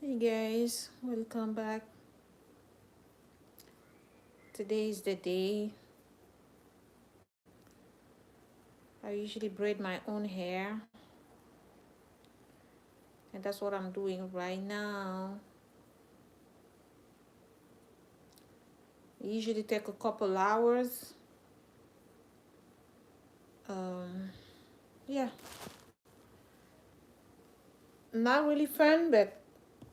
Hey guys, welcome back. Today is the day I usually braid my own hair, and that's what I'm doing right now. It usually take a couple hours. Yeah, not really fun, but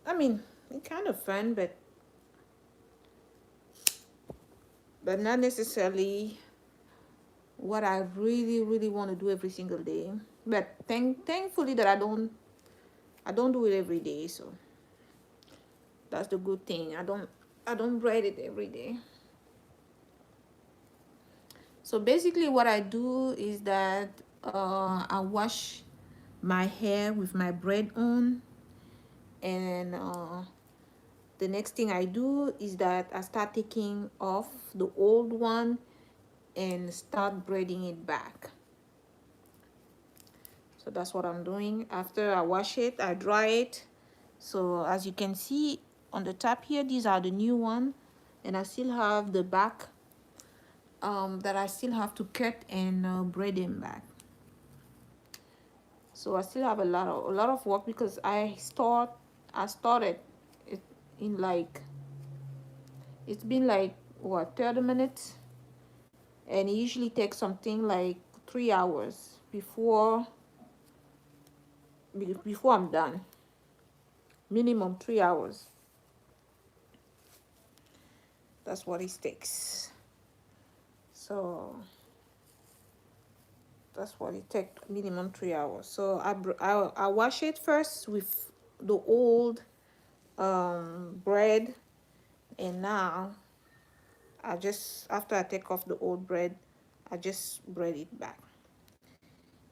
I mean, it's kind of fun, but not necessarily what I really want to do every single day. But thankfully that I don't do it every day, so that's the good thing. I don't braid it every day. So basically what I do is that I wash my hair with my braid on, and the next thing I do is that I start taking off the old one and start braiding it back. So that's what I'm doing. After I wash it, I dry it. So as you can see on the top here, these are the new one, and I still have the back that I still have to cut and braid them back. So I still have a lot of work because I started it in like, it's been like what, 30 minutes, and it usually takes something like 3 hours before I'm done. Minimum 3 hours. That's what it takes. So that's what it takes, minimum 3 hours. So I wash it first with the old bread, and now after I take off the old bread, I just braid it back.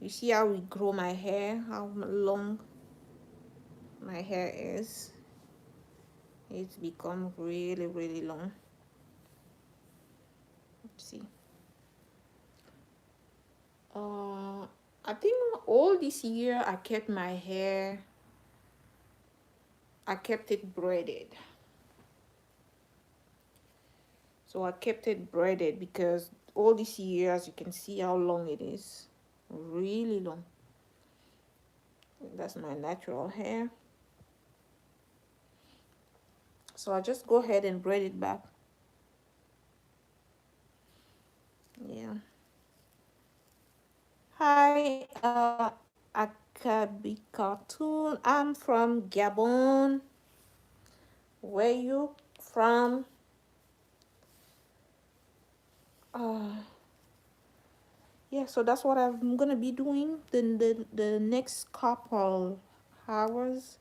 You see how we grow my hair, how long my hair is. It's become really long. Let's see. I think all this year I kept it braided. So I kept it braided because all this year, as you can see how long it is, really long. That's my natural hair. So I just go ahead and braid it back. Yeah. Hi, Akabi Cartoon. I'm from Gabon. Where you from? Yeah, so that's what I'm gonna be doing the next couple hours.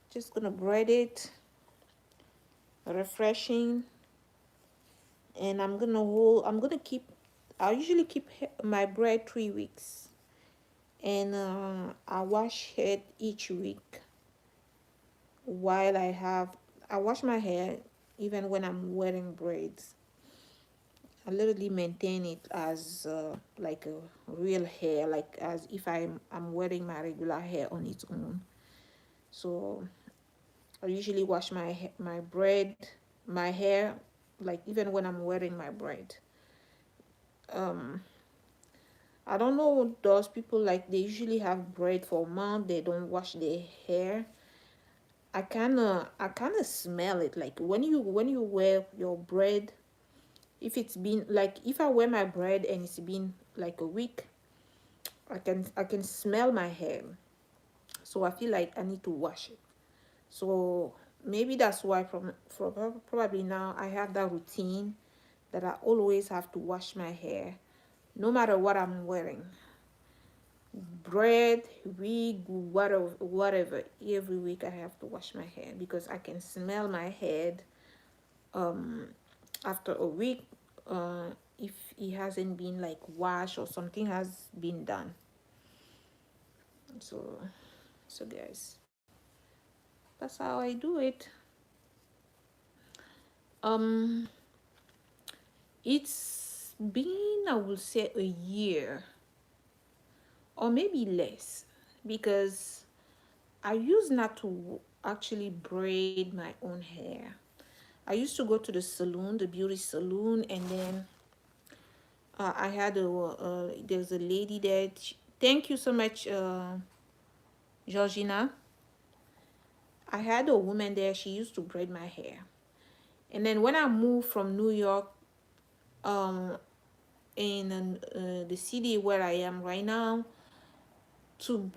Just gonna braid it, refreshing, and I'm gonna keep. I usually keep my braid 3 weeks, and I wash it each week. While I wash my hair even when I'm wearing braids. I literally maintain it as like a real hair, like as if I'm wearing my regular hair on its own. So I usually wash my hair, like even when I'm wearing my braid. Um, I don't know those people, like they usually have braid for a month. They don't wash their hair. I kind of smell it, like when you wear your braid. If it's been like, if I wear my braid and it's been like a week, I can smell my hair. So I feel like I need to wash it. So maybe that's why from probably now I have that routine that I always have to wash my hair no matter what I'm wearing. Braid, wig, whatever. Every week I have to wash my hair because I can smell my head um after a week, if it hasn't been like washed or something has been done. So guys, that's how I do it. um it's been, I will say, a year or maybe less, because I used not to. actually braid my own hair. I used to go to the salon, the beauty salon, and then I had there's a lady there. Thank you so much, Georgina. I had a woman there. She used to braid my hair. And then when I moved from New York, um, in the city where I am right now, to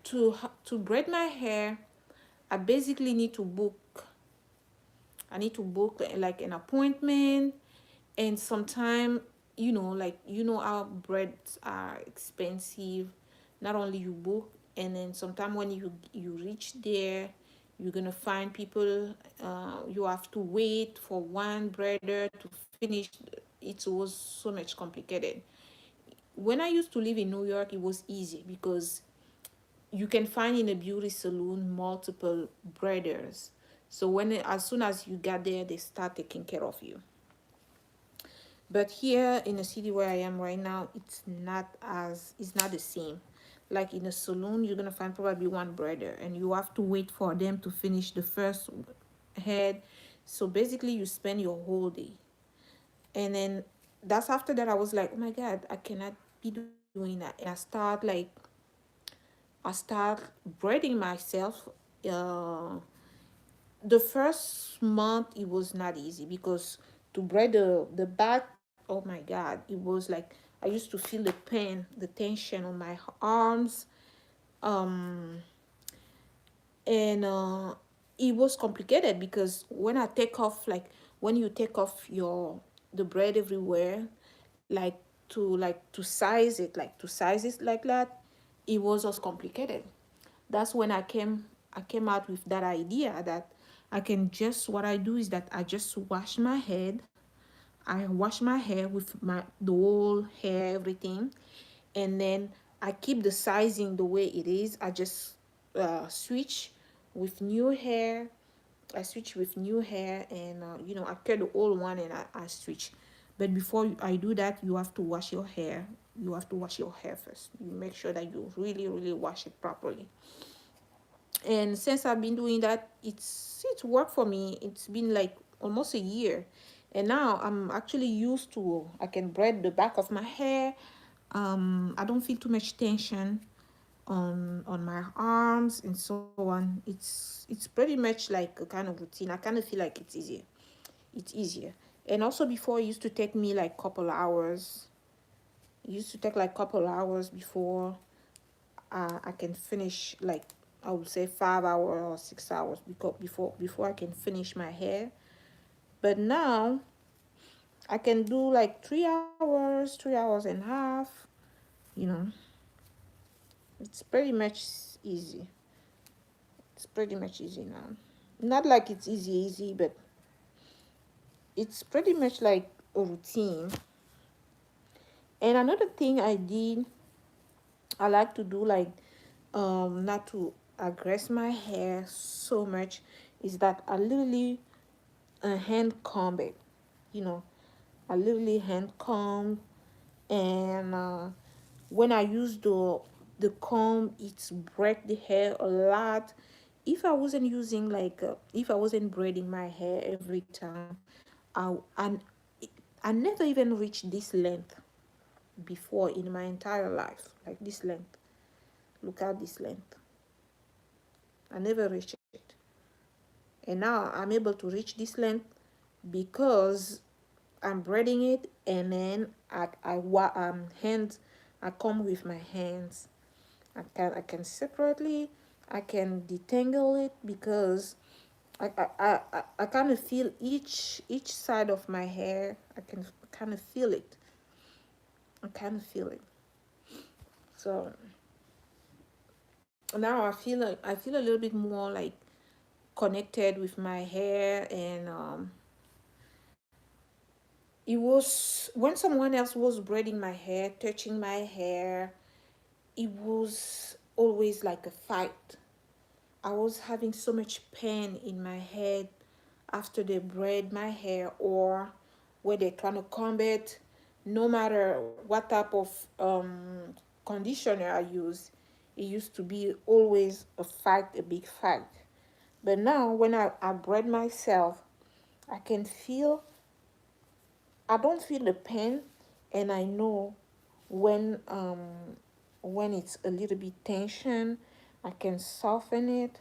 braid my hair, I basically need to book. I need to book like an appointment, and sometime, like, our breads are expensive. Not only you book, and then sometime when you reach there, you're gonna find people. You have to wait for one breader to finish. It was so much complicated. When I used to live in New York, it was easy because you can find in a beauty salon multiple braiders. So as soon as you get there, they start taking care of you. But here in the city where I am right now, it's not the same. Like in a salon, you're gonna find probably one braider, and you have to wait for them to finish the first head. So basically, you spend your whole day, and then that's after that I was like, oh my god, I cannot be doing that, and I start braiding myself. Uh, the first month it was not easy because to braid the back, oh my god, it was like I used to feel the pain, the tension on my arms. um and it was complicated because when I take off, like when you take off the braid everywhere, like to size it like that, it was also complicated. That's when I came out with that idea that I can just what I do is that I just wash my head. I wash my hair with the whole hair, everything, and then I keep the sizing the way it is. I just switch with new hair. I switch with new hair, and I cut the old one and I switch. But before I do that, you have to wash your hair. You have to wash your hair first. You make sure that you really, really wash it properly. And since I've been doing that, it's worked for me. It's been like almost a year, and now I'm actually used to. I can braid the back of my hair. I don't feel too much tension on my arms and so on. It's pretty much like a kind of routine. I kind of feel like it's easier. And also before, it used to take me like couple hours. It used to take like couple hours before I can finish, like I would say 5 hours or 6 hours before I can finish my hair. But now I can do like 3 hours, 3 hours and a half. You know, it's pretty much easy. It's pretty much easy now. Not like it's easy, but it's pretty much like a routine. And another thing I did, I like to do, like not to aggress my hair so much, is that I literally hand comb it. You know, I literally hand comb, and when I use the comb, it's break the hair a lot. If I wasn't using like if I wasn't braiding my hair every time, I and I never even reached this length before in my entire life. Like this length. Look at this length. I never reached it. And now I'm able to reach this length because I'm braiding it, and then I comb with my hands. I can separately, I can detangle it because I kind of feel each side of my hair. I can kind of feel it. I kind of feel it. So now I feel a little bit more like connected with my hair, and it was when someone else was braiding my hair, touching my hair, it was always like a fight. I was having so much pain in my head after they braid my hair, or where they're trying to comb it. No matter what type of conditioner I use, it used to be always a fight, a big fight. But now when I braid myself, I can feel, I don't feel the pain, and I know when it's a little bit tension, I can soften it.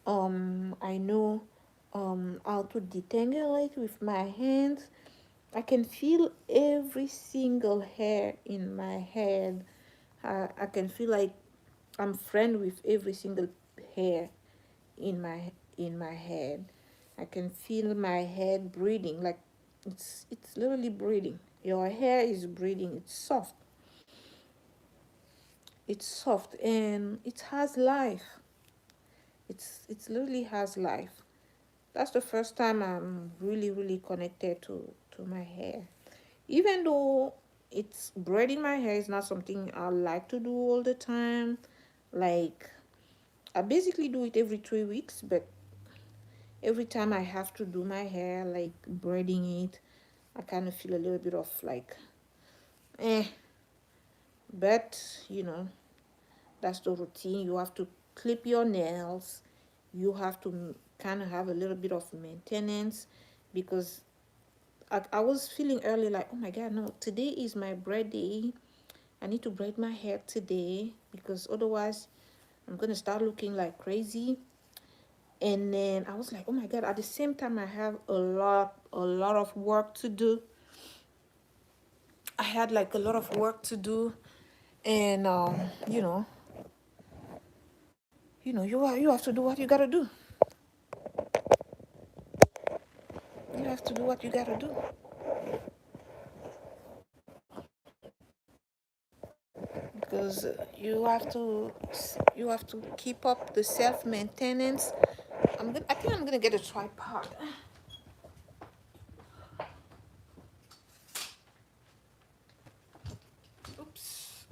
I know how to detangle it with my hands. I can feel every single hair in my head. I can feel like I'm friend with every single hair in my head. I can feel my head breathing, like it's literally breathing. Your hair is breathing. It's soft. It's soft and it has life. It's literally has life. That's the first time I'm really connected to my hair. Even though it's braiding my hair is not something I like to do all the time. Like I basically do it every 3 weeks, but every time I have to do my hair, like braiding it, I kind of feel a little bit of like, eh. But you know, that's the routine. You have to clip your nails. You have to kind of have a little bit of maintenance, because I was feeling early like, oh my god, no, today is my braid day. I need to braid my hair today, because otherwise I'm gonna start looking like crazy. And then I was like, oh my god, at the same time I have a lot of work to do. I had like a lot of work to do. And you have to do what you gotta do. You have to do what you gotta do, because you have to keep up the self-maintenance. I think I'm gonna get a tripod. Oops.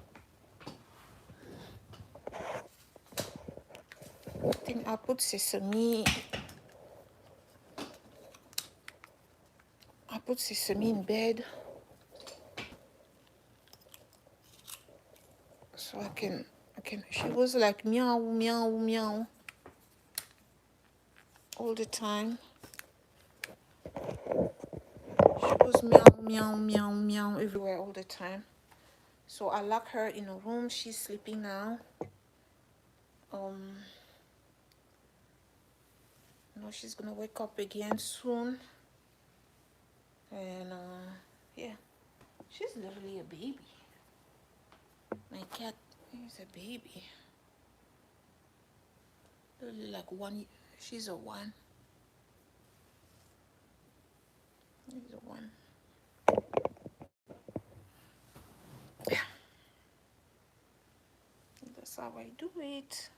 I think I'll put sesame. I put Sesame in bed so I can. She was like meow meow meow all the time. She was meow meow meow meow everywhere all the time. So I lock her in a room. She's sleeping now. Um, she's gonna wake up again soon. And yeah, she's literally a baby. My cat is a baby. Literally like one. She's a one. She's a one. Yeah, that's how I do it.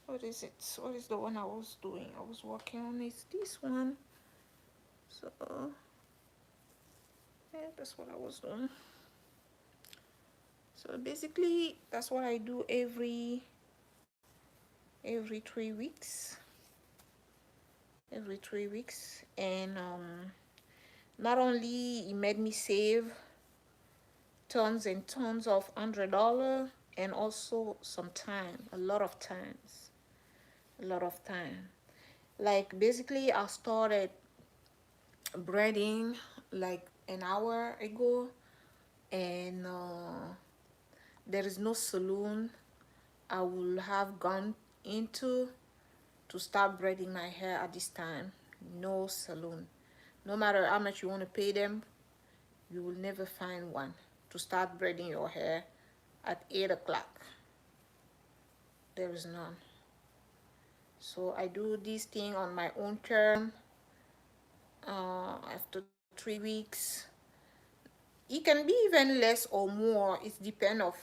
What is it? What is the one I was doing? I was working on is this one. So yeah, that's what I was doing. So basically that's what I do every 3 weeks. Every 3 weeks. And not only it made me save tons and tons of $100, and also some time, a lot of times, a lot of time. Like basically I started braiding like an hour ago, and there is no salon I will have gone into to start braiding my hair at this time. No salon. No matter how much you want to pay them, you will never find one to start braiding your hair at 8 o'clock. There is none. So I do this thing on my own term. After 3 weeks, it can be even less or more. It depends of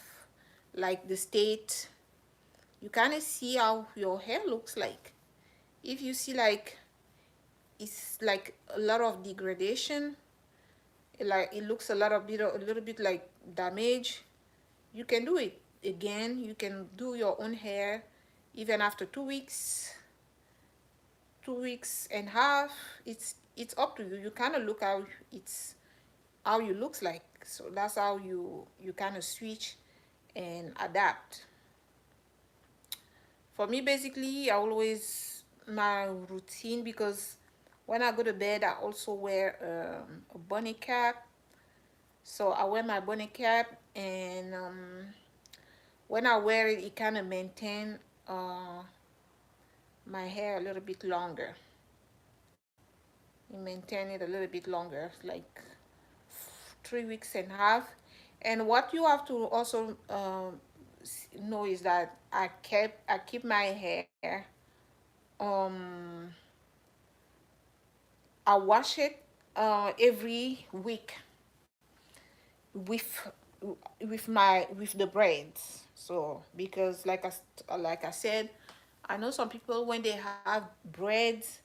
like the state. You kind of see how your hair looks like. If you see like it's like a lot of degradation, like it looks a little bit like damage, you can do it again. You can do your own hair even after 2 weeks, 2 weeks and a half. It's up to you. You kind of look how you looks like. So that's how you kind of switch and adapt. For me, basically, I always my routine, because when I go to bed I also wear a bunny cap. So I wear my bunny cap, and when I wear it, it kind of maintain uh, my hair a little bit longer. You maintain it a little bit longer, like 3 weeks and a half. And what you have to also know is that I keep my hair, um I wash it every week with with the braids. So because like I said, I know some people when they have braids,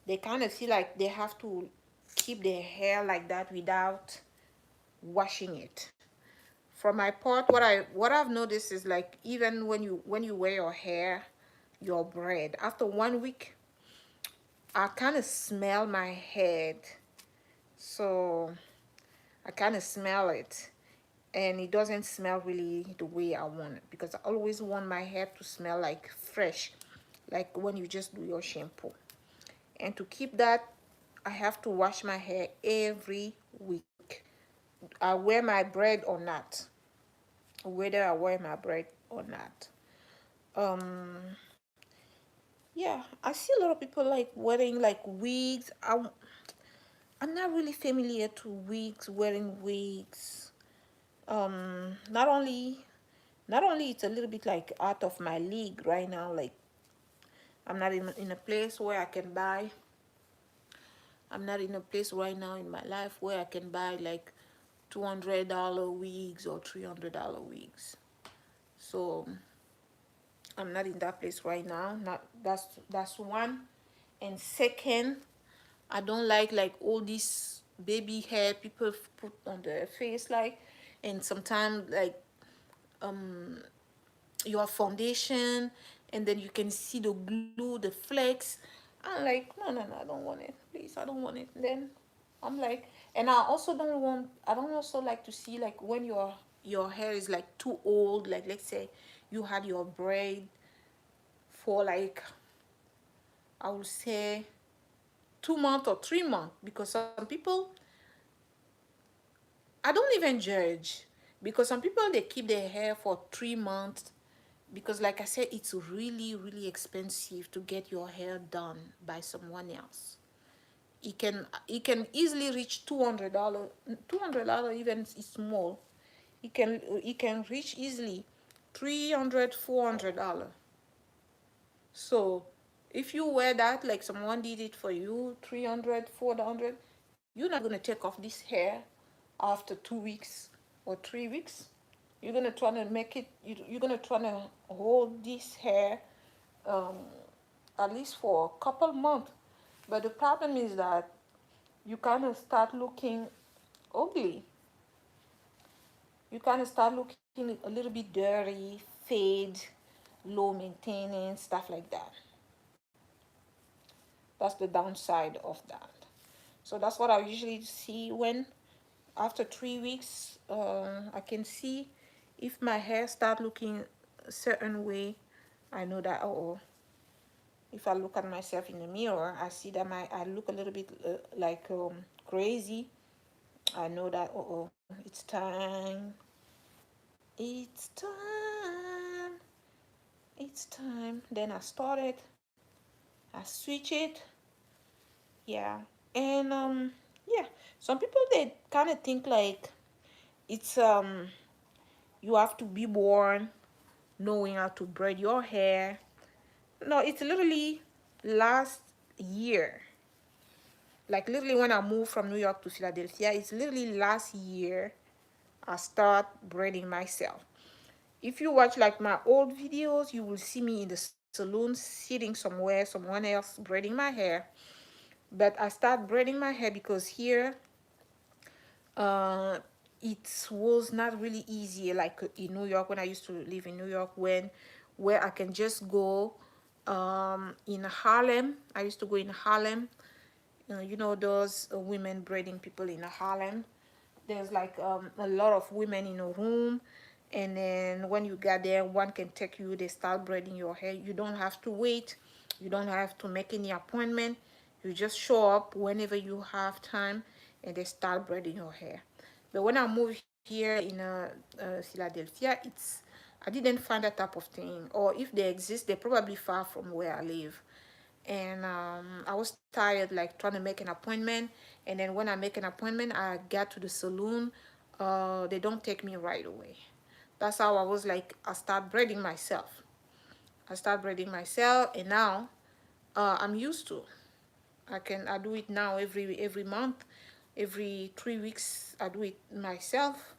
they kind of feel like they have to keep their hair like that without washing it. For my part, what I've noticed is, like, even when you wear your hair, your braid, after 1 week, I kind of smell my head. So I kind of smell it, and it doesn't smell really the way I want it, because I always want my hair to smell like fresh, like when you just do your shampoo. And to keep that, I have to wash my hair every week. I wear my braid or not, whether I wear my braid or not. Um, yeah, I see a lot of people like wearing like wigs. I'm not really familiar to wigs, wearing wigs. Not only it's a little bit like out of my league right now. Like, I'm not in a place where I can buy. I'm not in a place right now in my life where I can buy like $200 wigs or $300 wigs. So I'm not in that place right now. Not that's one. And second, I don't like all this baby hair people put on their face, like, and sometimes like um your foundation, and then you can see the glue, the flex. I'm like, no, no, no, I don't want it, please, I don't want it. Then I'm like, and I don't also like to see, like, when your hair is like too old, like let's say you had your braid for like, I would say 2 months or 3 months, because some people, I don't even judge, because some people they keep their hair for 3 months, because like I said, it's really really expensive to get your hair done by someone else. It can easily reach $200. $200 even is small. It can reach easily 300 $400. So if you wear that, like someone did it for you, 300 $400, you're not gonna take off this hair after 2 weeks or 3 weeks. You're gonna try to make it. You're gonna try to hold this hair um, at least for a couple months. But the problem is that you kind of start looking ugly. You kind of start looking a little bit dirty, fade, low maintenance, stuff like that. That's the downside of that. So that's what I usually see when after 3 weeks, I can see if my hair start looking a certain way. I know that, oh, if I look at myself in the mirror, I see that I look a little bit like crazy. I know that, oh, it's time. It's time. It's time. Then I started. I switch it. Yeah. And yeah. Some people, they kind of think like it's you have to be born knowing how to braid your hair. No, it's literally last year. Like literally when I moved from New York to Philadelphia, it's literally last year I start braiding myself. If you watch like my old videos, you will see me in the saloon sitting somewhere, someone else braiding my hair. But I start braiding my hair because here uh it was not really easy like in New York, when I used to live in New York, where I can just go in Harlem. I used to go in Harlem. Those women braiding people in Harlem. There's like a lot of women in a room, and then when you get there, one can take you, they start braiding your hair. You don't have to wait You don't have to make any appointment. You just show up whenever you have time and they start braiding your hair. But when I moved here in Philadelphia, I didn't find that type of thing. Or if they exist, they're probably far from where I live. And I was tired, like trying to make an appointment. And then when I make an appointment, I get to the salon. They don't take me right away. That's how I was like, I start braiding myself. And now I'm used to. I do it now every month, every 3 weeks. I do it myself.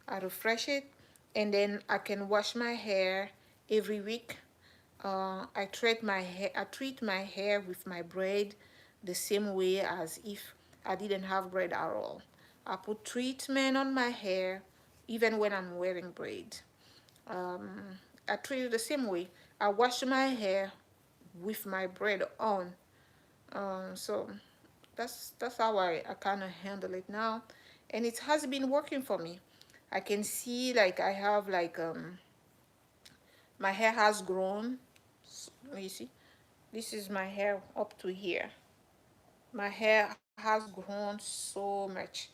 I refresh it, and then I can wash my hair every week. I treat my hair with my braid the same way as if I didn't have braid at all. I put treatment on my hair even when I'm wearing braid. um, I treat it the same way. I wash my hair with my braid on. So that's how I kind of handle it now, and it has been working for me. I can see like I have like my hair has grown. You see, this is my hair up to here. My hair has grown so much,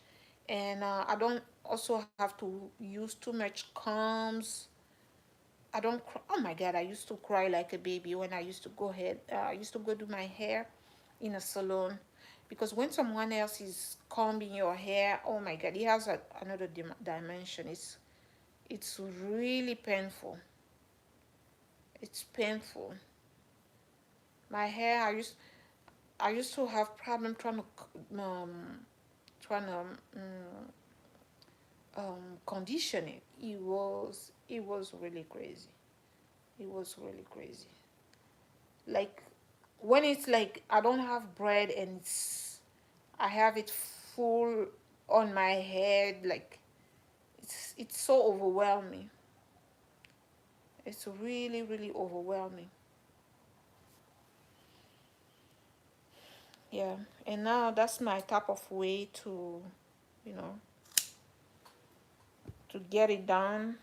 and I don't also have to use too much combs. I don't cry. Oh my God, I used to cry like a baby when I used to go do my hair in a salon, because when someone else is combing your hair, oh my God, it has another dimension. It's really painful. It's painful. My hair, I used to have problem trying to condition it. It was really crazy. It was really crazy. Like when it's like I don't have bread and I have it full on my head, like it's so overwhelming. It's really really overwhelming. Yeah, and now that's my type of way you know to get it done,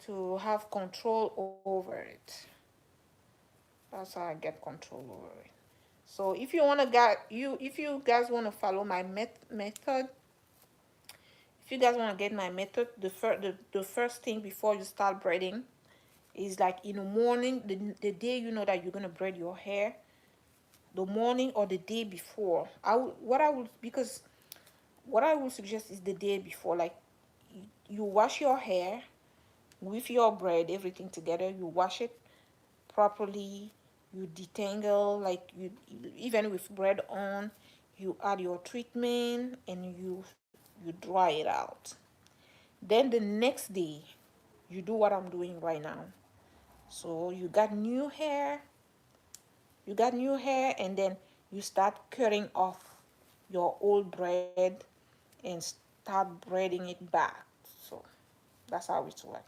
to have control over it. That's how I get control over it. So if you guys want to follow my method, if you guys want to get my method, the first thing before you start braiding is like in the morning, the day you know that you're gonna braid your hair, the morning or the day before. What I would suggest is the day before. Like you wash your hair with your braid, everything together. You wash it properly. You detangle, like even with braid on. You add your treatment and you dry it out. Then the next day, you do what I'm doing right now. So you got new hair, and then you start cutting off your old bread and start braiding it back. So that's how it works.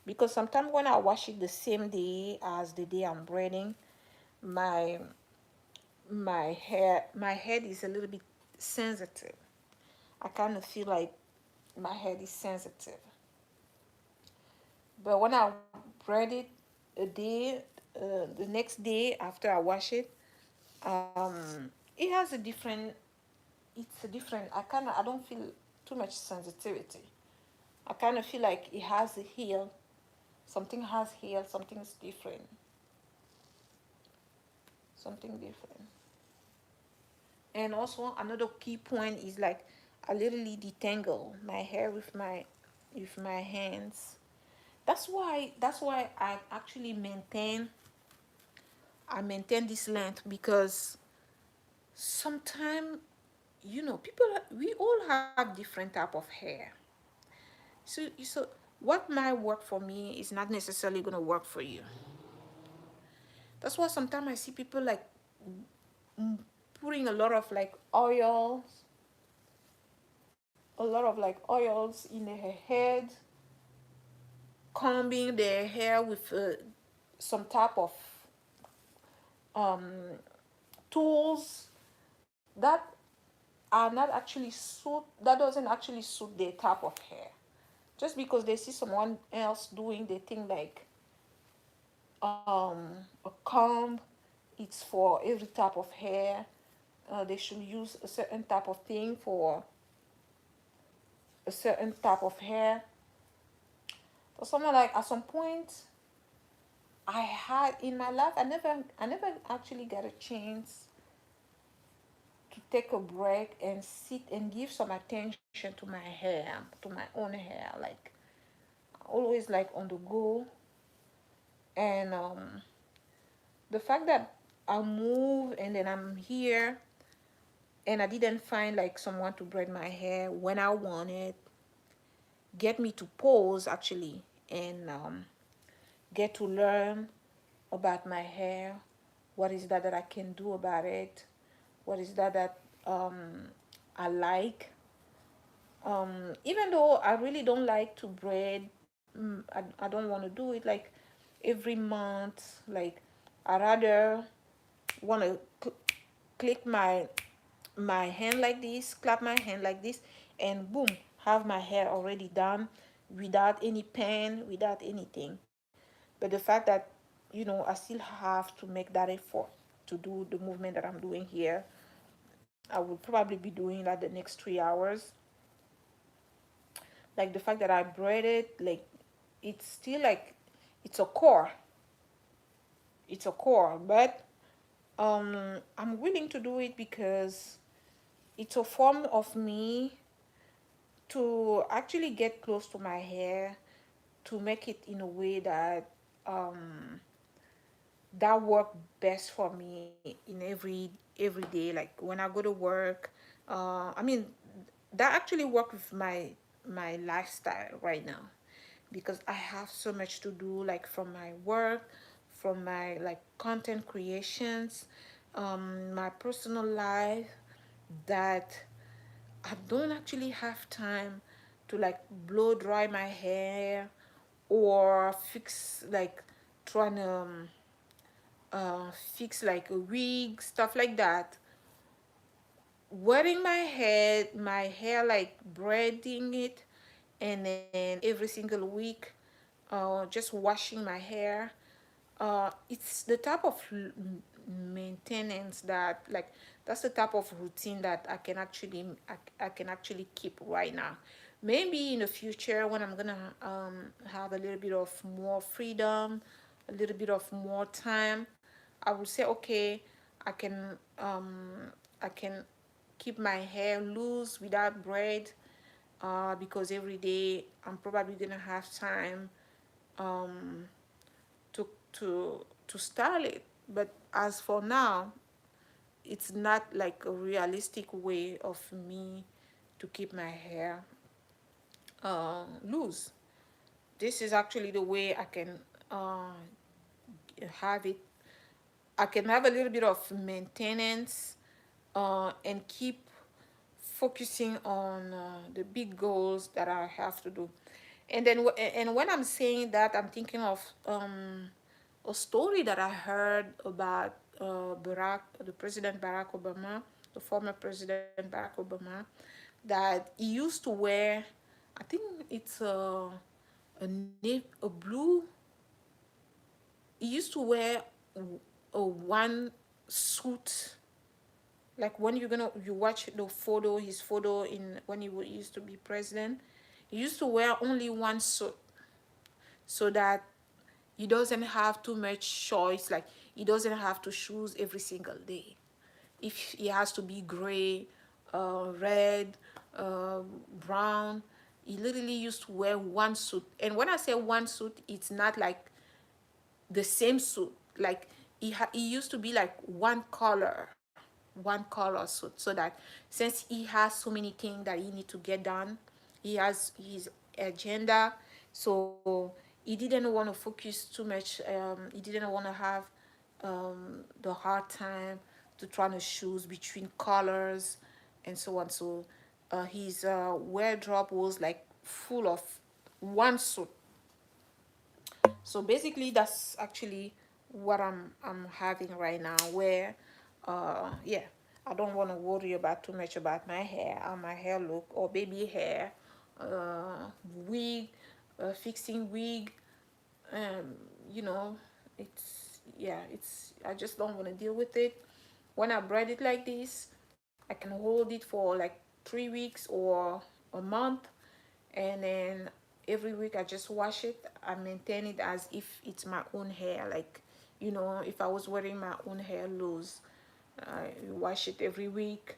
Because sometimes when I wash it the same day as the day I'm braiding, my my head is a little bit sensitive. I kind of feel like my head is sensitive. But when I braid it the next day after I wash it, it has a different. It's a different. I don't feel too much sensitivity. I kind of feel like it has a heel. Something has healed. Something's different. Something different. And also another key point is like I literally detangle my hair with my hands. That's why I maintain this length, because sometimes we all have different type of hair. So what might work for me is not necessarily gonna work for you. That's why sometimes I see people like putting a lot of like oils in their head, combing their hair with some type of um, tools that are not actually suit that doesn't actually suit their type of hair. Just because they see someone else doing, they think like a comb It's for every type of hair. They should use a certain type of thing for a certain type of hair. For someone like at some point I had in my life, I never actually got a chance to take a break and sit and give some attention to my hair, to my own hair. Like always like on the go. And the fact that I move and then I'm here and I didn't find like someone to braid my hair when I wanted, get me to pause actually, and get to learn about my hair. What is that I can do about it? What is that I like? Even though I really don't like to braid, I don't want to do it like every month. Like I rather want to click my hand like this, clap my hand like this, and boom, have my hair already done without any pain, without anything. But the fact that, I still have to make that effort to do the movement that I'm doing here. I will probably be doing that the next 3 hours. Like the fact that I braid it, like it's still like it's a core. It's a core, but I'm willing to do it because it's a form of me to actually get close to my hair, to make it in a way that um that work best for me in every day, like when I go to work. I mean, that actually work with my lifestyle right now, because I have so much to do, like from my work, from my like content creations, my personal life, that I don't actually have time to like blow dry my hair or fix like trying to fix like a wig, stuff like that. Wearing my hair like braiding it, and then every single week, just washing my hair. It's the type of maintenance that, like, that's the type of routine that I can actually keep right now. Maybe in the future, when I'm gonna have a little bit of more freedom, a little bit of more time, I will say, okay, I can I can keep my hair loose without braid, because every day I'm probably gonna have time um, to style it. But as for now, it's not like a realistic way of me to keep my hair loose. This is actually the way I can uh, have it. I can have a little bit of maintenance, and keep focusing on the big goals that I have to do. And then and when I'm saying that, I'm thinking of a story that I heard about the President Barack Obama, the former President Barack Obama, that he used to wear, I think it's a blue. He used to wear a one suit. Like when you watch the photo, his photo in when he used to be president, he used to wear only one suit, so that he doesn't have too much choice. Like he doesn't have to choose every single day. If he has to be gray, red, uh, brown, he literally used to wear one suit. And when I say one suit, it's not like the same suit. Like he used to be like one color suit, so that since he has so many things that he need to get done, he has his agenda. So he didn't want to focus too much. He didn't want to have the hard time to try to choose between colors and so on. So his wardrobe was like full of one suit. So basically that's actually what I'm having right now, where yeah, I don't want to worry about too much about my hair, how my hair look, or baby hair, wig, fixing wig. um you know it's yeah, it's, I just don't want to deal with it. When I braid it like this, I can hold it for like 3 weeks or a month, and then every week I just wash it. I maintain it as if it's my own hair, like, you know, if I was wearing my own hair loose. You wash it every week,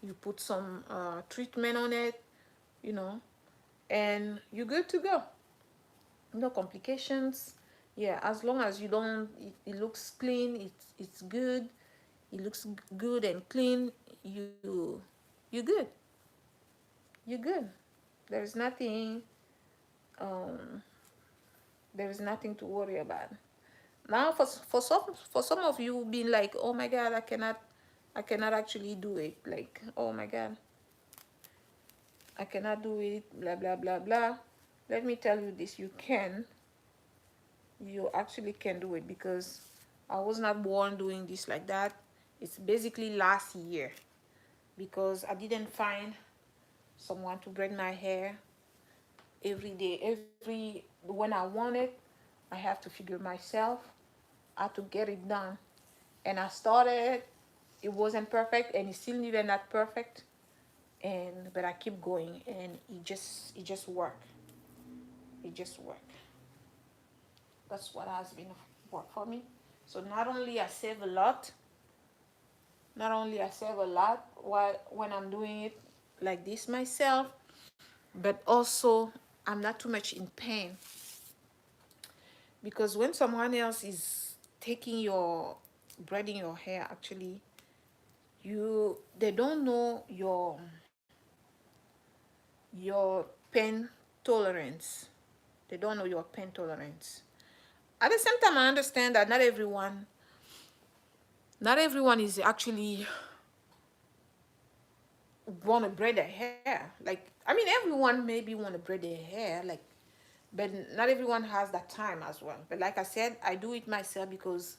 you put some treatment on it, you know, and you're good to go. No complications. Yeah, as long as you don't, it looks clean, it's good, it looks good and clean, you're good, you're good. There's nothing, um there's nothing to worry about. Now for some of you being like, oh my god, I cannot actually do it, like, oh my god, I cannot do it, blah blah blah blah. Let me tell you this, you can, you actually can do it, because I was not born doing this like that. It's basically last year, because I didn't find someone to braid my hair every day. Every when I want it, I have to figure myself how to get it done. And I started, it wasn't perfect, and it's still even not perfect. And but I keep going, and it just worked. It just worked. That's what has been work for me. So not only I save a lot, not only I save a lot while when I'm doing it like this myself, but also I'm not too much in pain, because when someone else is taking your braiding your hair, actually, they don't know your pain tolerance. They don't know your pain tolerance. At the same time, I understand that not everyone is actually want to braid their hair. Like, I mean, everyone maybe want to braid their hair, like, but not everyone has that time as well. But like I said, I do it myself because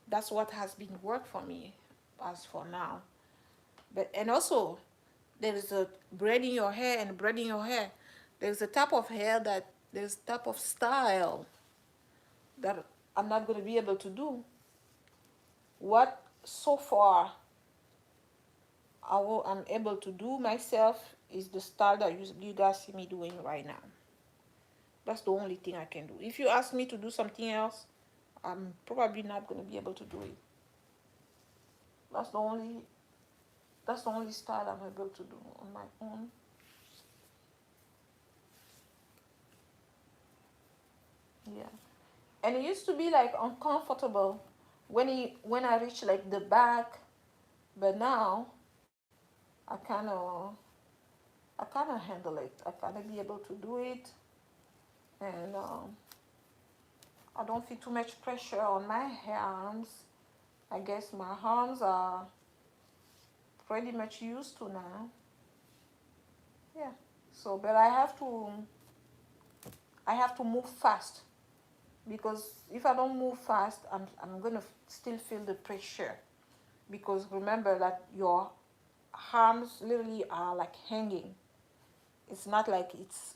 that's what has been work for me as for now. But and also, there is a braiding your hair and braiding your hair. There's a type of hair that there's type of style that I'm not going to be able to do. What so far I'm able to do myself is the style that you guys see me doing right now. That's the only thing I can do. If you ask me to do something else, I'm probably not going to be able to do it. That's the only that's the only style I'm able to do on my own. Yeah. And it used to be like uncomfortable when I reach like the back, but now I kind of I kind of handle it. I kind of be able to do it, and I don't feel too much pressure on my arms. I guess my arms are pretty much used to now. Yeah. So, but I have to move fast, because if I don't move fast, I'm gonna still feel the pressure, because remember that your arms literally are like hanging. It's not like it's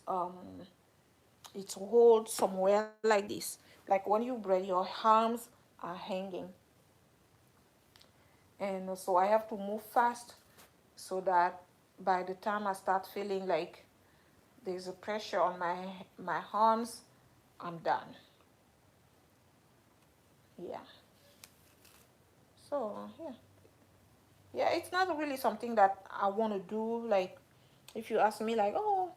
hold somewhere like this. Like when you braid, your arms are hanging, and so I have to move fast so that by the time I start feeling like there's a pressure on my arms, I'm done. Yeah. So yeah, it's not really something that I want to do. Like, if you ask me, like, oh,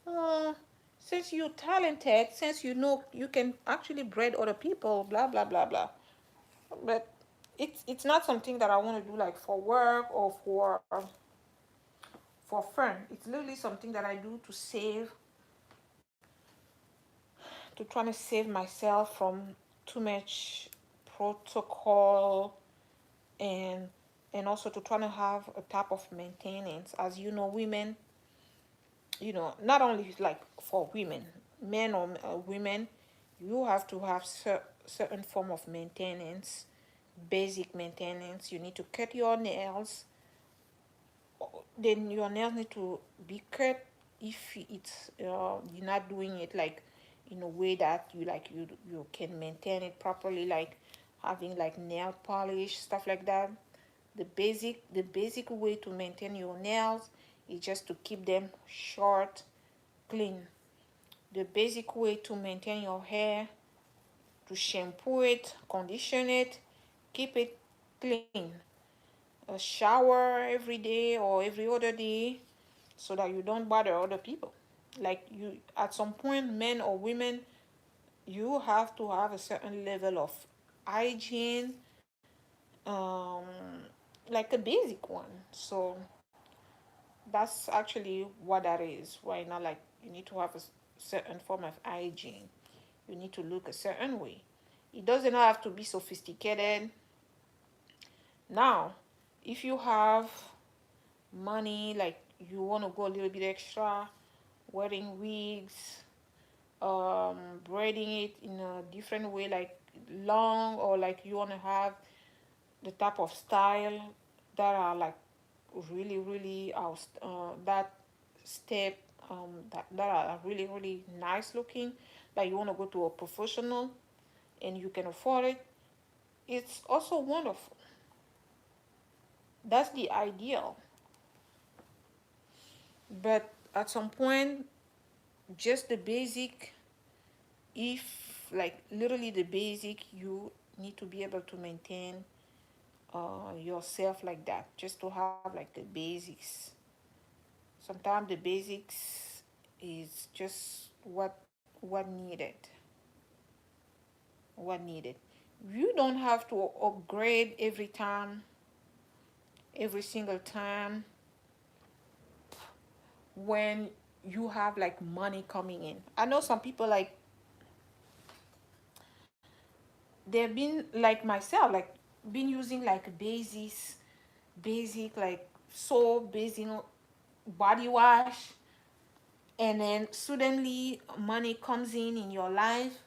uh, since you're talented, since you know you can actually braid other people, blah blah blah blah. But it's not something that I want to do like for work or for fun. It's literally something that I do to try to save myself from too much protocol, and also to try to have a type of maintenance. As you know, women, not only like for women, men or women, you have to have certain form of maintenance, basic maintenance. You need to cut your nails. Then your nails need to be cut if it's you're not doing it like in a way that you can maintain it properly, like having like nail polish, stuff like that. The basic way to maintain your nails is just to keep them short, clean. The basic way to maintain your hair, to shampoo it, condition it, keep it clean. A shower every day or every other day so that you don't bother other people. Like you, at some point, men or women, you have to have a certain level of hygiene, um, like a basic one. So that's actually what that is right now. Like you need to have a certain form of hygiene. You need to look a certain way. It doesn't have to be sophisticated. Now, if you have money, like you want to go a little bit extra, wearing wigs, braiding it in a different way, like long, or like you want to have the type of style that are like really, really that step that are really, really nice looking, like you want to go to a professional and you can afford it, it's also wonderful. That's the ideal. But at some point, just the basic, if like literally the basic, you need to be able to maintain yourself like that, just to have like the basics. Sometimes the basics is just what needed, what needed. You don't have to upgrade every time, every single time when you have like money coming in. I know some people like they've been like myself, like been using like basic like soap, basic body wash, and then suddenly money comes in your life.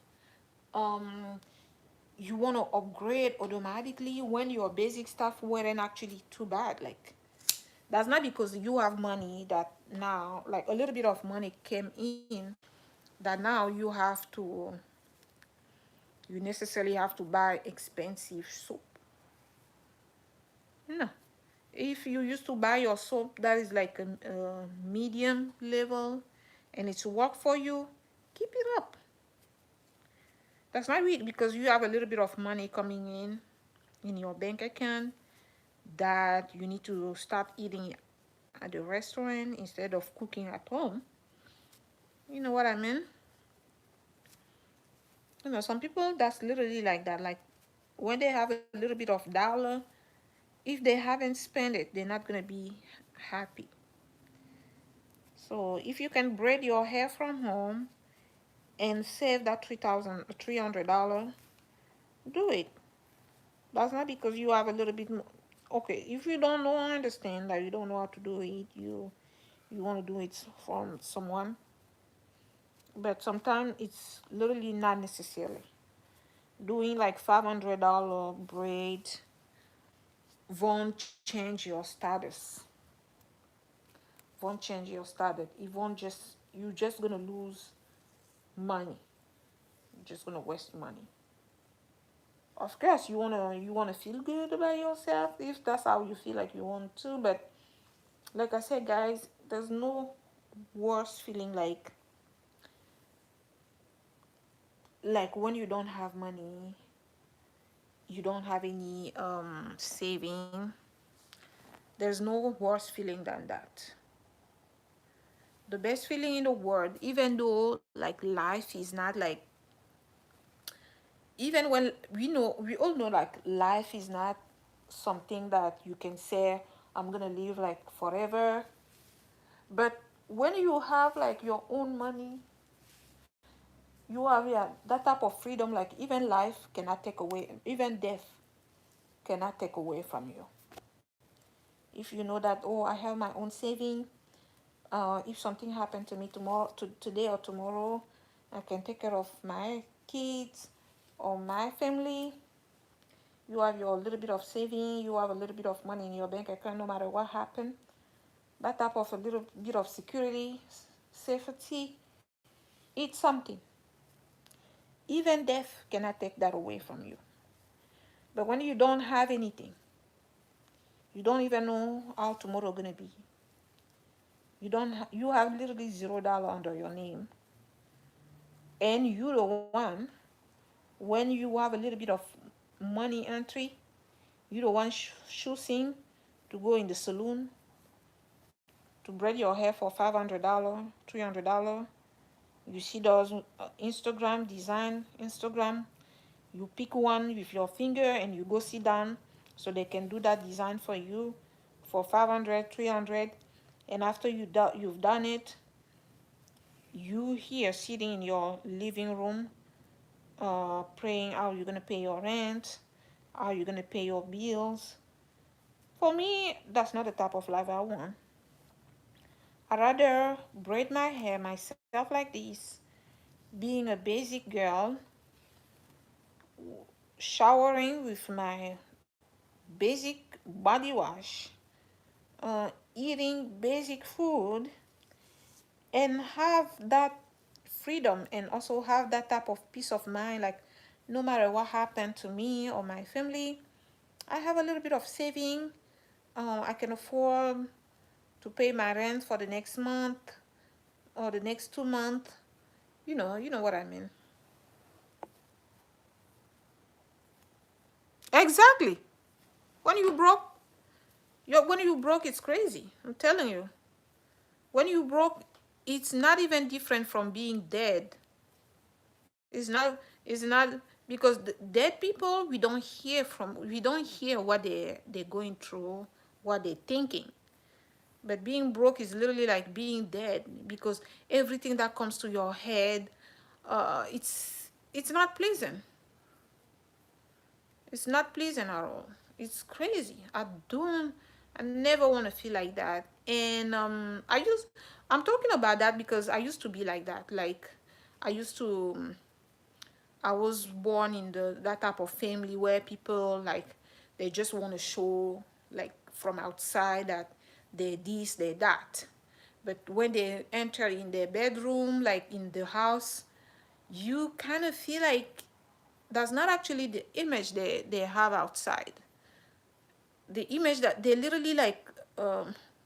um you want to upgrade automatically when your basic stuff weren't actually too bad. Like that's not because you have money that now like a little bit of money came in that now you necessarily have to buy expensive soap. No. If you used to buy your soap that is like a medium level and it's work for you, keep it up. That's not weak because you have a little bit of money coming in your bank account that you need to start eating at the restaurant instead of cooking at home. You know what I mean? Some people that's literally like that. Like when they have a little bit of dollar, if they haven't spent it, they're not gonna be happy. So if you can braid your hair from home and save that $300, do it. That's not because you have a little bit more. Okay, if you don't know, I understand that you don't know how to do it. You want to do it from someone, but sometimes it's literally not necessarily. Doing like $500 braid won't change your status. Won't change your status. It won't just you're just gonna lose money. You're just gonna waste money. Of course, you wanna feel good about yourself if that's how you feel like you want to. But like I said, guys, there's no worse feeling like when you don't have money, you don't have any saving. There's no worse feeling than that. The best feeling in the world, even though like life is not like, even when we all know like life is not something that you can say I'm gonna live like forever. But when you have like your own money, you have, yeah, that type of freedom. Like even life cannot take away, even death cannot take away from you. If you know that, oh, I have my own saving, if something happened to me tomorrow, today or tomorrow, I can take care of my kids or my family. You have your little bit of saving, you have a little bit of money in your bank account no matter what happened. That type of a little bit of security, safety, it's something. Even death cannot take that away from you. But when you don't have anything, you don't even know how tomorrow gonna be. You have literally $0 under your name, and you the one, when you have a little bit of money entry, you the one choosing to go in the salon to braid your hair for $500, $300. You see those Instagram design, Instagram. You pick one with your finger and you go sit down so they can do that design for you for 500, 300. And after you've done it, you here sitting in your living room, praying how you're gonna pay your rent, how you're gonna pay your bills. For me, that's not the type of life I want. I'd rather braid my hair myself like this, being a basic girl, showering with my basic body wash, eating basic food, and have that freedom and also have that type of peace of mind. Like, no matter what happened to me or my family, I have a little bit of saving. I can afford to pay my rent for the next month or the next 2 months. You know what I mean. Exactly. When you broke, when you broke, it's crazy. I'm telling you. When you broke, it's not even different from being dead. It's not because the dead people, we don't hear what they're going through, what they're thinking. But being broke is literally like being dead, because everything that comes to your head, it's not pleasant. It's not pleasant at all. It's crazy. I never want to feel like that. And I'm talking about that because I used to be like that. Like, I used to, I was born in that type of family where people, like, they just want to show, like, from outside that they're this, they're that. But when they enter in their bedroom, like in the house, you kind of feel like that's not actually the image they have outside. The image that they literally like,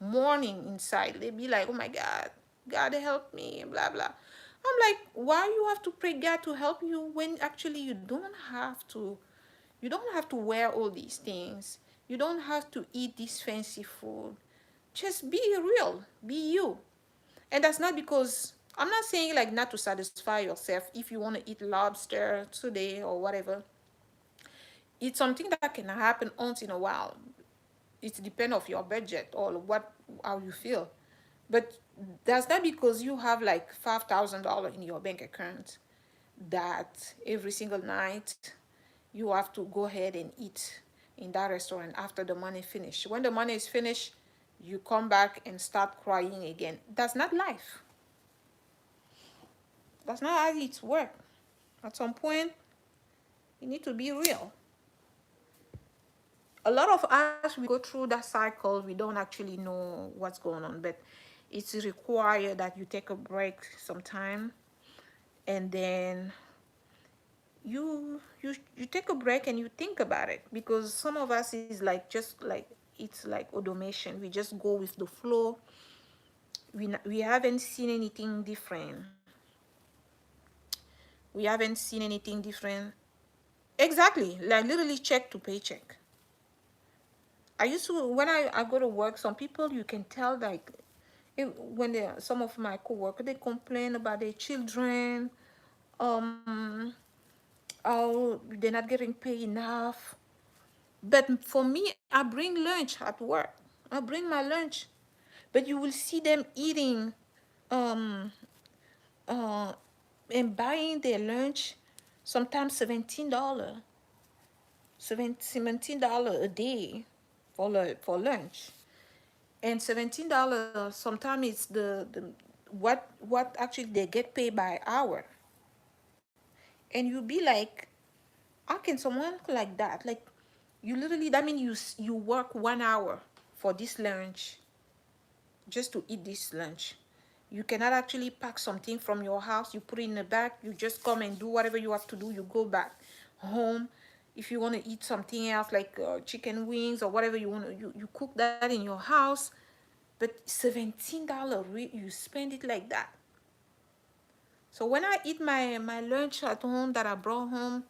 mourning inside. They be like, oh my God, God help me, blah blah. I'm like, why you have to pray God to help you when actually you don't have to wear all these things. You don't have to eat this fancy food. Just be real, be you. And that's not because, I'm not saying like not to satisfy yourself. If you want to eat lobster today or whatever, it's something that can happen once in a while. It depends of your budget or how you feel. But that's not because you have like $5,000 in your bank account that every single night you have to go ahead and eat in that restaurant after the money finish. When the money is finished, you come back and start crying again. That's not life. That's not how it works. At some point, you need to be real. A lot of us, we go through that cycle. We don't actually know what's going on, but it's required that you take a break sometime, and then you take a break and you think about it, because some of us is like, just like, it's like automation. We just go with the flow. We haven't seen anything different. We haven't seen anything different. Exactly, like literally check to paycheck. I used to, when I go to work, some people, you can tell, like, when some of my coworkers, they complain about their children, um oh, they're not getting paid enough. But for me, I bring lunch at work. I bring my lunch, but you will see them eating, um uh and buying their lunch, sometimes $17, $17 a day for lunch. And $17, sometimes it's the what actually they get paid by hour. And you be like, how can someone like that, like, you literally, that means you work 1 hour for this lunch, just to eat this lunch. You cannot actually pack something from your house, you put it in the bag, you just come and do whatever you have to do, you go back home. if you want to eat something else like chicken wings or whatever you want to, you cook that in your house. But $17, you spend it like that. So when I eat my lunch at home that I brought home,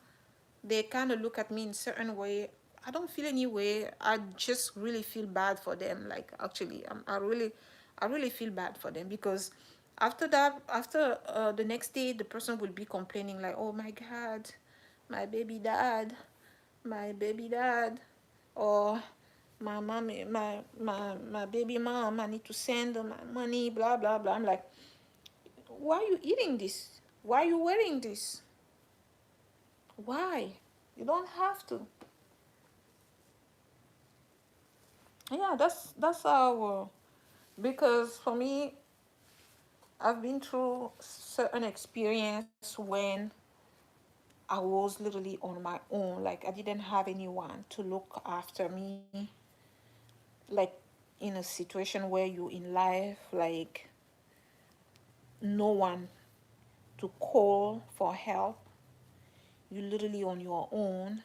they kind of look at me in a certain way. I don't feel any way. I just really feel bad for them. Like, actually, I really feel bad for them, because after that, after the next day, the person will be complaining like, oh my God, my baby dad, my baby dad, or my mommy, my baby mom, I need to send my money, blah blah blah. I'm like, why are you eating this? Why are you wearing this? Why? You don't have to. Yeah, that's how. Because for me, I've been through certain experience when I was literally on my own. Like, I didn't have anyone to look after me. Like, in a situation where you in life, like, no one to call for help. You literally on your own.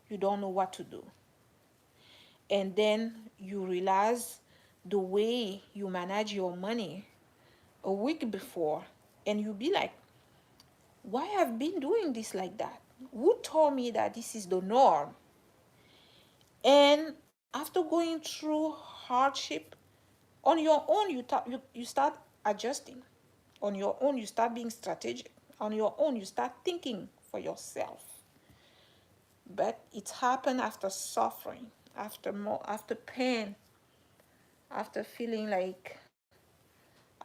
You don't know what to do. And then you realize the way you manage your money a week before, and you be like, why have been doing this like that? Who told me that this is the norm? And after going through hardship, on your own you start adjusting. On your own you start being strategic. On your own you start thinking for yourself. But it happened after suffering, after pain, after feeling like,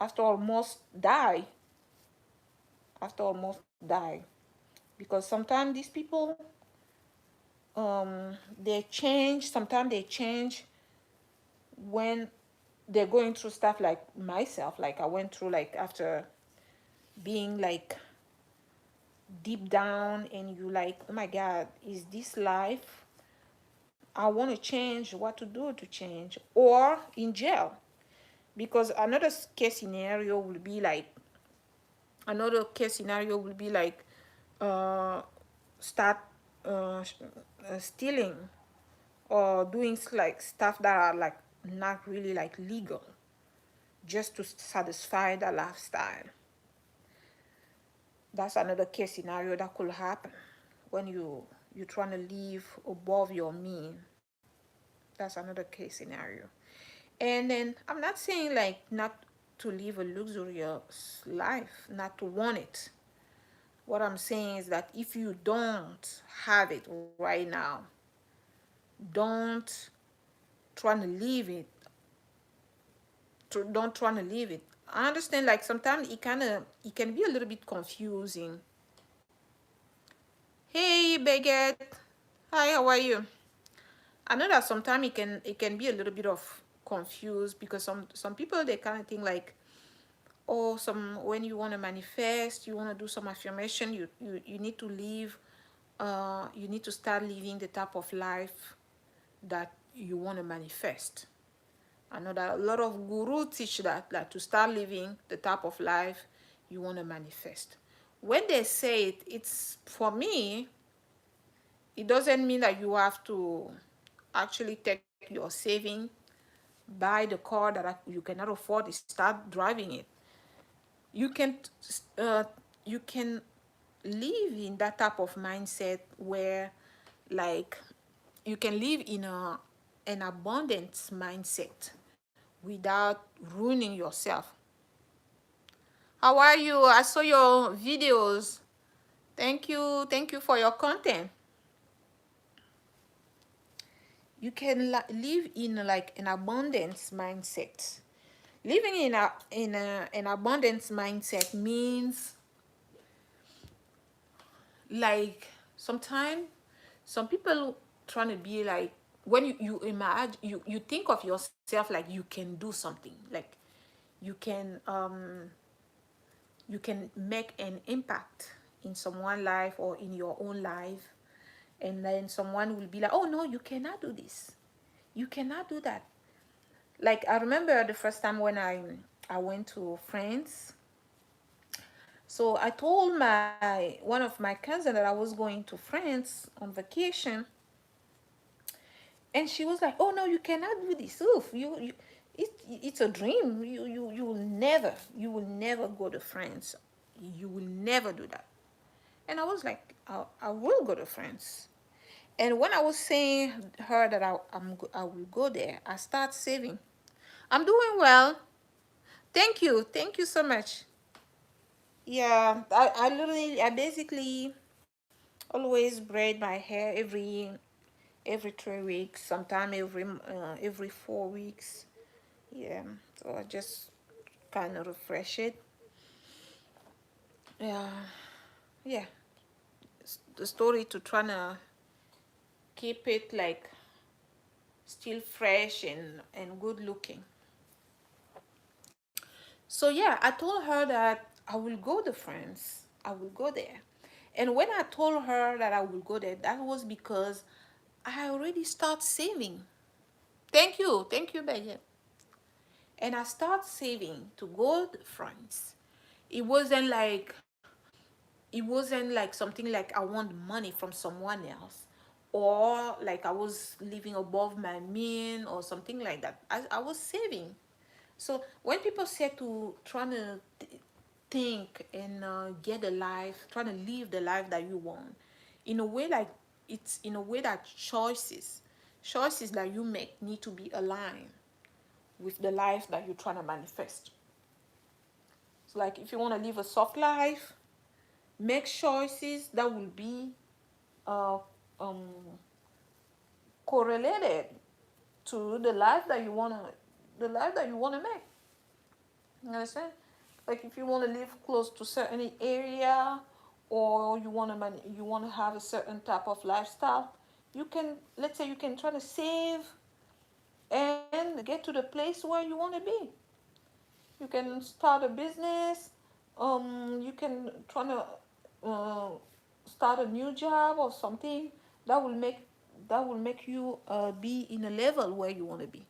after almost die, after almost die. Because sometimes these people, they change. Sometimes they change when they're going through stuff, like myself. Like, I went through, like, after being like deep down, and you like, oh my God, is this life? I want to change. What to do to change? Or in jail. Because case scenario will be like another case scenario will be like, uh start stealing, or doing like stuff that are like not really like legal, just to satisfy the lifestyle. That's another case scenario that could happen when you're trying to live above your mean. That's another case scenario. And then I'm not saying like not to live a luxurious life, not to want it. What I'm saying is that if you don't have it right now, don't try to live it. Don't try to live it. I understand, like, sometimes it can be a little bit confusing. Hey Baguette, hi, how are you? I know that sometimes it can be a little bit of confused, because some people, they kind of think like, oh, when you want to manifest, you want to do some affirmation, you need to live, you need to start living the type of life that you want to manifest. I know that a lot of gurus teach that, like, to start living the type of life you want to manifest. When they say it, it's, for me, it doesn't mean that you have to actually take your saving, buy the car that you cannot afford, to start driving it. You can uh, you can live in that type of mindset where, like, you can live in an abundance mindset without ruining yourself. How are you? I saw your videos. Thank you for your content. You can live in like an abundance mindset. Living an abundance mindset means, like, sometimes some people trying to be like, when you imagine, you think of yourself like you can do something, like you can um you can make an impact in someone's life or in your own life. And then someone will be like, oh no, you cannot do this, you cannot do that. Like, I remember the first time when I went to France. So I told my one of my cousin that I was going to France on vacation, and she was like, "Oh no, you cannot do this. Oof, it's a dream. You will never go to France. You will never do that." And I was like, I will go to France. And when I was saying her that I will go there, I start saving. I'm doing well. Thank you so much. Yeah, I basically always braid my hair every 3 weeks, sometime every 4 weeks. Yeah, so I just kind of refresh it. Yeah, yeah. The story to trying to keep it like still fresh and good looking. So yeah, I told her that I will go to France. I will go there. And when I told her that I will go there, that was because I already start saving. Thank you, Megan. And I start saving to go to France. It wasn't like something like I want money from someone else, or like I was living above my mean or something like that. I was saving. So when people say to trying to think and get a life, trying to live the life that you want, in a way like it's in a way that choices that you make need to be aligned with the life that you're trying to manifest. So like if you want to live a soft life, make choices that will be uh, um, correlated to the life that you wanna make. You understand? Like if you want to live close to certain area, or you wanna have a certain type of lifestyle, you can, let's say, you can try to save and get to the place where you want to be. You can start a business. You can try to uh, start a new job or something that will make you be in a level where you want to be.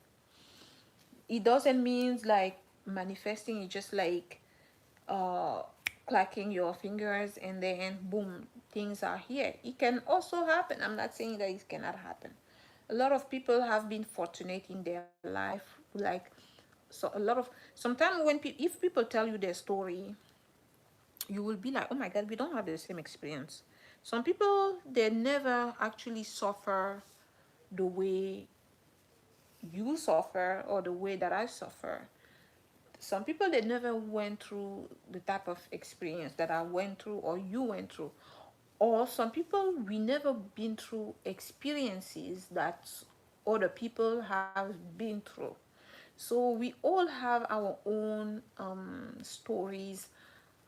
It doesn't mean like manifesting is just like uh, clacking your fingers and then boom, things are here. It can also happen. I'm not saying that it cannot happen. A lot of people have been fortunate in their life, like, so a lot of, sometimes when if people tell you their story, you will be like, oh my god, we don't have the same experience. Some people, they never actually suffer the way you suffer or the way that I suffer. Some people, they never went through the type of experience that I went through or you went through. Or some people, we never been through experiences that other people have been through. So we all have our own stories,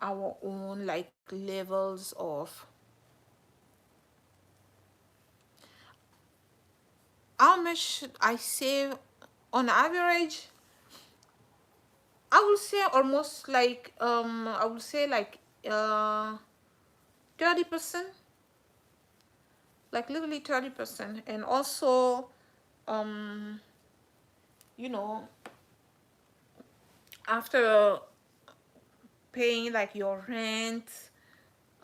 our own like levels of how much I save on average. I will say almost like I will say like 30%, like literally 30%. And also um you know, after paying like your rent,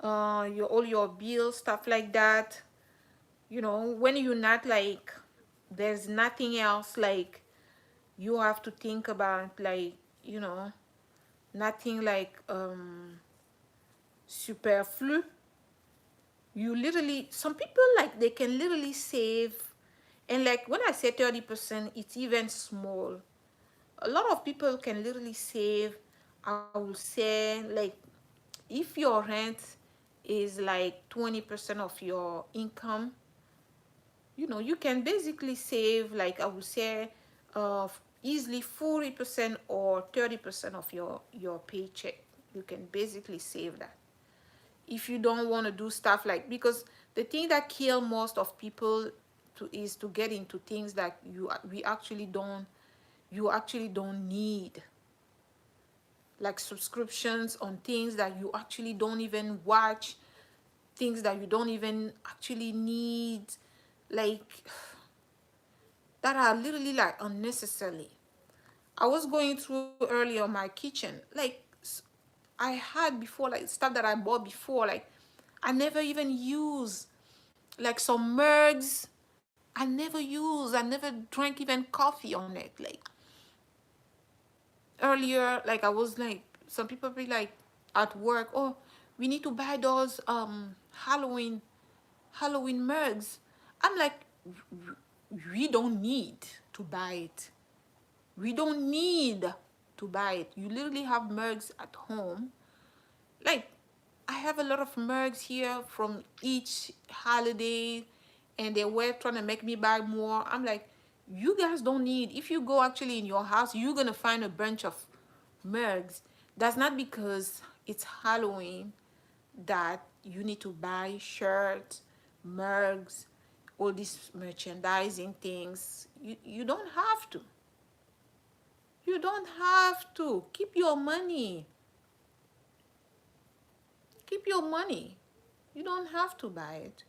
your all your bills, stuff like that, when you're not like, there's nothing else like you have to think about, like, nothing like superflu. You literally, some people, like, they can literally save. And like when I say 30%, it's even small. A lot of people can literally save, I will say, like, if your rent is like 20% of your income, you can basically save, like, I would say, easily 40% or 30% of your paycheck. You can basically save that if you don't want to do stuff like, because the thing that kill most of people is to get into things that you actually don't need, like subscriptions on things that you actually don't even watch, things that you don't even actually need, like, that are literally like unnecessary. I was going through earlier my kitchen, like, I had before, like stuff that I bought before, like I never even use, like some mugs. I never drank even coffee on it. Like earlier, like I was like, some people be like at work, oh, we need to buy those Halloween mugs. I'm like, we don't need to buy it. We don't need to buy it. You literally have mugs at home. Like, I have a lot of mugs here from each holiday, and they were trying to make me buy more. I'm like, you guys don't need, if you go actually in your house, you're gonna find a bunch of mugs. That's not because it's Halloween that you need to buy shirts, mugs, all these merchandising things. You don't have to. You don't have to. Keep your money. Keep your money. You don't have to buy it.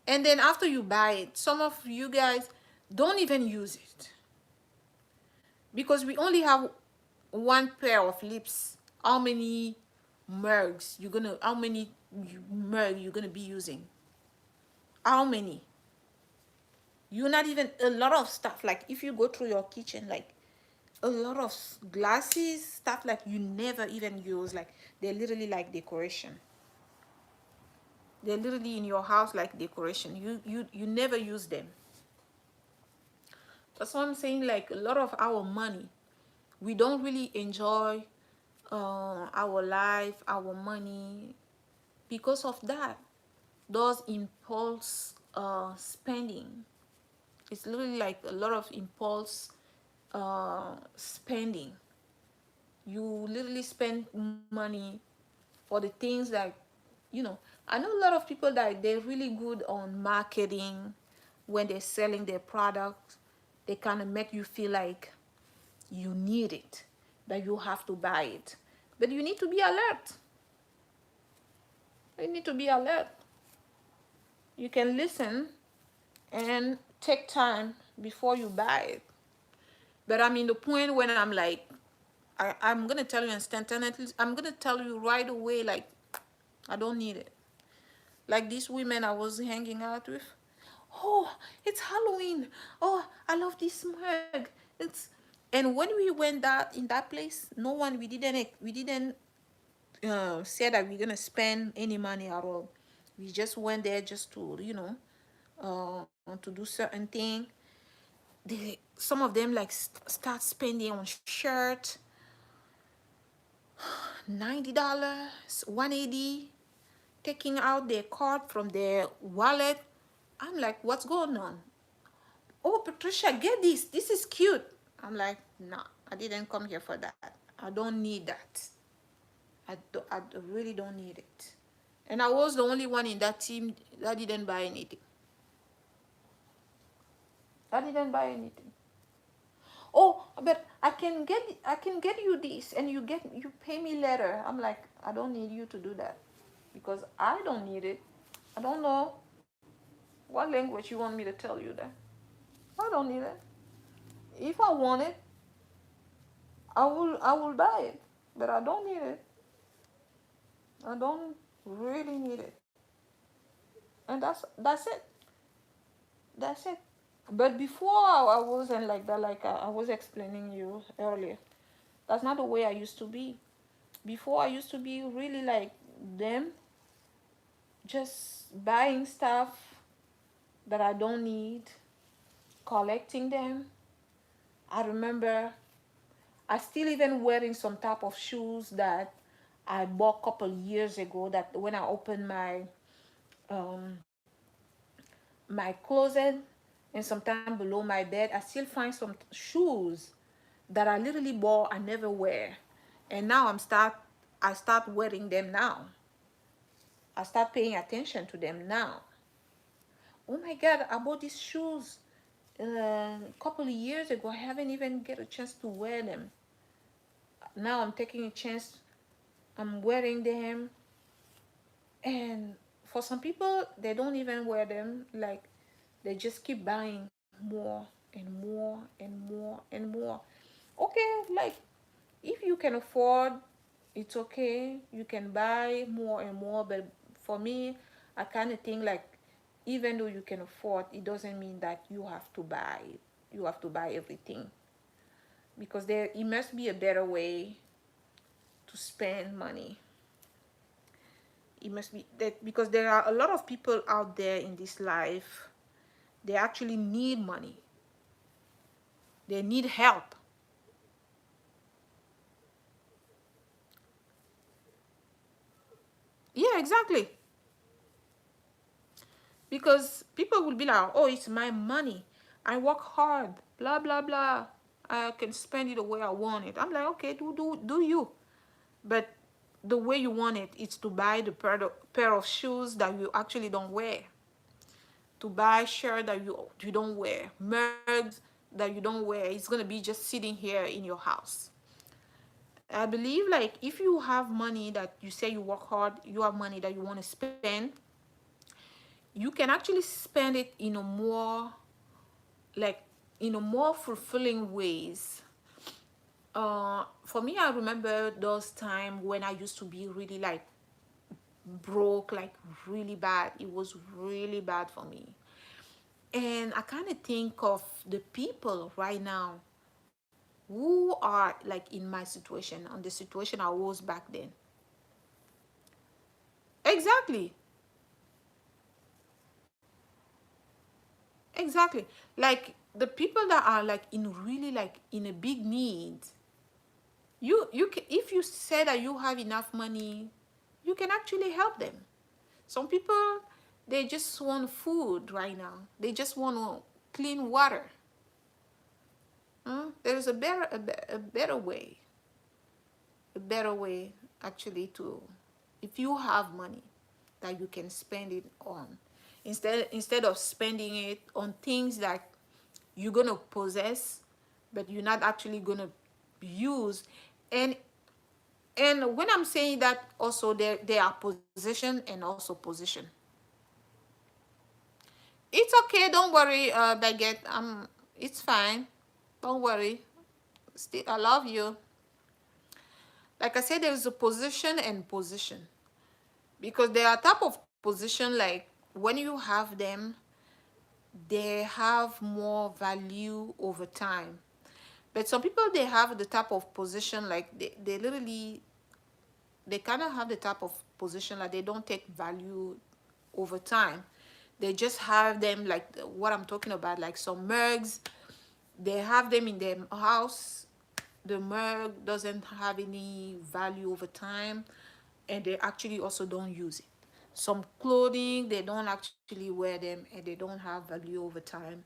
And then after you buy it, some of you guys don't even use it. Because we only have one pair of lips. How many how many mugs you're gonna be using? How many? You're not even, a lot of stuff, like if you go through your kitchen, like a lot of glasses, stuff like you never even use, like they're literally like decoration. They're literally in your house like decoration. You never use them. That's what I'm saying. Like a lot of our money, we don't really enjoy our life, our money, because of that. Those impulse spending. It's literally like a lot of impulse spending. You literally spend money for the things that, you know, I know a lot of people that they're really good on marketing. When they're selling their product, they kind of make you feel like you need it, that you have to buy it. But you need to be alert. You need to be alert. You can listen and take time before you buy it. But I'm in the point when I'm like, I'm gonna tell you instantaneously. I'm gonna tell you right away, like, I don't need it. Like these women I was hanging out with. Oh, it's Halloween. Oh, I love this mug. It's, and when we went that in that place, no one, we didn't say that we're gonna spend any money at all. We just went there just to, to do certain thing. Some of them like start spending on shirt, $90, 180, taking out their card from their wallet. I'm like, what's going on? Oh, Patricia, get this. This is cute. I'm like, no, I didn't come here for that. I don't need that. I really don't need it. And I was the only one in that team that didn't buy anything. I didn't buy anything. Oh, but I can get you this, and you pay me later. I'm like, I don't need you to do that, because I don't need it. I don't know what language you want me to tell you that. I don't need it. If I want it, I will buy it, but I don't need it. I don't really need it, and that's it. That's it. But before I wasn't like that. Like I was explaining you earlier. That's not the way I used to be. Before I used to be really like them, just buying stuff that I don't need, collecting them. I remember I still even wearing some type of shoes that I bought a couple years ago, that when I opened um my closet and sometime below my bed, I still find some shoes that I literally bought, I never wear. And now I start wearing them now. I start paying attention to them now. Oh my God, I bought these shoes a couple of years ago. I haven't even get a chance to wear them. Now I'm taking a chance. I'm wearing them. And for some people, they don't even wear them. Like, they just keep buying more and more and more and more. Okay, like, if you can afford It's okay, you can buy more and more, but for me, I kind of think like, even though you can afford, it doesn't mean that you have to buy everything, because there it must be a better way to spend money. It must be that, because there are a lot of people out there in this life, they actually need money, they need help. Yeah, exactly. Because people will be like, oh, it's my money, I work hard, blah blah blah, I can spend it the way I want it. I'm like, okay, do you, but the way you want it, it's to buy the pair of shoes that you actually don't wear, to buy shirt that you don't wear, mugs that you don't wear. It's gonna be just sitting here in your house. I believe like, if you have money that you say you work hard, you have money that you want to spend, you can actually spend it in a more, like, in a more fulfilling ways. For me, I remember those times when I used to be really like broke, like really bad. It was really bad for me. And I kind of think of the people right now who are like in my situation, on the situation I was back then. Exactly. Exactly. Like the people that are like in really like in a big need, you can, if you say that you have enough money, you can actually help them. Some people, they just want food right now. They just want clean water. There's a better way, a better way actually, to, if you have money that you can spend it on, instead of spending it on things that you're gonna possess, but you're not actually gonna use. And and when I'm saying that, also there are possession and also position. It's okay, don't worry, Baguette. It's fine, don't worry. Still, I love you. Like I said, there's a position and position, because there are type of position like, when you have them, they have more value over time. But some people, they have the type of position like, they literally, they kind of have the type of position like, they don't take value over time. They just have them like what I'm talking about, like some mugs. They have them in their house. The mug doesn't have any value over time, and they actually also don't use it. Some clothing, they don't actually wear them, and they don't have value over time.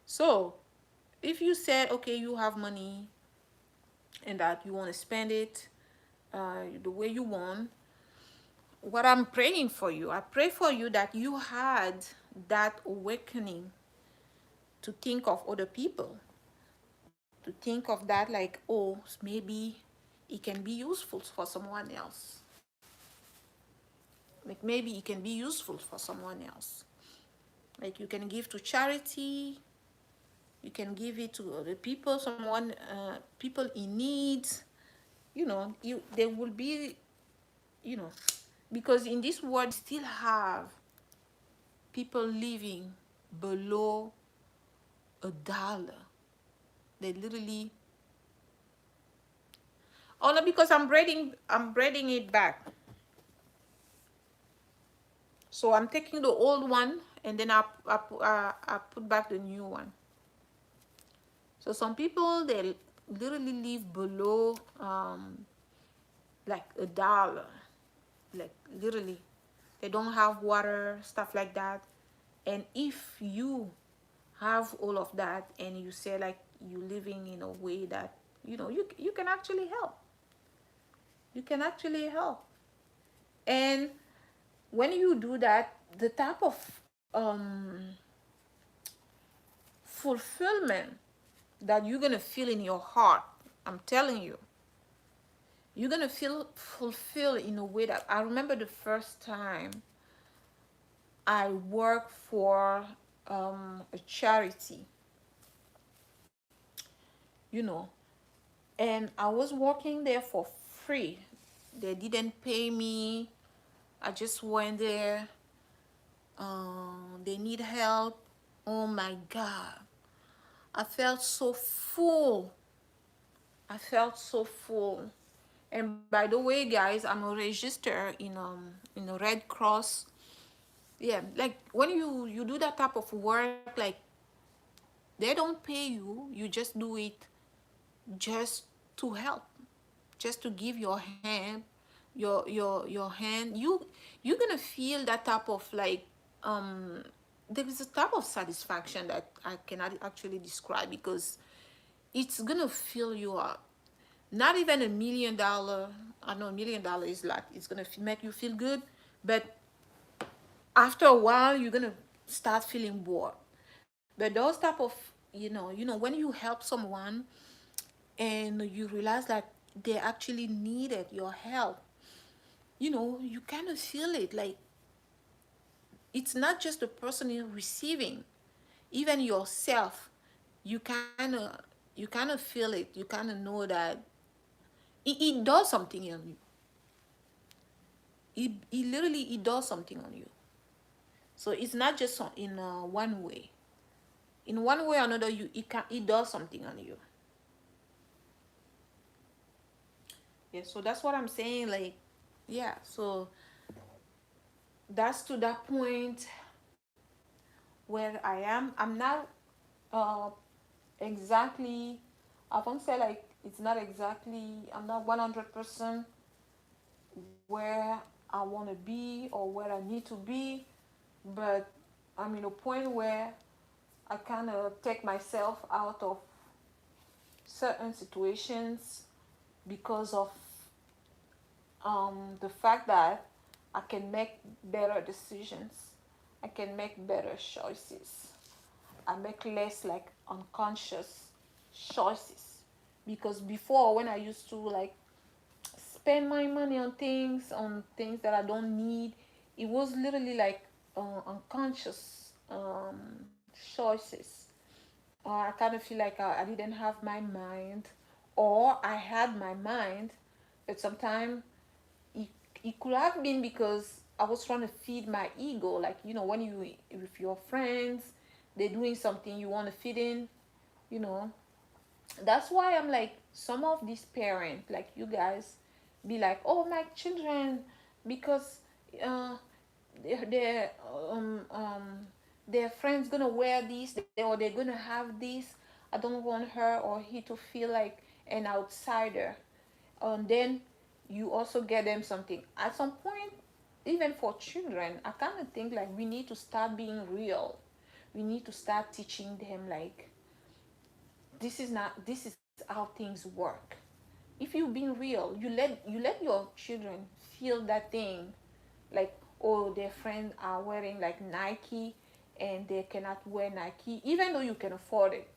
So if you said, okay, you have money and that you want to spend it the way you want, what I'm praying for you, I pray for you that you had that awakening to think of other people, to think of that like, oh, maybe it can be useful for someone else. Like maybe it can be useful for someone else. Like you can give to charity, you can give it to other people, someone, people in need. There will be, you know, because in this world still have people living below $1. They literally, oh no, because I'm braiding it back. So I'm taking the old one, and then I put back the new one. So some people, they literally live below like $1. Like literally, they don't have water, stuff like that. And if you have all of that, and you say like you living in a way that you can actually help. You can actually help. And when you do that, the type of um fulfillment that you're gonna feel in your heart, I'm telling you, you're gonna feel fulfilled in a way that, I remember the first time I worked for a charity, you know, and I was working there for free. They didn't pay me. I just went there. They need help. Oh my God. I felt so full. I felt so full. And by the way, guys, I'm a register in a Red Cross. Yeah, like when you do that type of work, like they don't pay you. You just do it just to help, just to give your hand, your hand. You're gonna feel that type of like there is a type of satisfaction that I cannot actually describe, because it's gonna fill you up. Not even $1 million. I know $1 million is a lot. It's gonna make you feel good, but after a while you're gonna start feeling bored. But those type of, when you help someone and you realize that they actually needed your help, you kind of feel it. Like, it's not just the person in receiving, even yourself. You kind of feel it. You kind of know that it does something on you. It literally, it does something on you. So it's not just in one way. In one way or another, it does something on you. Yeah, so that's what I'm saying. Like, yeah, so that's to that point where I am. I'm not uh exactly, I won't say like it's not exactly, I'm not 100% where I want to be or where I need to be, but I'm in a point where I kind of take myself out of certain situations because of the fact that I can make better decisions. I can make better choices. I make less like unconscious choices. Because before, when I used to like spend my money on things that I don't need, it was literally like unconscious choices. I kind of feel like I didn't have my mind, or I had my mind, but sometimes it, it could have been because I was trying to feed my ego. Like, when you with your friends, they're doing something, you want to fit in, you know. That's why I'm like, some of these parents, like you guys, be like, oh, my children, because uh, their their friends gonna wear this, or they're gonna have this. I don't want her or he to feel like an outsider. Then you also get them something at some point. Even for children, I kind of think like we need to start being real. We need to start teaching them like, this is how things work. If you've been real, you let your children feel that thing, like, oh, their friends are wearing like Nike and they cannot wear Nike, even though you can afford it.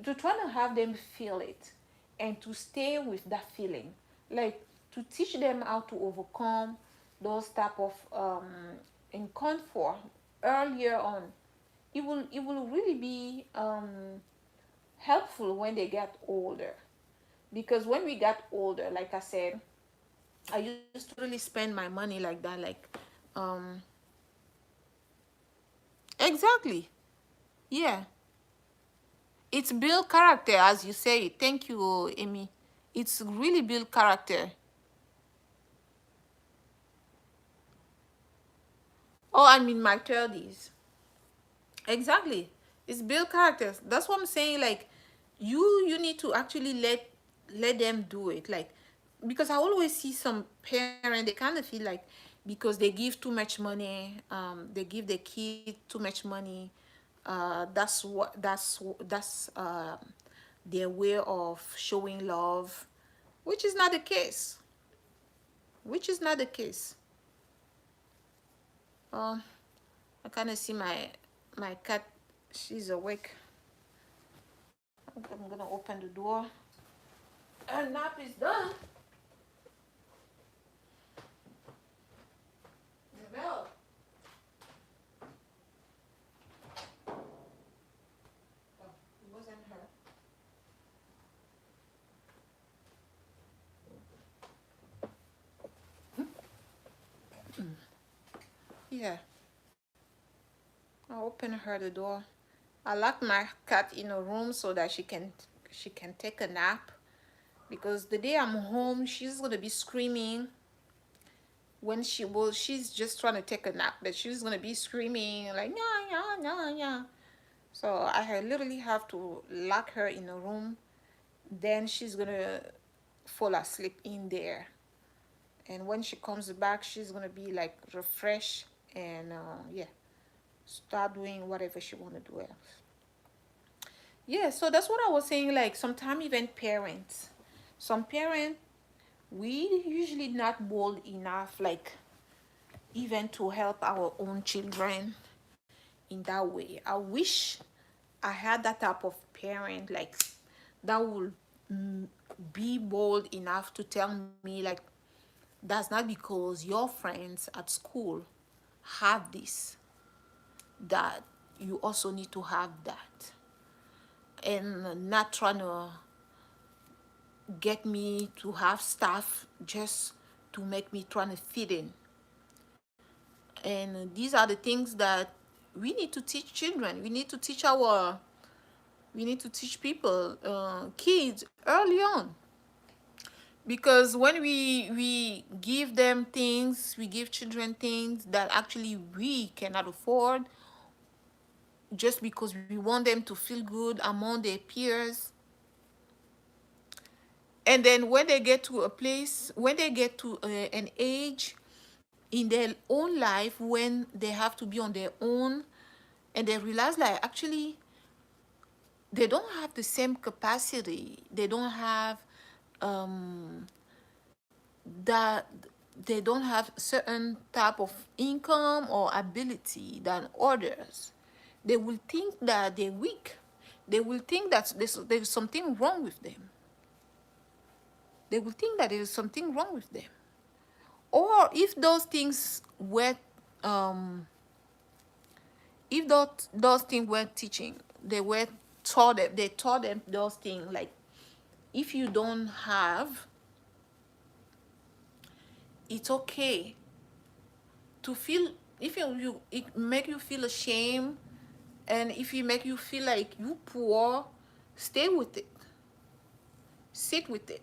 To try to have them feel it and to stay with that feeling, like to teach them how to overcome those type of in comfort earlier on. It will really be helpful when they get older, because when we got older, like I said, I used to really spend my money like that, like um exactly, yeah. It's build character, as you say. Thank you, Amy. It's really build character. Oh, I'm in my 30s. Exactly. It's build characters. That's what I'm saying. Like, you need to actually let them do it. Like, because I always see some parents, they kind of feel like because they give too much money, they give the kid too much money. That's their way of showing love, which is not the case. Which is not the case. Um, I kind of see my cat. She's awake. I'm gonna open the door. Her nap is done. The bell. Oh, it wasn't her. Yeah, I open her the door. I lock my cat in a room so that she can take a nap, because the day I'm home she's gonna be screaming. When she's just trying to take a nap, but she's gonna be screaming like yeah, yeah, yeah, yeah. So I literally have to lock her in a room. Then she's gonna fall asleep in there, and when she comes back she's gonna be like refreshed, and yeah, start doing whatever she want to do else. Yeah, so that's what I was saying. Like sometimes even parents, some parents, we usually not bold enough, like even to help our own children in that way. I wish I had that type of parent, like that would mm, be bold enough to tell me like, that's not because your friends at school have this, that you also need to have that, and not trying to get me to have stuff just to make me trying to fit in. And these are the things that we need to teach children. We need to teach people, kids early on, because when we give them things, we give children things that actually we cannot afford, just because we want them to feel good among their peers. And then when they get to a place, when they get to an age in their own life when they have to be on their own, and they realize like actually they don't have the same capacity, they don't have um, that, they don't have certain type of income or ability than others, they will think that they're weak. They will think that there's something wrong with them. They will think that there's something wrong with them. Or if those things were, um, if those things were teaching, they taught them those things, like if you don't have, it's okay to feel, if you it make you feel ashamed, and if it make you feel like you poor, stay with it, sit with it,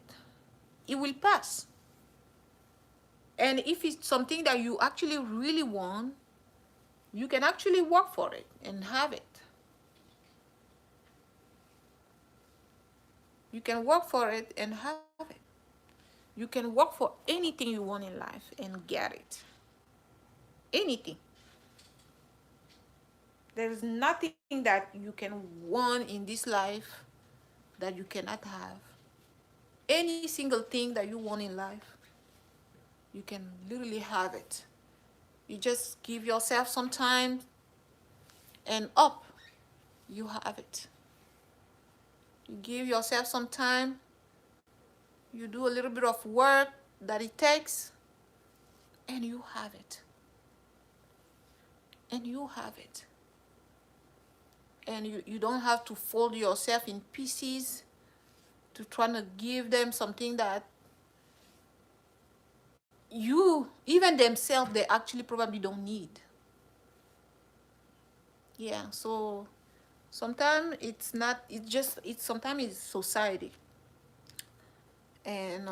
it will pass. And if it's something that you actually really want, you can actually work for it and have it. You can work for it and have it. You can work for anything you want in life and get it. Anything. There is nothing that you can want in this life that you cannot have. Any single thing that you want in life, you can literally have it. You just give yourself some time, and up, you have it. You give yourself some time, you do a little bit of work that it takes, and you have it. And you have it. And you don't have to fold yourself in pieces to try to give them something that you, even themselves, they actually probably don't need. Yeah, so sometimes it's not, it's just, it's sometimes it's society. And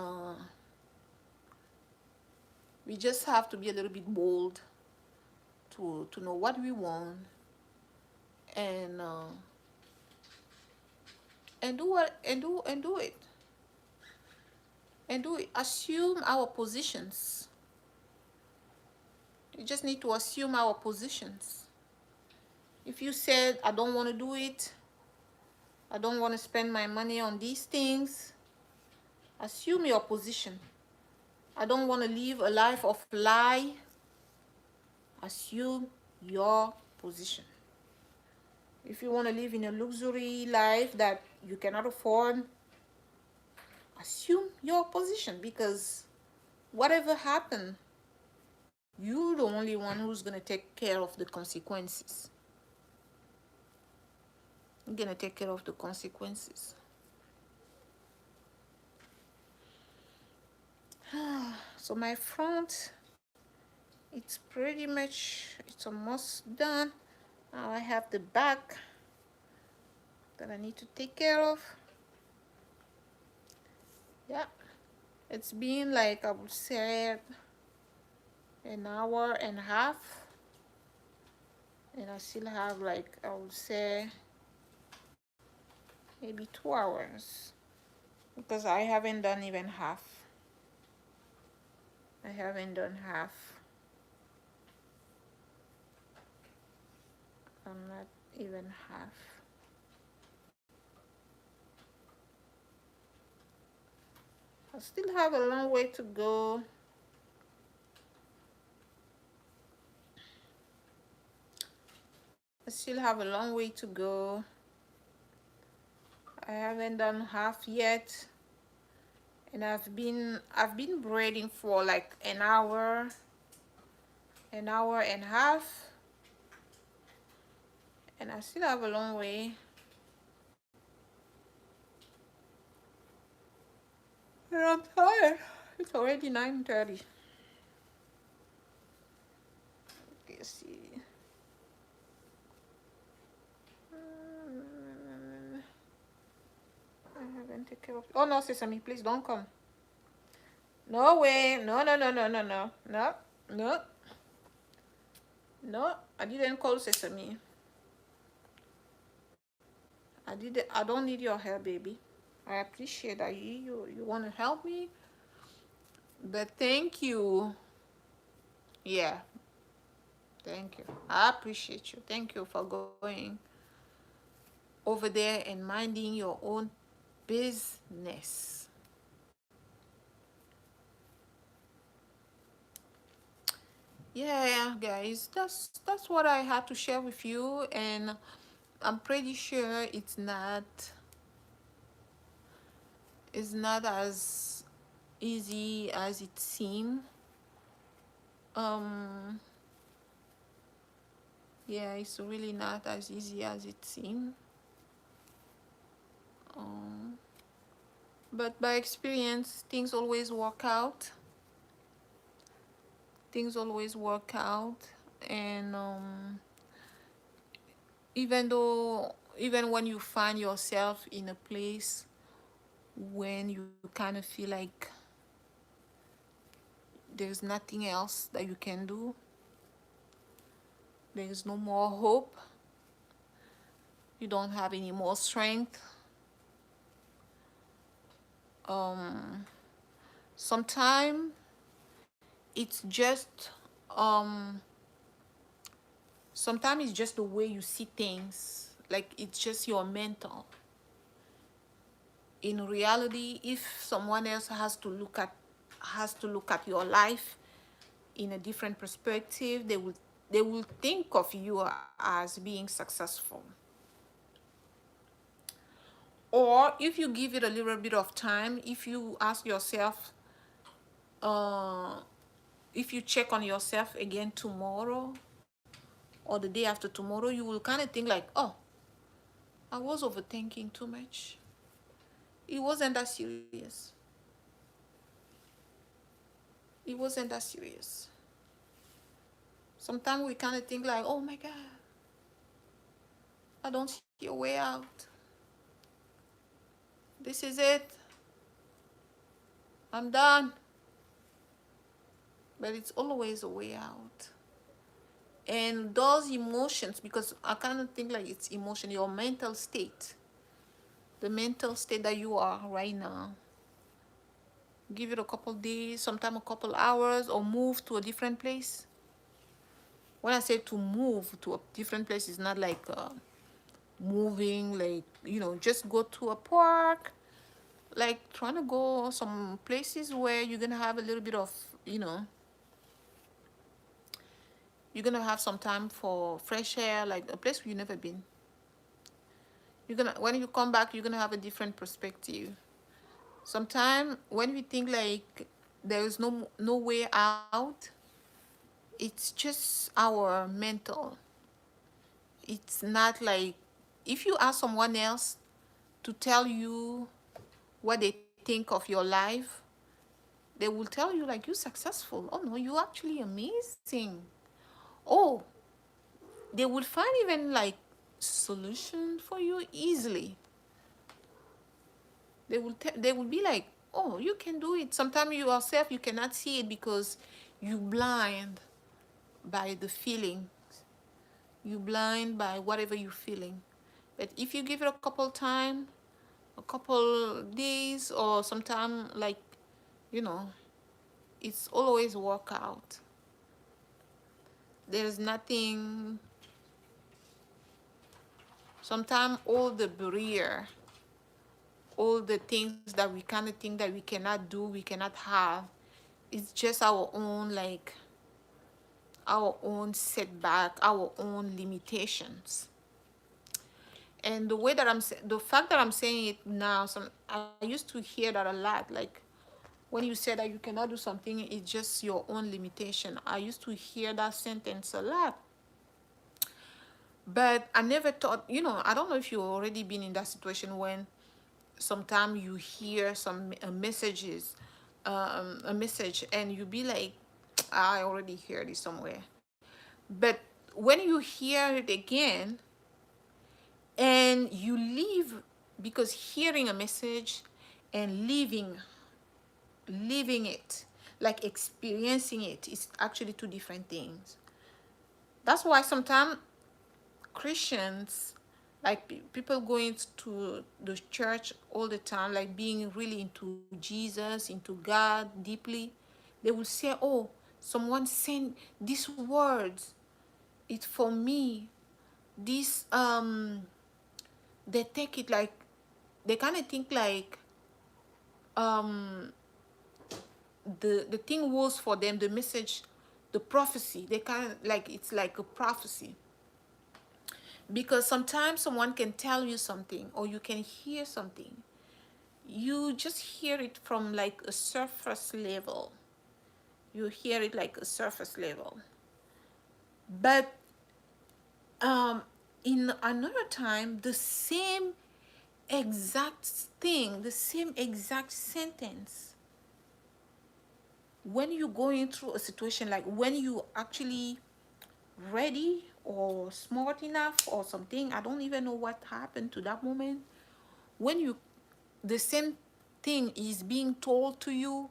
we just have to be a little bit bold to know what we want, and do what, and do it, and do it. Assume our positions. You just need to assume our positions. If you said, I don't want to do it, I don't want to spend my money on these things, assume your position. I don't want to live a life of lie. Assume your position. If you want to live in a luxury life that you cannot afford, assume your position, because whatever happens, you're the only one who's going to take care of the consequences. You're going to take care of the consequences. So my front It's pretty much, it's almost done. Now I have the back that I need to take care of. Yeah, it's been like, I would say, an hour and a half, and I still have like, I would say, maybe 2 hours, because I haven't done even half. I haven't done half. I'm not even half. I still have a long way to go. I still have a long way to go. I haven't done half yet, and I've been braiding for like an hour and a half, and I still have a long way. And I'm tired. It's already 9:30. Let's see. I haven't taken care of. Oh no, Sesame, please don't come. No way. No, no, no, no, no, no, no, no, no. I didn't call Sesame. I didn't. I don't need your help, baby. I appreciate that you want to help me, but thank you. Yeah, thank you. I appreciate you. Thank you for going over there and minding your own business. Yeah, guys, that's what I had to share with you, and I'm pretty sure it's not as easy as it seems. Um, yeah, it's really not as easy as it seems. Um, but by experience, things always work out. Things always work out, and even when you find yourself in a place when you kind of feel like there's nothing else that you can do, there's no more hope, you don't have any more strength, um sometimes it's just um sometimes it's just the way you see things, like it's just your mental. In reality, if someone else has to look at your life in a different perspective, they will think of you as being successful. Or if you give it a little bit of time, if you ask yourself, uh if you check on yourself again tomorrow or the day after tomorrow, you will kind of think like, oh, I was overthinking too much. It wasn't that serious. It wasn't that serious. Sometimes we kind of think like, oh my God, I don't see a way out. This is it. I'm done. But it's always a way out. And those emotions, because I kind of think like it's emotion, your mental state, the mental state that you are right now. Give it a couple days, sometime a couple hours, or move to a different place. When I say to move to a different place, it's not like moving, like, just go to a park, like trying to go some places where you're gonna have a little bit of, you're gonna have some time for fresh air, like a place where you've never been. When you come back, you're gonna have a different perspective. Sometimes when we think like there is no way out, it's just our mental. It's not like, if you ask someone else to tell you what they think of your life, They will tell you like, you're successful. Oh no, you're actually amazing. Oh, they will find even like solution for you easily. They will be like, oh, you can do it. Sometimes you yourself, you cannot see it because you blind by the feeling. You blind by whatever you're feeling. But if you give it a couple time, a couple days, or sometime, like, you know, it's always work out. There's nothing. Sometimes all the barrier, all the things that we kind of think that we cannot do, we cannot have, it's just our own, like, our own setback, our own limitations. And the way that the fact that I'm saying it now, I used to hear that a lot. Like, when you say that you cannot do something, it's just your own limitation. I used to hear that sentence a lot. But I never thought, I don't know if you've already been in that situation when sometimes you hear some messages, a message, and you be like, I already heard it somewhere. But when you hear it again and you leave, because hearing a message and living it, like experiencing it, is actually two different things. That's why sometimes Christians, like people going to the church all the time, like being really into Jesus, into God deeply, they will say, oh, someone sent these words, it's for me. This they take it like, they kind of think like um the thing was for them, the message, the prophecy, they kind of like, it's like a prophecy. Because sometimes someone can tell you something, or you can hear something, you just hear it from like a surface level, you hear it like a surface level. But in another time, the same exact thing, the same exact sentence, when you're going through a situation, like when you actually ready or smart enough or something, I don't even know what happened to that moment, when you, the same thing is being told to you,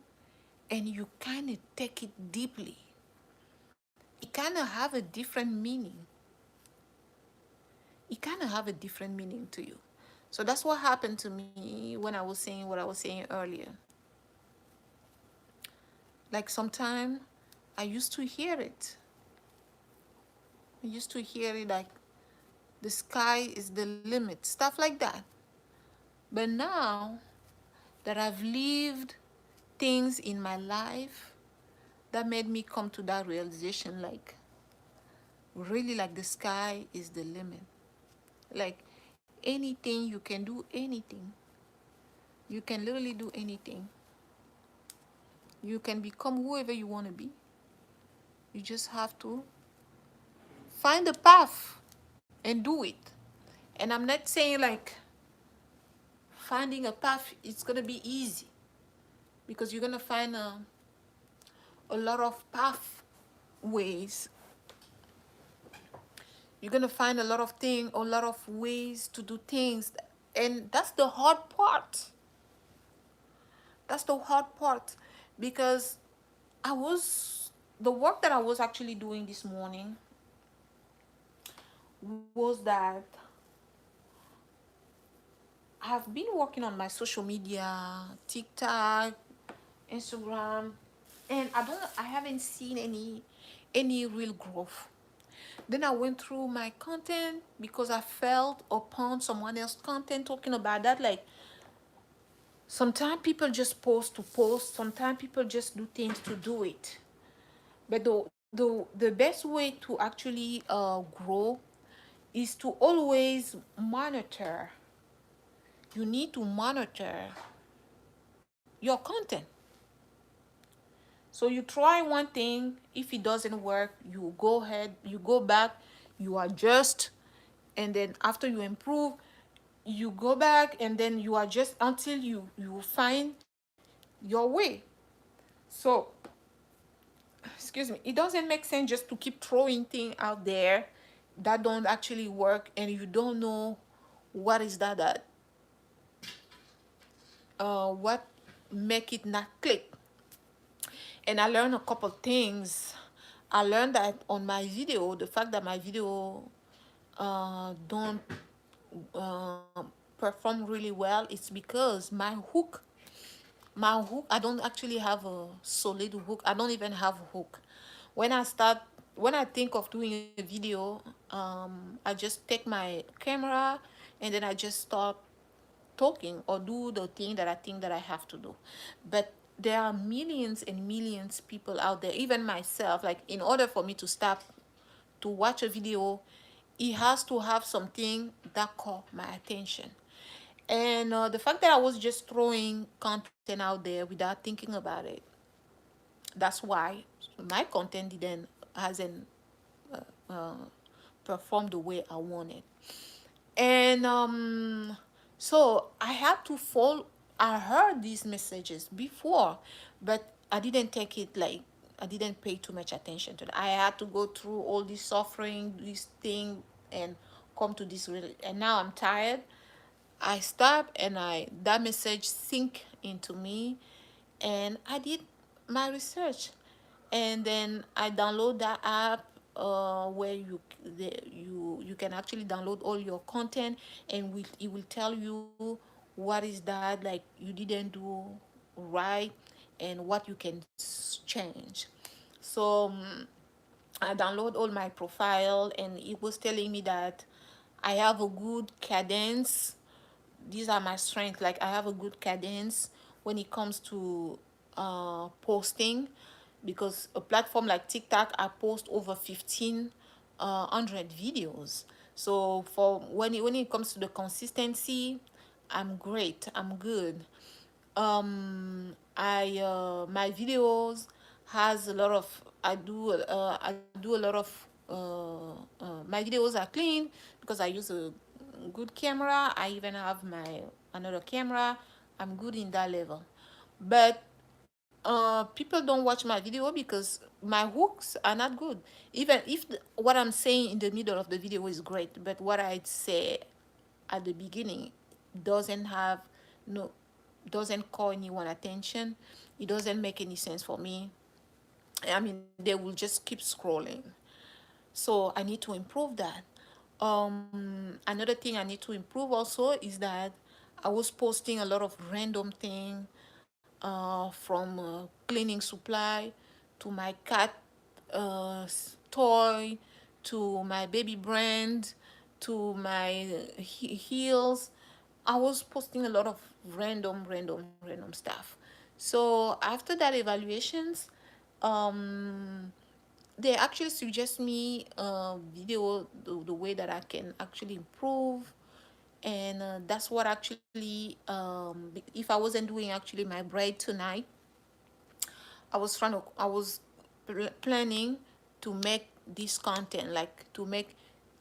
and you kind of take it deeply, it kind of have a different meaning. It kind of have a different meaning to you. So that's what happened to me when I was saying what I was saying earlier. Like sometimes I used to hear it. I used to hear it like, the sky is the limit, stuff like that. But now that I've lived things in my life that made me come to that realization, like, really, like, the sky is the limit. Like, anything, you can do anything. You can literally do anything. You can become whoever you want to be. You just have to find a path and do it. And I'm not saying like finding a path it's gonna be easy, because you're gonna find a lot of pathways. You're gonna find a lot of things, a lot of ways to do things, and that's the hard part. That's the hard part, because the work that I was actually doing this morning was that I've been working on my social media, TikTok, Instagram, and I haven't seen any real growth. Then I went through my content because I felt upon someone else's content talking about that. Like, sometimes people just post to post, sometimes people just do things to do it. But the best way to actually grow is to always monitor. You need to monitor your content. So you try one thing, if it doesn't work, you go ahead, you go back, you adjust, and then after you improve, you go back, and then you adjust until you find your way. So, excuse me, it doesn't make sense just to keep throwing things out there that don't actually work, and you don't know what is that what make it not click. And I learned a couple things. I learned that on my video, the fact that my video don't perform really well, it's because my hook, I don't actually have a solid hook. I don't even have a hook. when i start when I think of doing a video, I just take my camera and then I just start talking or do the thing that I think that I have to do. But there are millions and millions people out there, even myself. Like, in order for me to stop to watch a video, it has to have something that caught my attention. And the fact that I was just throwing content out there without thinking about it, that's why my content didn't hasn't uh, performed the way I wanted. And so I had to fall. I heard these messages before, but I didn't take it like, I didn't pay too much attention to it. I had to go through all this suffering, this thing, and come to this really. And now I'm tired. I stopped, and I that message sink into me, and I did my research, and then I download that app where you can actually download all your content, and it will tell you what is that like you didn't do right and what you can change. So I download all my profile, and it was telling me that I have a good cadence. These are my strengths. Like, I have a good cadence when it comes to posting, because a platform like TikTok, I post over 1,500 videos. So for when it comes to the consistency, I'm great. I'm good. I My videos has a lot of I do a lot of my videos are clean because I use a good camera. I even have my another camera. I'm good in that level. But people don't watch my video because my hooks are not good. Even if what I'm saying in the middle of the video is great, but what I say at the beginning doesn't have no doesn't call anyone attention, it doesn't make any sense for me. I mean, they will just keep scrolling. So I need to improve that. Another thing I need to improve also is that I was posting a lot of random thing, from cleaning supply to my cat toy, to my baby brand, to my heels. I was posting a lot of random stuff. So after that evaluations, um, they actually suggest me video, the way that I can actually improve. And that's what actually, if I wasn't doing actually my braid tonight, I was planning to make this content, like to make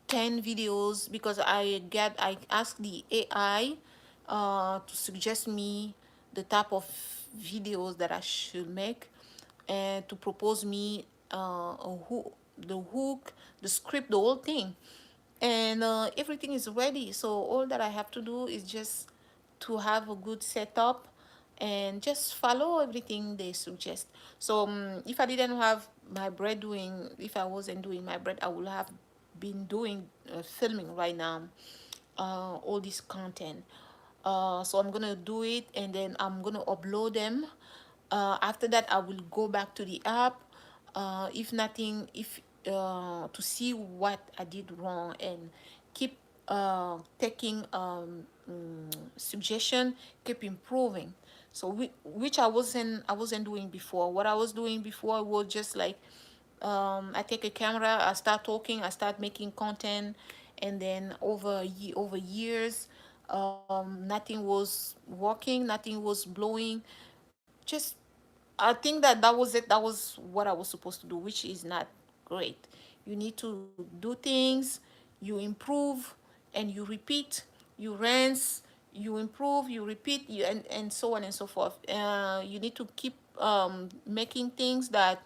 10 videos, because I asked the AI to suggest me the type of videos that I should make, and to propose me the hook, the script, the whole thing. And everything is ready, so all that I have to do is just to have a good setup and just follow everything they suggest. So if I didn't have my bread doing if I wasn't doing my bread, I would have been doing filming right now, all this content. So I'm gonna do it, and then I'm gonna upload them. After that, I will go back to the app, if nothing if to see what I did wrong, and keep taking suggestion, keep improving. So which I wasn't doing before. What I was doing before was just like, I take a camera, I start talking, I start making content, and then over years, nothing was working, nothing was blowing. Just, I think that was it. That was what I was supposed to do, which is not great. You need to do things, you improve, and you repeat, you rinse, you improve, you repeat, and so on and so forth. You need to keep making things that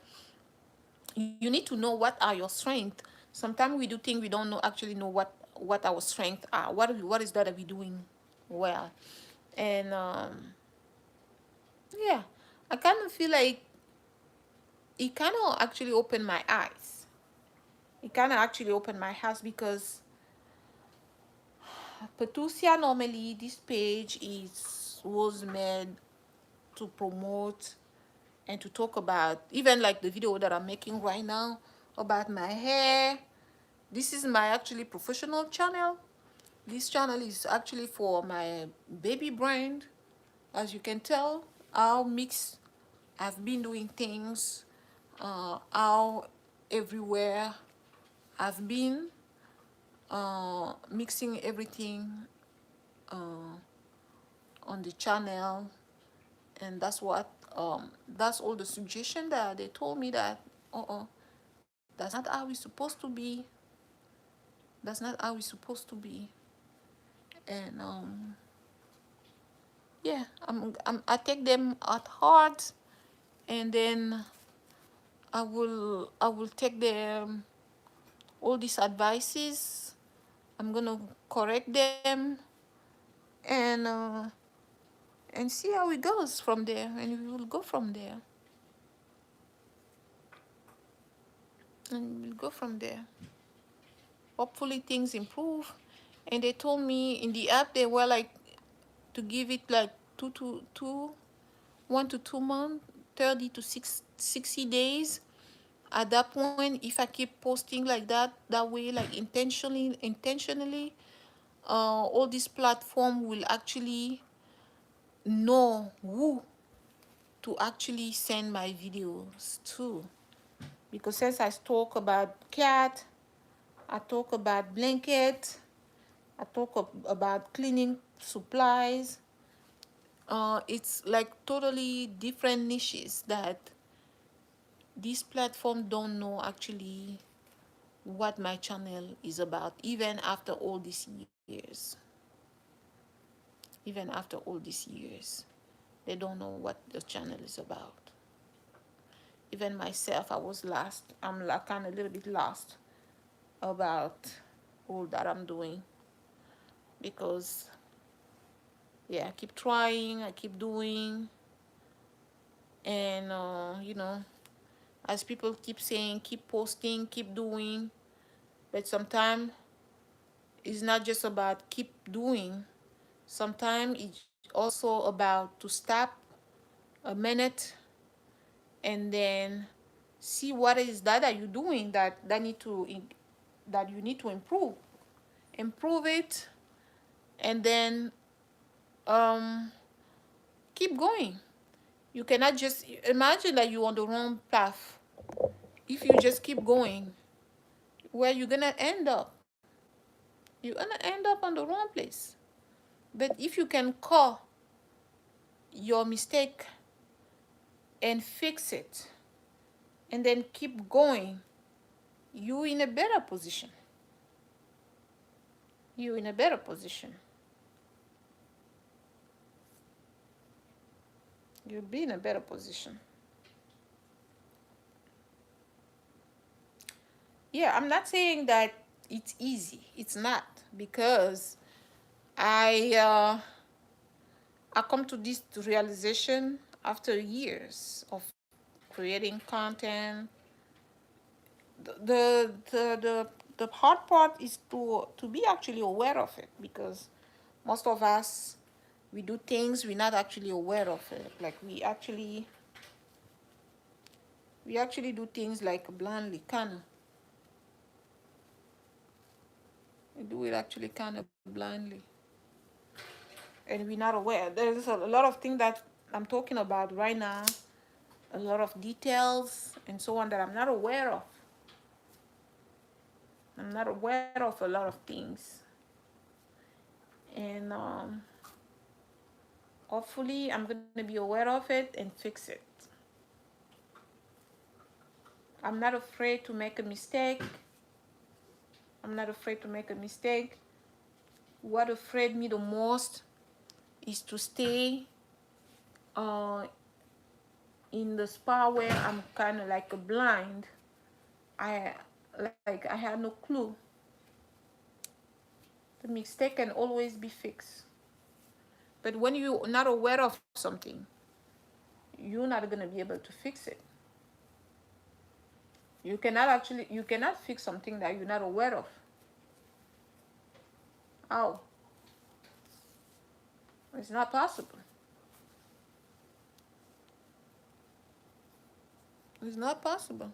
you need to know what are your strengths. Sometimes we do things we don't know actually know what our strengths are. What is that we doing well? And yeah, I kind of feel like it kind of actually opened my eyes. It kind of actually opened my eyes because Patucia, normally this page was made to promote and to talk about, even like the video that I'm making right now about my hair. This is my actually professional channel. This channel is actually for my baby brand. As you can tell, how mix I've been doing things, how everywhere I've been mixing everything uh, on the channel. And that's all the suggestion that they told me that that's not how it's supposed to be. That's not how it's supposed to be. And yeah, I take them at heart, and then I will take them all these advices. I'm gonna correct them, and uh, and see how it goes from there, and we will go from there, and we'll go from there. Hopefully things improve. And they told me in the app they were like to give it like 1 to 2 months, 30 to 60 days. At that point, if I keep posting like that way, like intentionally, all this platform will actually know who to actually send my videos to. Because since I talk about cat, I talk about blanket, I talk about cleaning supplies. It's like totally different niches that this platform don't know actually what my channel is about, even after all these years. Even after all these years, they don't know what the channel is about. Even myself, I was lost. I'm like kind of a little bit lost about all that I'm doing, because yeah, I keep trying, I keep doing, and as people keep saying, keep posting, keep doing. But sometimes it's not just about keep doing. Sometimes it's also about to stop a minute and then see what is that you're doing that you need to improve it, and then um, keep going. You cannot just imagine that you're on the wrong path. If you just keep going, where you're gonna end up, you're gonna end up on the wrong place. But if you can call your mistake and fix it and then keep going, you're in a better position. You're in a better position. You'll be in a better position. Yeah, I'm not saying that it's easy. It's not, because I come to this realization after years of creating content. The hard part is to be actually aware of it, because most of us, we do things we're not actually aware of it. Like we actually do things like blindly, kind of. We do it actually kind of blindly, and we're not aware. There's a lot of things that I'm talking about right now, a lot of details and so on that I'm not aware of. I'm not aware of a lot of things, and hopefully I'm gonna be aware of it and fix it. I'm not afraid to make a mistake. I'm not afraid to make a mistake. What afraid me the most is to stay uh, in the spa where I'm kind of like a blind, I I had no clue. The mistake can always be fixed. But when you're not aware of something, you're not gonna be able to fix it. You cannot fix something that you're not aware of. How? It's not possible. It's not possible.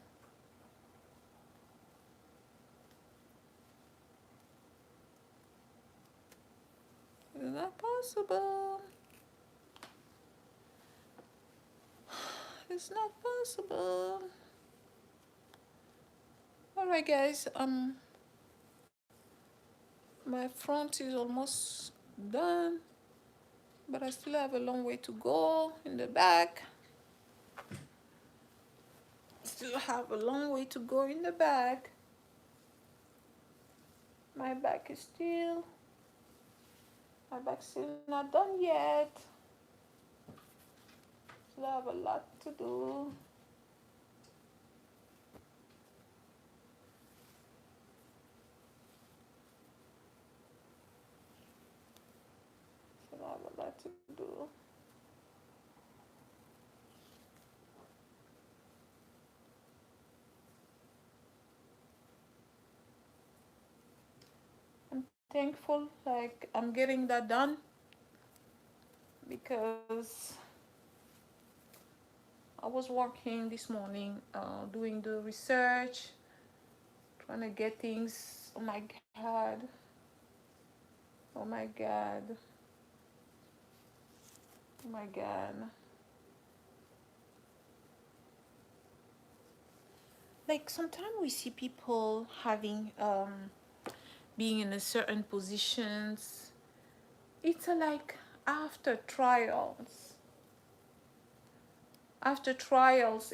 It's not possible. It's not possible. Alright guys, my front is almost done, but I still have a long way to go in the back. Still have a long way to go in the back. My back is still not done yet. Still have a lot to do. Still have a lot to do. I'm thankful like I'm getting that done, because I was working this morning, doing the research, trying to get things. Oh my god. Oh my god. Oh my god. Like sometimes we see people having being in a certain positions. It's like after trials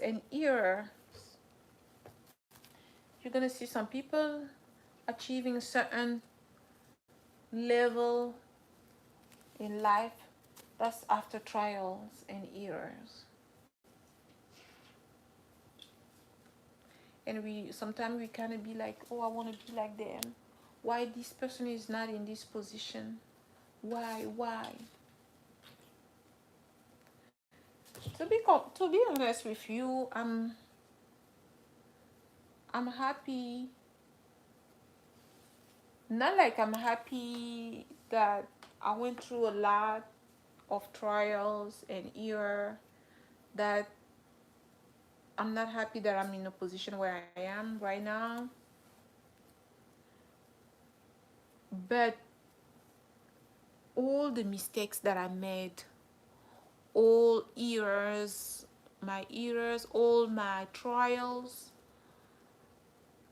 and errors, you're gonna see some people achieving a certain level in life. That's after trials and errors. And we sometimes we kind of be like, oh, I want to be like them. Why this person is not in this position? Why? To be honest with you, I'm happy. Not like I'm happy that I went through a lot of trials and error, that I'm not happy that I'm in a position where I am right now. But all the mistakes that I made, all errors, all my trials,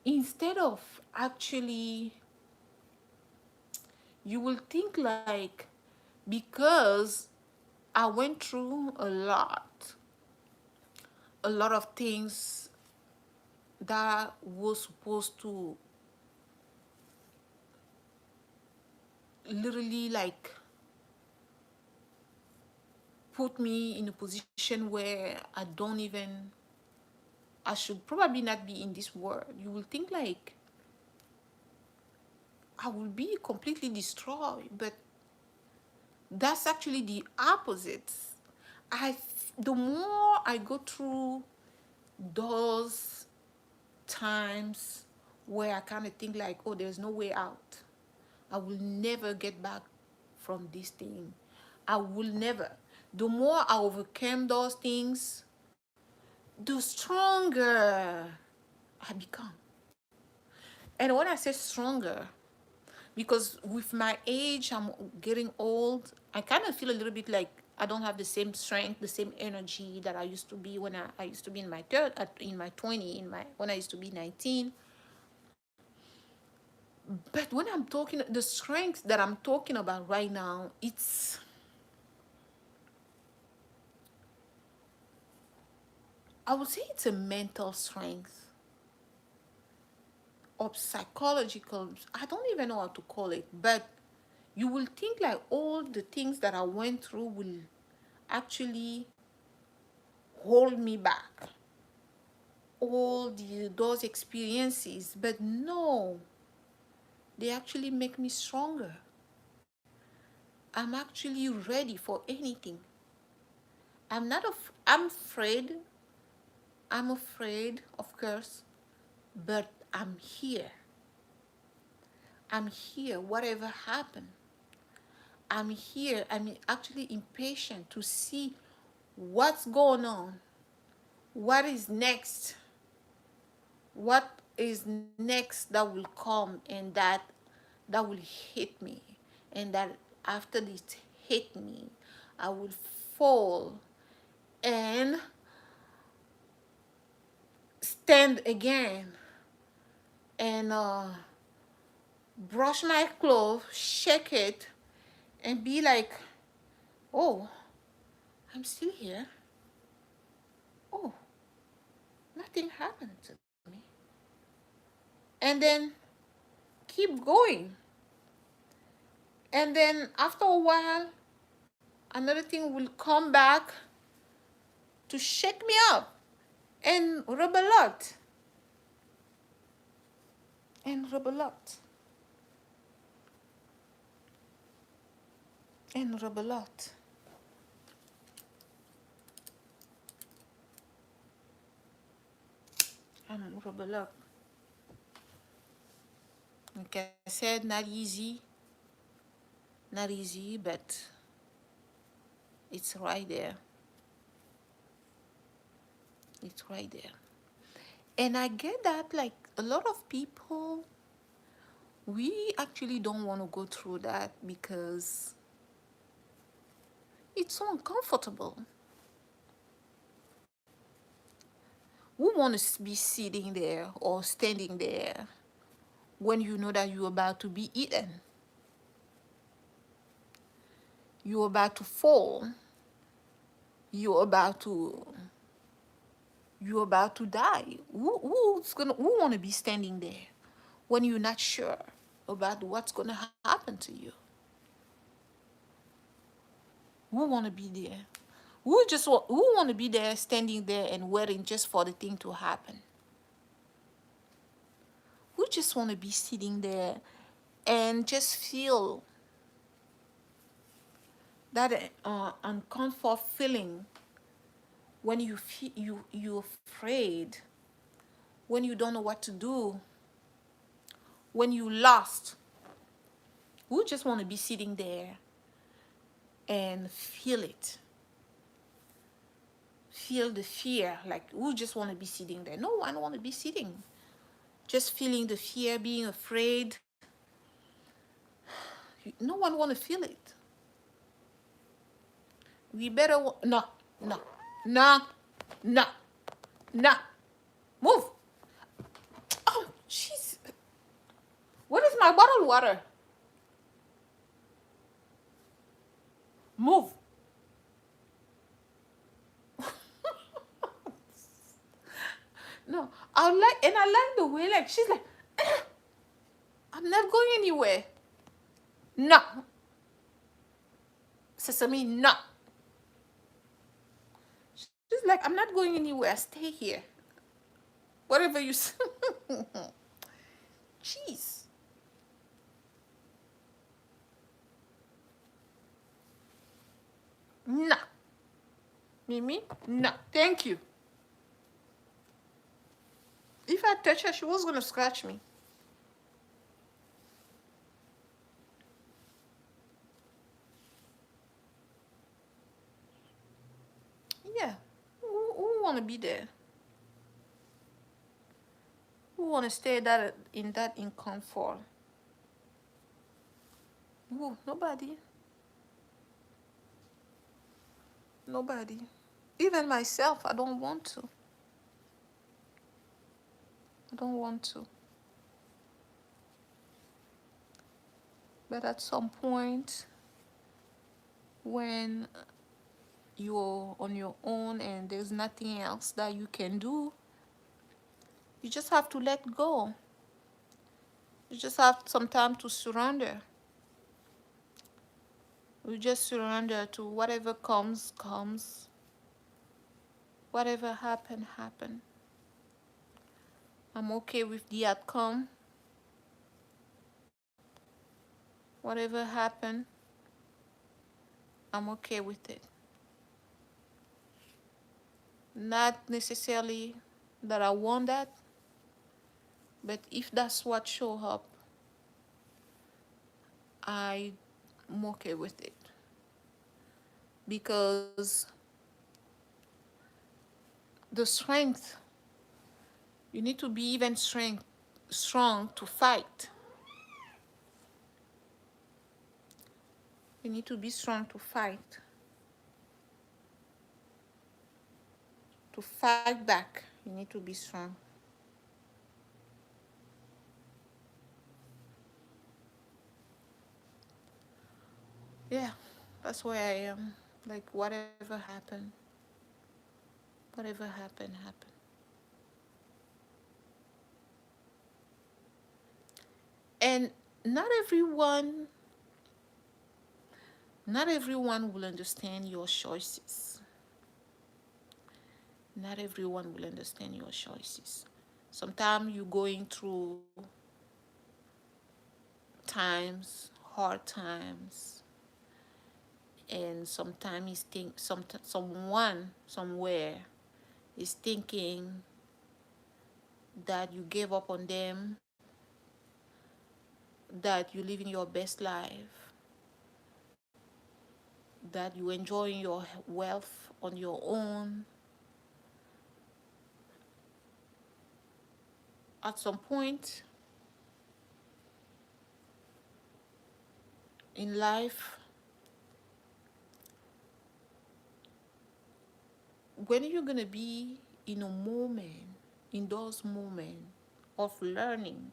instead of actually, you will think like, because I went through a lot of things that was supposed to literally like put me in a position where I should probably not be in this world. You will think like I will be completely destroyed, but that's actually the opposite. The more I go through those times where I kind of think like, oh, there's no way out, I will never get back from this thing. I will never. The more I overcame those things, the stronger I become. And when I say stronger, because with my age, I'm getting old, I kind of feel a little bit like I don't have the same strength, the same energy that I used to be when I used to be in my 20, when I used to be 19. But when I'm talking, the strength that I'm talking about right now, I would say it's a mental strength or psychological. I don't even know how to call it, but you will think like all the things that I went through will actually hold me back, all those experiences. But no, they actually make me stronger. I'm actually ready for anything. I'm not I'm afraid. I'm afraid, of course, but I'm here. I'm here, whatever happened. I'm here. I'm actually impatient to see what's going on. What is next? What is next that will come, and that will hit me, and that after it hit me, I will fall and stand again and brush my clothes, shake it, and be like, oh, I'm still here. Oh, nothing happened to me. And then keep going. And then after a while, another thing will come back to shake me up and rub a lot. And rub a lot. And rub a lot. And rub a lot. Like I said, not easy. Not easy, but it's right there. It's right there. And I get that, like, a lot of people, we actually don't want to go through that because it's so uncomfortable. We want to be sitting there or standing there when you know that you're about to be eaten. You're about to fall. You're about to die. Who want to be standing there when you're not sure about what's gonna happen to you? Who want to be there? Who want to be there, standing there and waiting just for the thing to happen? Who just want to be sitting there and just feel that uncomfort feeling when you feel you're afraid, when you don't know what to do, when you lost? Who just want to be sitting there and feel it? Feel the fear. Like, who just want to be sitting there? No one want to be sitting. Just feeling the fear, being afraid. No one want to feel it. We better, no, no, no, no, no. Move. Oh, jeez. What is my bottled water? Move. No, I like the way, like, she's like, I'm not going anywhere. No. Sesame, no. She's like, I'm not going anywhere. Stay here. Whatever you say. Jeez. No. Mimi, no. Thank you. If I touch her, she was going to scratch me. Yeah. Who want to be there? Who want to stay in that in comfort? Who? Nobody. Nobody. Even myself, I don't want to. I don't want to. But at some point, when you're on your own and there's nothing else that you can do, you just have to let go. You just have some time to surrender. You just surrender to whatever comes. Whatever happened, happened. I'm okay with the outcome. Whatever happened, I'm okay with it. Not necessarily that I want that, but if that's what show up, I'm okay with it. Because the strength, you need to be even strong to fight. You need to be strong to fight. To fight back, you need to be strong. Yeah, that's where I am. Like, whatever happened, whatever happened, happened. And not everyone, not everyone will understand your choices. Not everyone will understand your choices. Sometimes you're going through times, hard times, and sometimes you think someone somewhere is thinking that you gave up on them, that you're living your best life, that you're enjoying your wealth on your own. At some point in life, when you're gonna be in a moment, in those moments of learning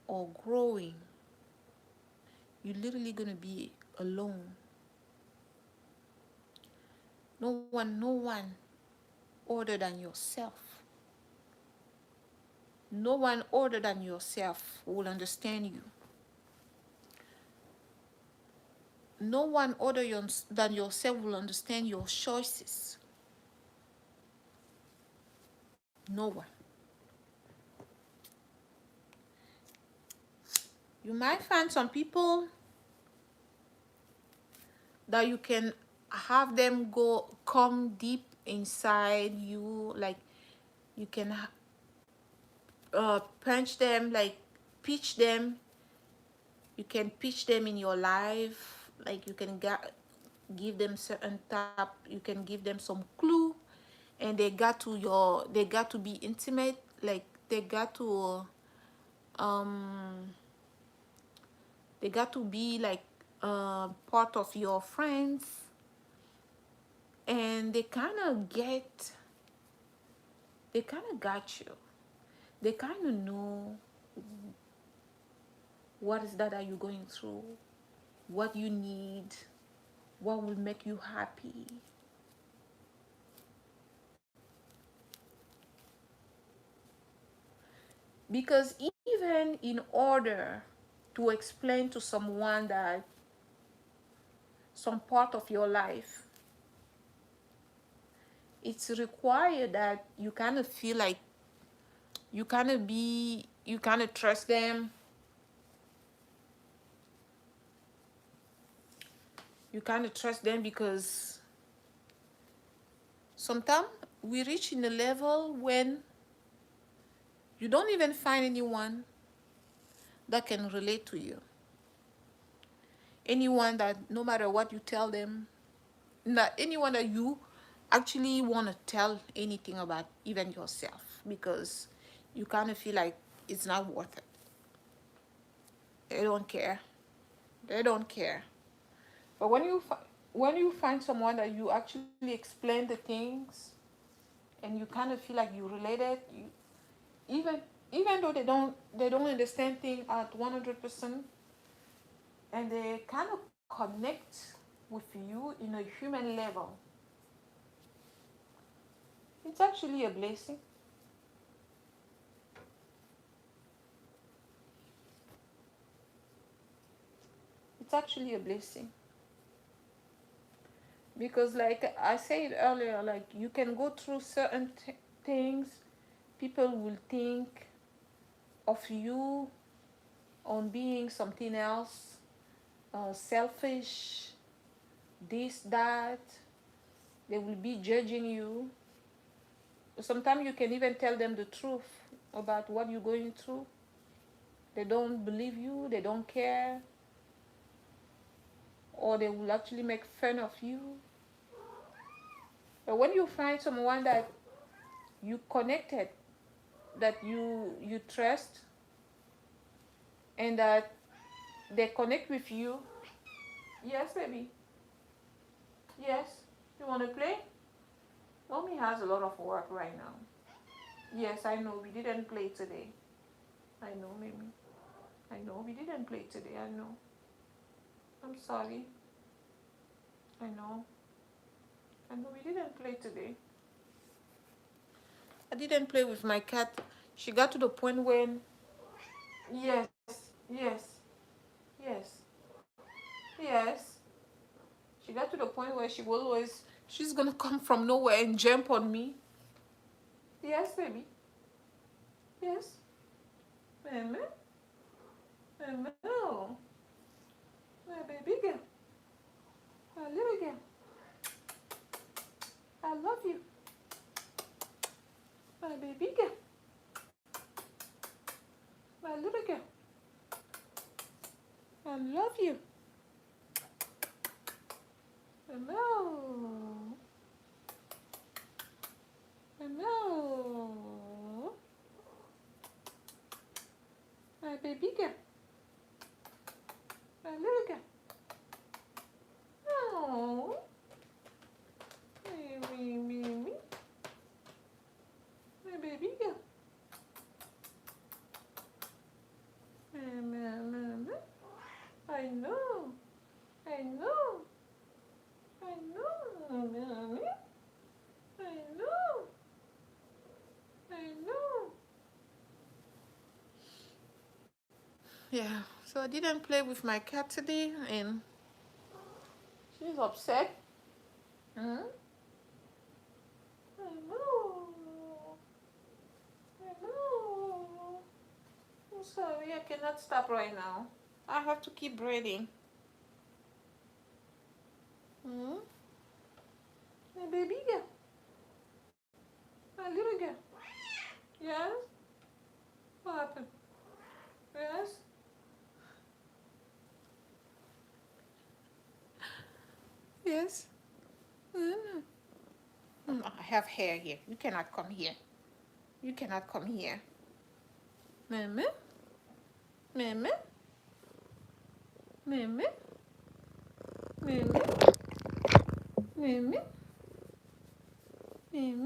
or growing, you're literally gonna be alone. No one other than yourself. No one other than yourself will understand you. No one other than yourself will understand your choices. No one. You might find some people that you can have them come deep inside you, like you can punch them, like pitch them. You can pitch them in your life, like you can give them certain tap, you can give them some clue, and they got to be intimate, like um they got to be like part of your friends, and they kind of got you. They kind of know what is that you're going through, what you need, what will make you happy. Because even in order to explain to someone that some part of your life, it's required that you kind of feel like you kind of trust them. You kind of trust them because sometimes we reach in a level when you don't even find anyone that can relate to you. Anyone that no matter what you tell them, not anyone that you actually want to tell anything about, even yourself, because you kind of feel like it's not worth it. They don't care. They don't care. But when you find someone that you actually explain the things, and you kind of feel like you related, even even though they don't understand things at 100%, and they kind of connect with you in a human level, it's actually a blessing. It's actually a blessing Because like I said earlier, like you can go through certain things, people will think of you on being something else, selfish, this, that. They will be judging you. Sometimes you can even tell them the truth about what you're going through. They don't believe you, they don't care, or they will actually make fun of you. But when you find someone that you connected, that you trust, and that they connect with you. Yes, baby. Yes. You want to play? Mommy has a lot of work right now. Yes, I know. We didn't play today. I know, Mimi. I know. We didn't play today. I know. I'm sorry. I know. I know we didn't play today. I didn't play with my cat. She got to the point when, yes, yes, yes, yes. She got to the point where she will always, she's gonna come from nowhere and jump on me. Yes, baby. Yes. Mama. Mama. My baby girl. My little girl. I love you. My baby girl. My little girl. I love you. Hello. Hello. My baby girl. My little girl. Oh. Me. My baby girl. Mama. I know. I know. I know. Mommy. I know. I know. Yeah, so I didn't play with my cat today, and she's upset. Hmm? I know. I know. I'm sorry, I cannot stop right now. I have to keep breathing. Hmm? My baby girl. My little girl. Yes? What happened? Yes? Yes? Mm. I have hair here. You cannot come here. You cannot come here. Mama? Mama? Mama? Mama? Mama? Mama? Mama? Mama?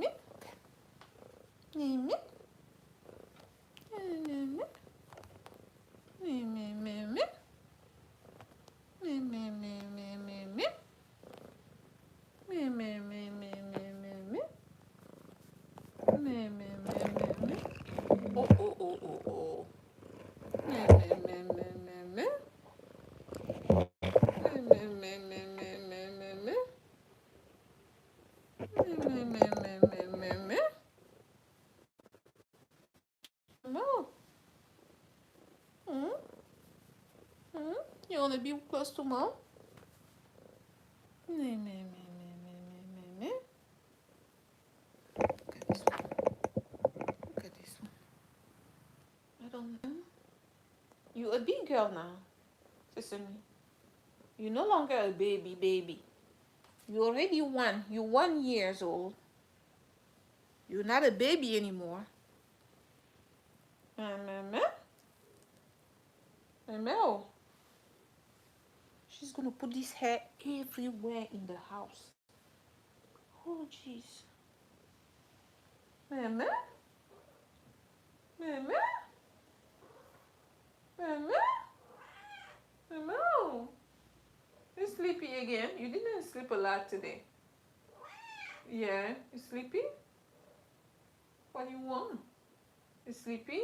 Mama? Oh. No. You want to be close to mom? Look at this one. Look at this one. I don't know. You a big girl now, Sesame. You're no longer a baby. You already one. You're 1 years old. You're not a baby anymore. Mama. She's gonna put this hair everywhere in the house. Oh jeez. Mama. You sleepy again? You didn't sleep a lot today. Yeah, you sleepy? What do you want? You sleepy?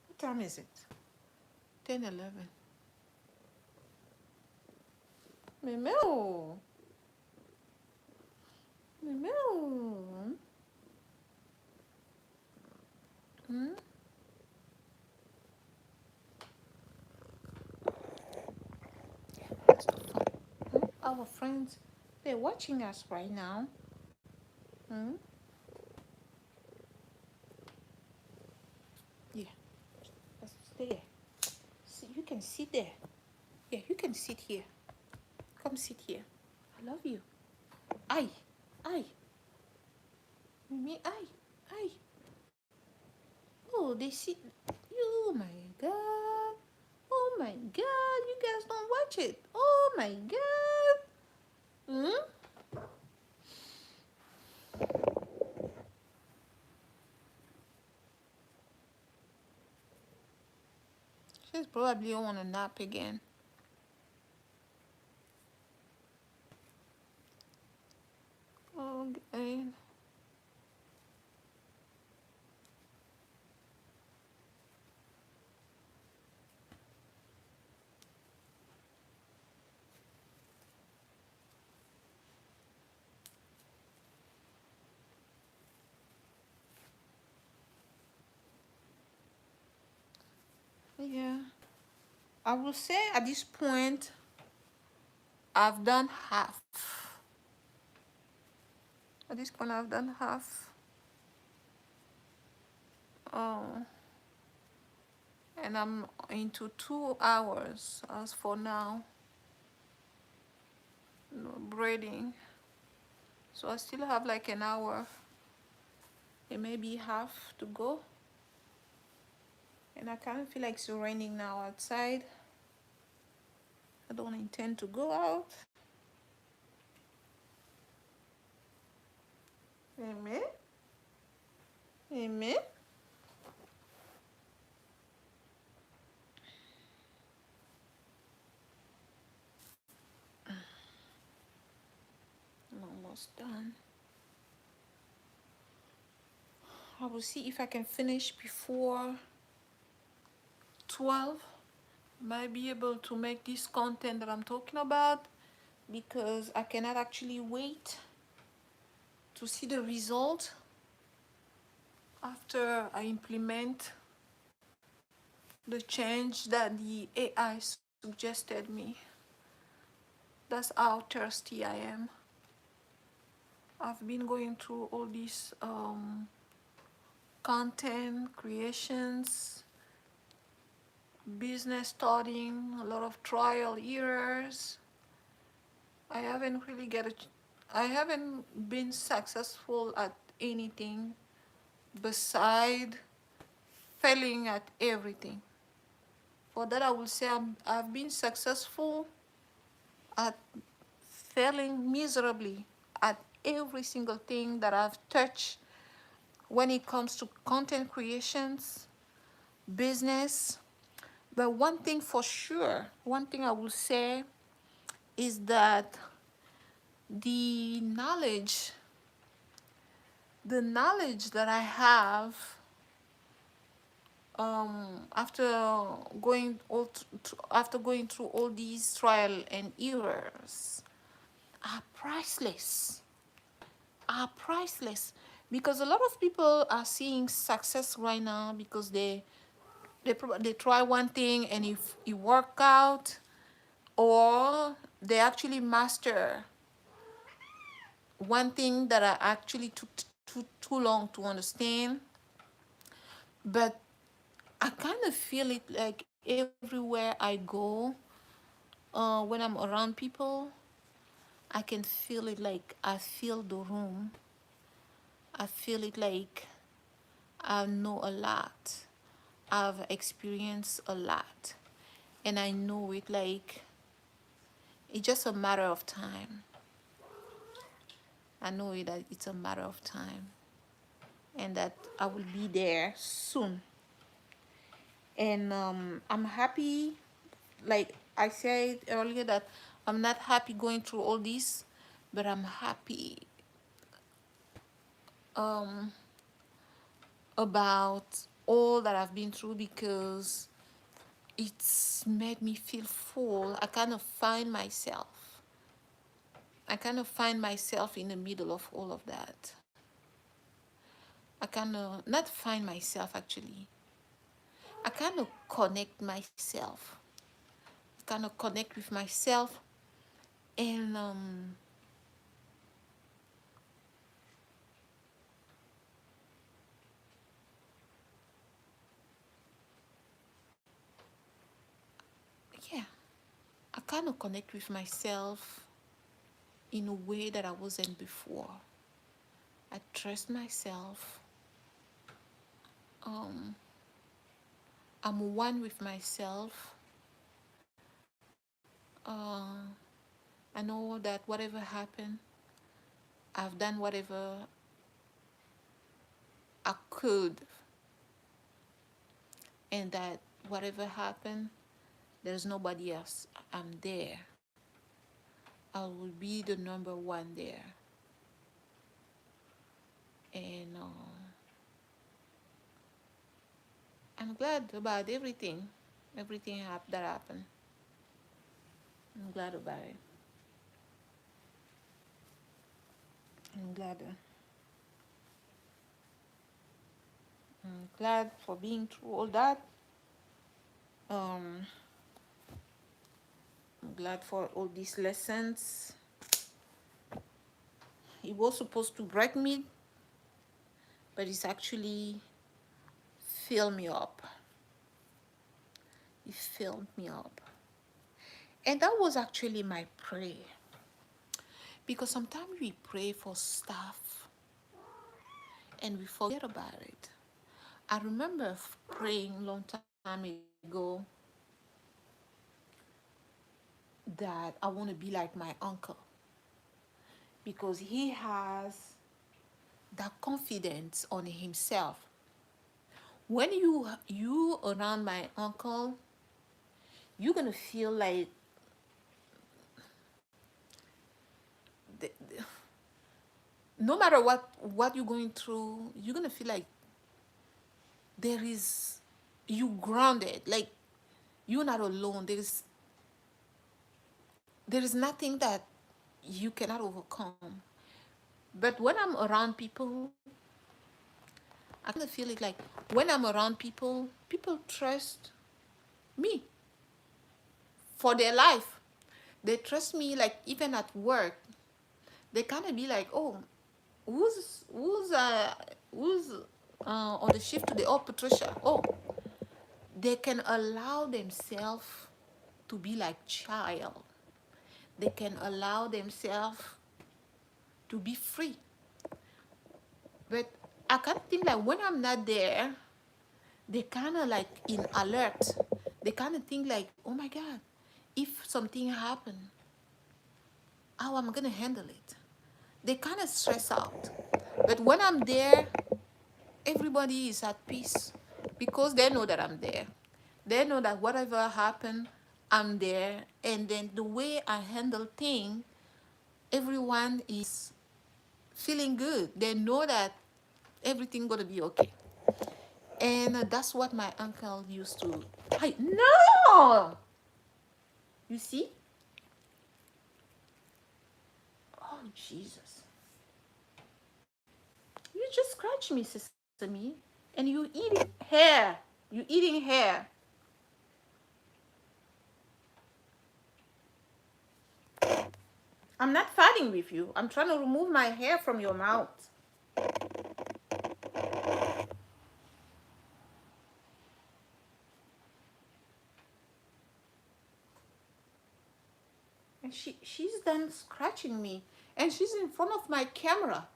What time is it? 10:11. Memo. No. Hmm? That's the fun. Hmm? Our friends, they're watching us right now. Hmm? Yeah, let's stay there. See, you can sit there. Yeah, you can sit here. Come sit here. I love you. Aye, aye. Mimi, aye, aye. Oh, they sit. Oh my God. Oh my God. You guys don't watch it. Oh my God. Hmm? She's probably on a nap again. Okay. Yeah. I will say at this point, I've done half. At this point, I've done half. Oh. And I'm into 2 hours as for now. No, braiding. So I still have like an hour. It may be half to go. And I kind of feel like it's raining now outside. I don't intend to go out. Amen. Amen. I'm almost done. I will see if I can finish before 12. Might be able to make this content that I'm talking about because I cannot actually wait to see the result after I implement the change that the AI suggested me. That's how thirsty I am. I've been going through all these content creations, business starting, a lot of trial errors. I haven't really I haven't been successful at anything beside failing at everything. For that, I will say I've been successful at failing miserably at every single thing that I've touched when it comes to content creations, business. But one thing for sure, one thing I will say is that the knowledge, the knowledge that I have after going through all these trial and errors are priceless. Are priceless because a lot of people are seeing success right now because they try one thing and if it work out, or they actually master one thing that I actually took too long to understand. But I kind of feel it like everywhere I go, when I'm around people, I can feel it like I feel the room. I feel it like I know a lot. I've experienced a lot. And I know it like it's just a matter of time. I know it that it's a matter of time. And that I will be there soon. And I'm happy, like I said earlier, that I'm not happy going through all this, but I'm happy um, about all that I've been through because it's made me feel full. I kind of find myself. I kind of find myself in the middle of all of that. I kind of not find myself actually. I kind of connect myself. Kind of connect with myself, and yeah, I kind of connect with myself in a way that I wasn't before. I trust myself. Um, I'm one with myself. I know that whatever happened, I've done whatever I could, and that whatever happened, there's nobody else. I'm there. I will be the number one there. And I'm glad about everything that happened. I'm glad about it. I'm glad. I'm glad for being through all that. Um, I'm glad for all these lessons. It was supposed to break me, but it's actually filled me up. It filled me up. And that was actually my prayer. Because sometimes we pray for stuff and we forget about it. I remember praying a long time ago that I want to be like my uncle, because he has that confidence on himself. When you around my uncle, you're gonna feel like no matter what you're going through, you're gonna feel like there is you grounded, like you're not alone. There is nothing that you cannot overcome. But when I'm around people, I kind of feel it like when I'm around people, people trust me for their life. They trust me, like even at work. They kind of be like, oh, who's on the shift today? Oh, Patricia. Oh, they can allow themselves to be like child. They can allow themselves to be free. But I kind of think like when I'm not there, they kind of like in alert. They kind of think like, oh my God, if something happened, how am I gonna handle it? They kind of stress out. But when I'm there, everybody is at peace because they know that I'm there. They know that whatever happened, I'm there. And then the way I handle things, everyone is feeling good. They know that everything gonna be okay. And that's what my uncle used to. Hey, no! You see? Oh, Jesus. You just scratch me, Sesame. And you eating hair. You eating hair. I'm not fighting with you. I'm trying to remove my hair from your mouth. And she's done scratching me. And she's in front of my camera.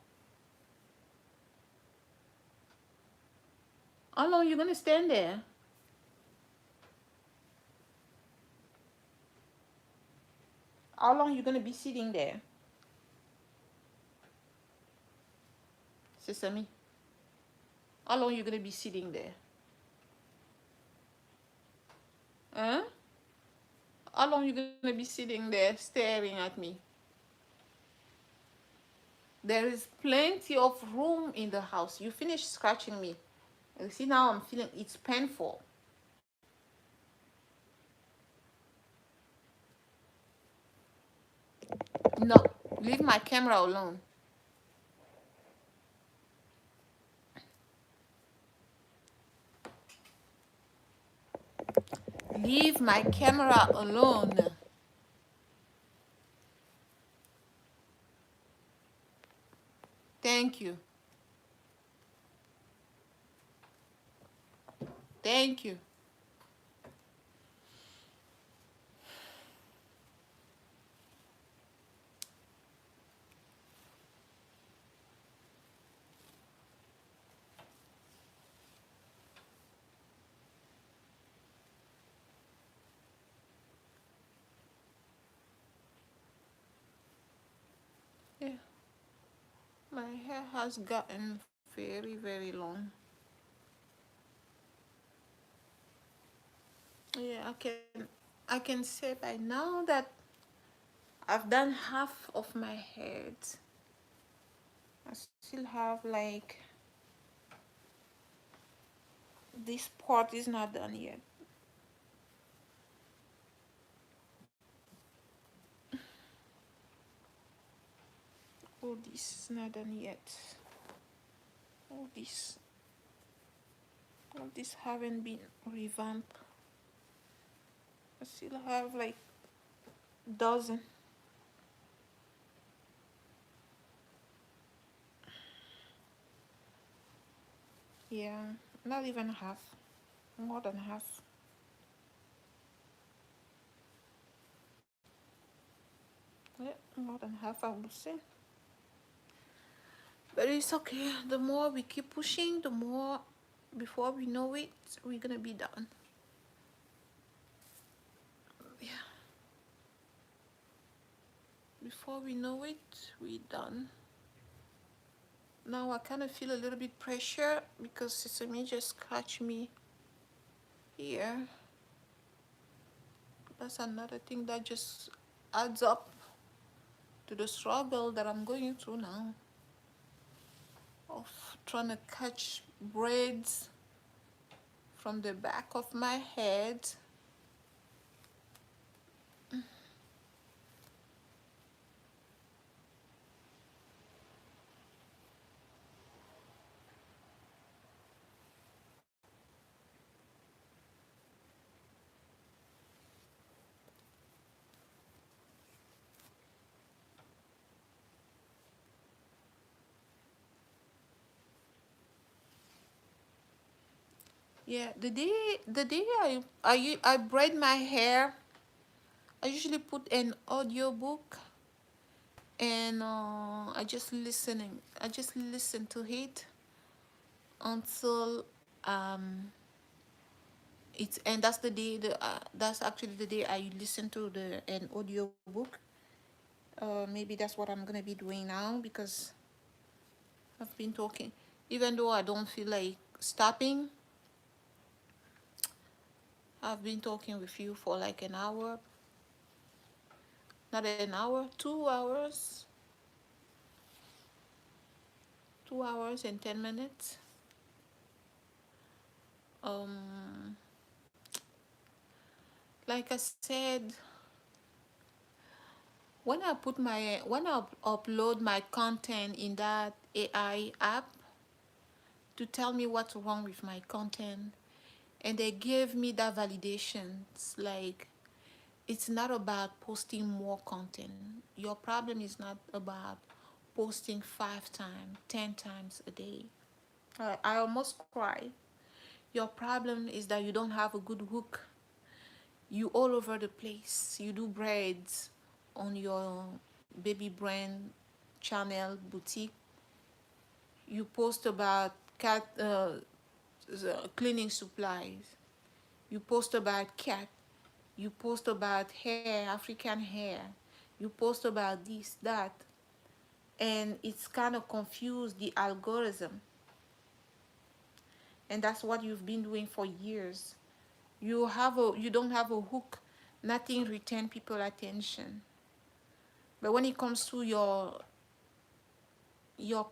How long are you gonna stand there? How long are you gonna be sitting there? Sesame. How long are you gonna be sitting there? Huh? How long are you gonna be sitting there staring at me? There is plenty of room in the house. You finish scratching me. You see now I'm feeling it's painful. No. Leave my camera alone. Leave my camera alone. Thank you. Thank you. Yeah, my hair has gotten very, very long. Yeah, I can say by now that I've done half of my head. I still have like this part is not done yet. Oh, this is not done yet. All this, all this haven't been revamped. I still have like dozen. Yeah, not even half. More than half. Yeah, more than half I would say. But it's okay. The more we keep pushing, the more before we know it, we're gonna be done. Yeah. Before we know it, we're done. Now I kind of feel a little bit pressure because Sesame just scratched me here. That's another thing that just adds up to the struggle that I'm going through now of trying to catch braids from the back of my head. Yeah, the day I braid my hair, I usually put an audio book and I just listen to it until um it's and that's the day that's actually the day I listen to the an audio book. Maybe that's what I'm gonna be doing now because I've been talking. Even though I don't feel like stopping, I've been talking with you for like an hour, not an hour, 2 hours, 2 hours and 10 minutes. Um, like I said, when I upload my content in that AI app to tell me what's wrong with my content, and they give me that validation. It's like it's not about posting more content. Your problem is not about posting 5 times, 10 times a day. I almost cry. Your problem is that you don't have a good hook. You all over the place. You do braids on your baby brand channel boutique. You post about cat cleaning supplies. You post about cat. You post about hair, African hair. You post about this, that. And it's kind of confused the algorithm. And that's what you've been doing for years. You don't have a hook. Nothing retain people attention. But when it comes to your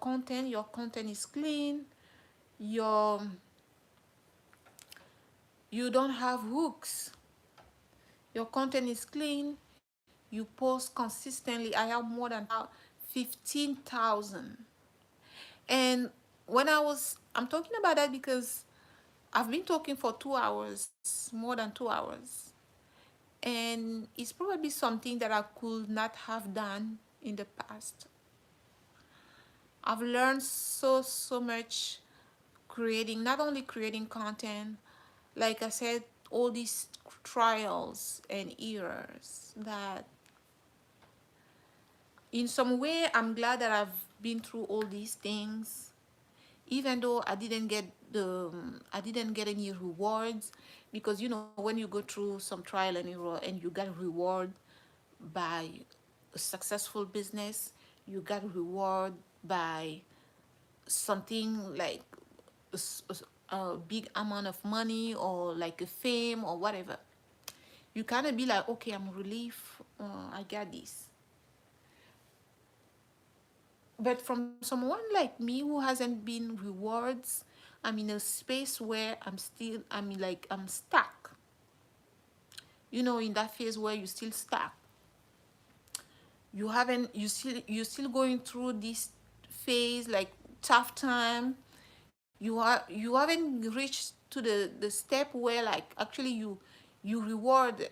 content is clean. Your you don't have hooks. Your content is clean. you post consistently. I have more than 15,000. And I'm talking about that because I've been talking for 2 hours, more than 2 hours. And it's probably something that I could not have done in the past. I've learned so much creating, not only creating content, like I said, all these trials and errors that in some way I'm glad that I've been through all these things, even though I didn't get any rewards, because when you go through some trial and error and you get reward by a successful business, you got reward by something like a big amount of money or like a fame or whatever, you kind of be like, okay, I'm relief, I got this. But from someone like me who hasn't been rewards, I'm in a space where I'm stuck, in that phase where you're still stuck. You haven't you still going through this phase, like tough time. You haven't reached to the step where, like, actually you reward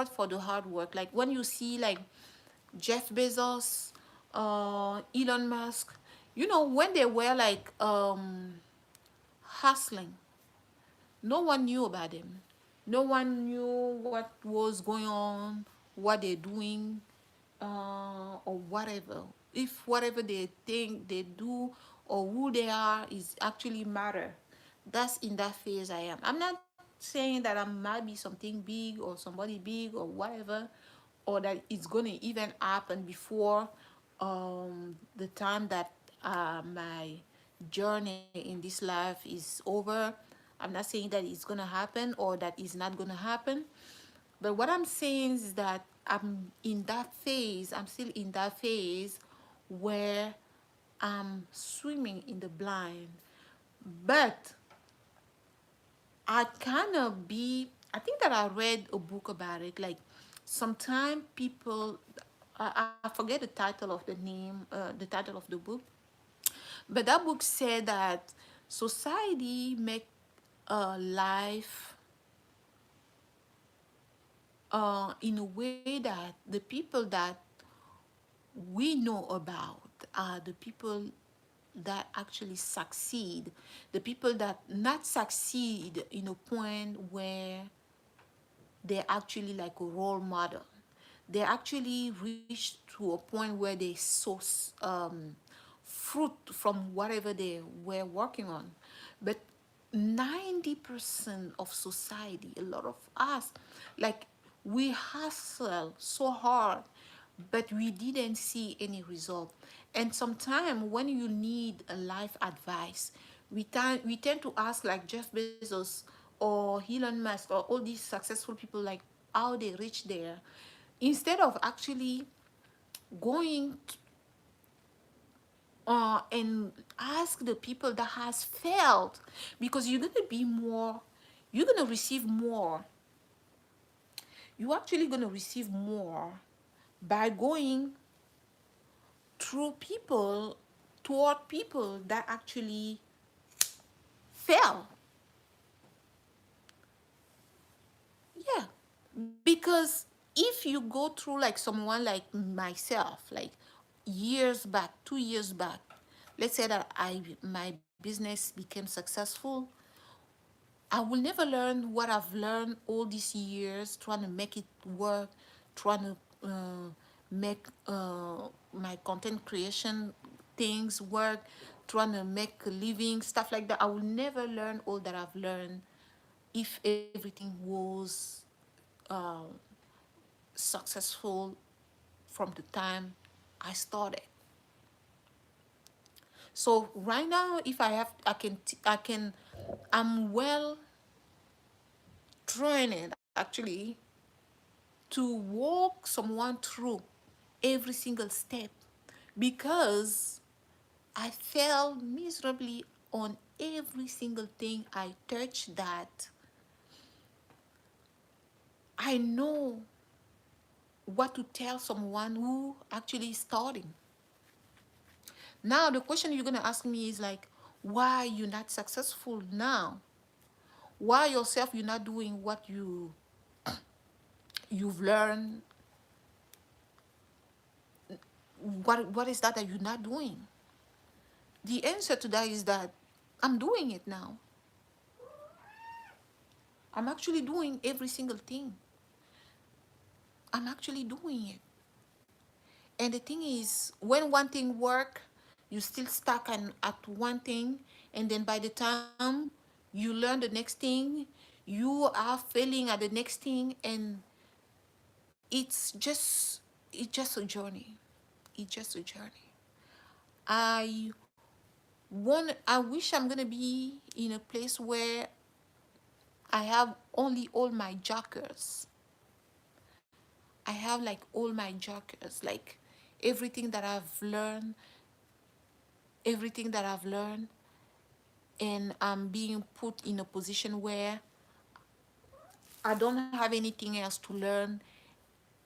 for the hard work. Like when you see like Jeff Bezos, Elon Musk, when they were like hustling, no one knew about them. No one knew what was going on, what they're doing, or whatever. If whatever they think they do or who they are is actually matter. That's in that phase I am. I'm not saying that I might be something big or somebody big or whatever, or that it's going to even happen before the time that my journey in this life is over. I'm not saying that it's going to happen or that it's not going to happen. But what I'm saying is that I'm still in that phase where I'm swimming in the blind. But I think that I read a book about it. Like, sometimes people, I forget the title of the title of the book, but that book said that society make life in a way that the people that we know about are the people that actually succeed, the people that not succeed in a point where they're actually like a role model. They actually reach to a point where they source fruit from whatever they were working on. But 90% of society, a lot of us, like, we hustle so hard, but we didn't see any result. And sometimes when you need a life advice, we tend to ask like Jeff Bezos or Elon Musk or all these successful people, like how they reach there, instead of actually going and ask the people that has failed, because you're gonna receive more. You're actually gonna receive more by going through people, toward people that actually fail. Yeah, because if you go through like someone like myself, like years back, 2 years back, let's say that my business became successful, I will never learn what I've learned all these years trying to make it work, trying to make my content creation things work, trying to make a living, stuff like that. I will never learn all that I've learned if everything was uh, successful from the time I started. So right now, if I have, I'm well trained actually to walk someone through every single step, because I failed miserably on every single thing I touched, that I know what to tell someone who actually is starting. Now the question you're gonna ask me is like, why you're not successful now? Why yourself you're not doing what you've learned? What is that you're not doing? The answer to that is that I'm doing it now. I'm actually doing every single thing. I'm actually doing it. And the thing is, when one thing work, you still stuck at one thing, and then by the time you learn the next thing, you are failing at the next thing, and it's just it's just a journey. It's just a journey. I I wish I'm gonna be in a place where I have only all my jokers. I have like all my jokers, like everything that I've learned, everything that I've learned, and I'm being put in a position where I don't have anything else to learn.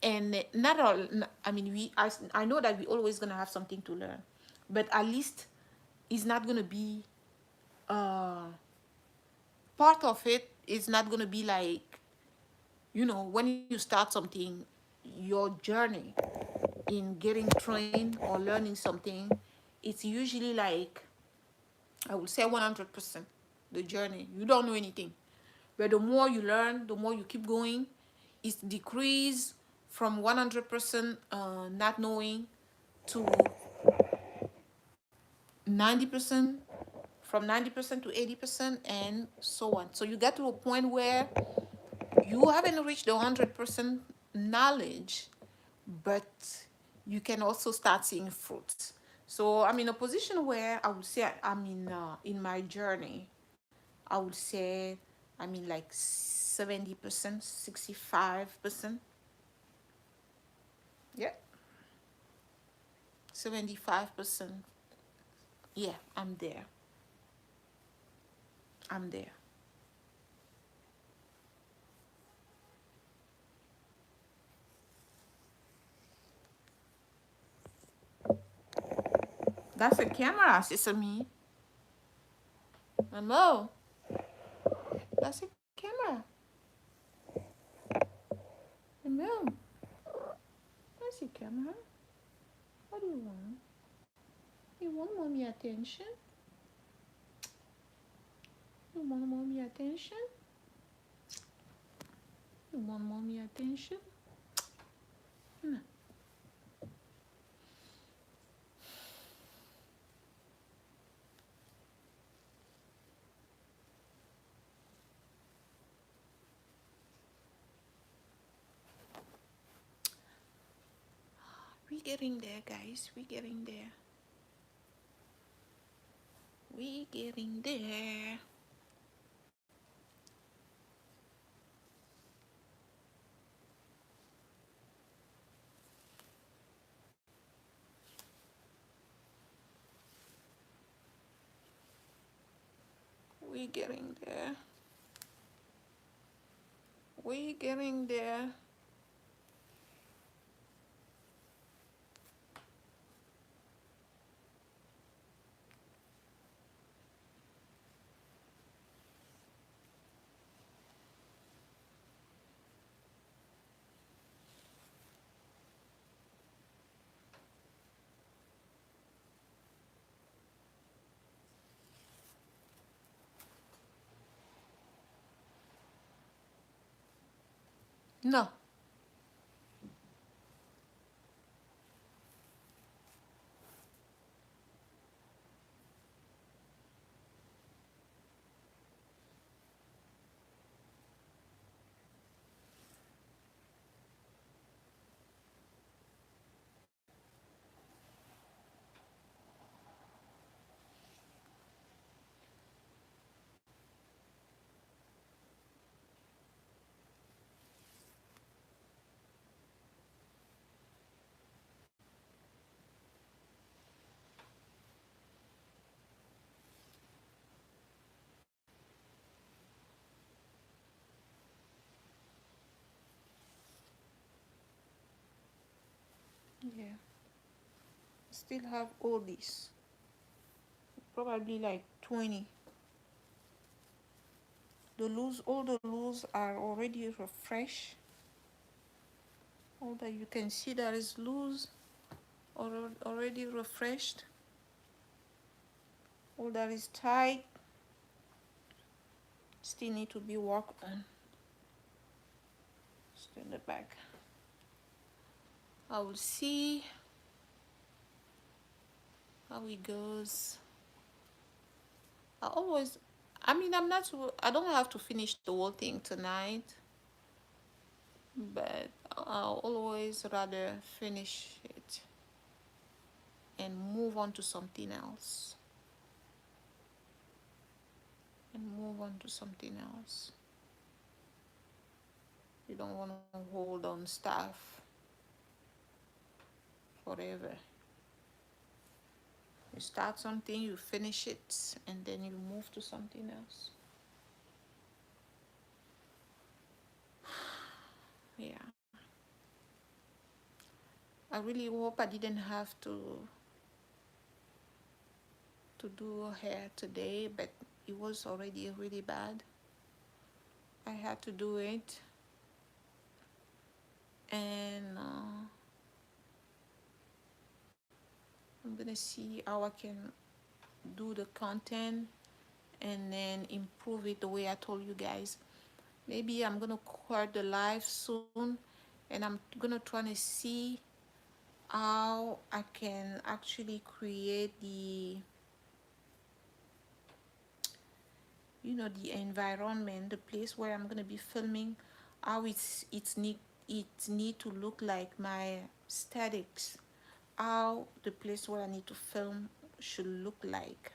And not all, I mean, I know that we're always gonna have something to learn, but at least it's not gonna be uh part of it is not gonna be like, when you start something, your journey in getting trained or learning something, it's usually like, I would say 100% the journey. You don't know anything. But the more you learn, the more you keep going, it's decreased from 100% not knowing to 90%, from 90% to 80%, and so on. So you get to a point where you haven't reached the 100% knowledge, but you can also start seeing fruits. So I'm in a position where I would say I'm in my journey. I would say I'm in like 70%, 65%. Yeah, 75%. Yeah, I'm there. I'm there. That's a camera, Sesame. Hello. That's a camera. Hello. That's a camera. What do you want? You want mommy attention? You want mommy attention? You want mommy attention? No. We're getting there, guys. We're getting there. We're getting there. We're getting there. We're getting there. No. still have all this, probably like 20. The loose, all the loose are already refreshed. All that you can see that is loose, already refreshed. All that is tight still need to be worked on. Still in the back. I will see how it goes. I mean, I don't have to finish the whole thing tonight, but I'll always rather finish it and move on to something else. You don't want to hold on stuff forever. You start something, you finish it, and then you move to something else. Yeah. I really hope I didn't have to do her hair today, but it was already really bad. I had to do it, and I'm gonna see how I can do the content and then improve it the way I told you guys. Maybe I'm gonna cut the live soon, and I'm gonna try to see how I can actually create the, you know, the environment, the place where I'm gonna be filming, how it need to look like my statics, how the place where I need to film should look like,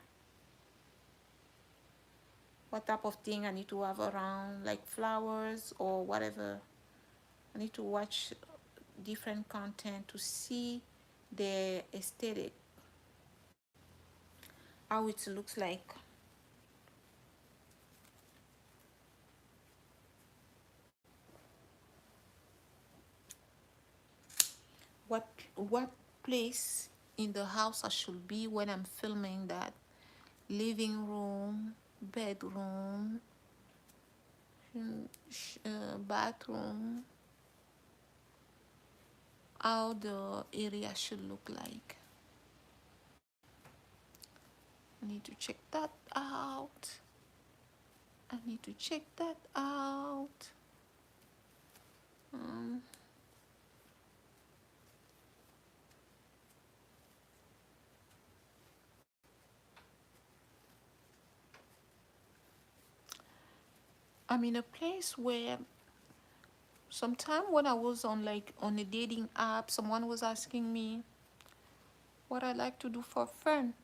what type of thing I need to have around, like flowers or whatever. I need to watch different content to see the aesthetic, how it looks like. What place in the house I should be when I'm filming that. Living room, bedroom, bathroom, how the area should look like. I need to check that out. Um, I'm in a place where sometime when I was on a dating app, someone was asking me what I like to do for fun.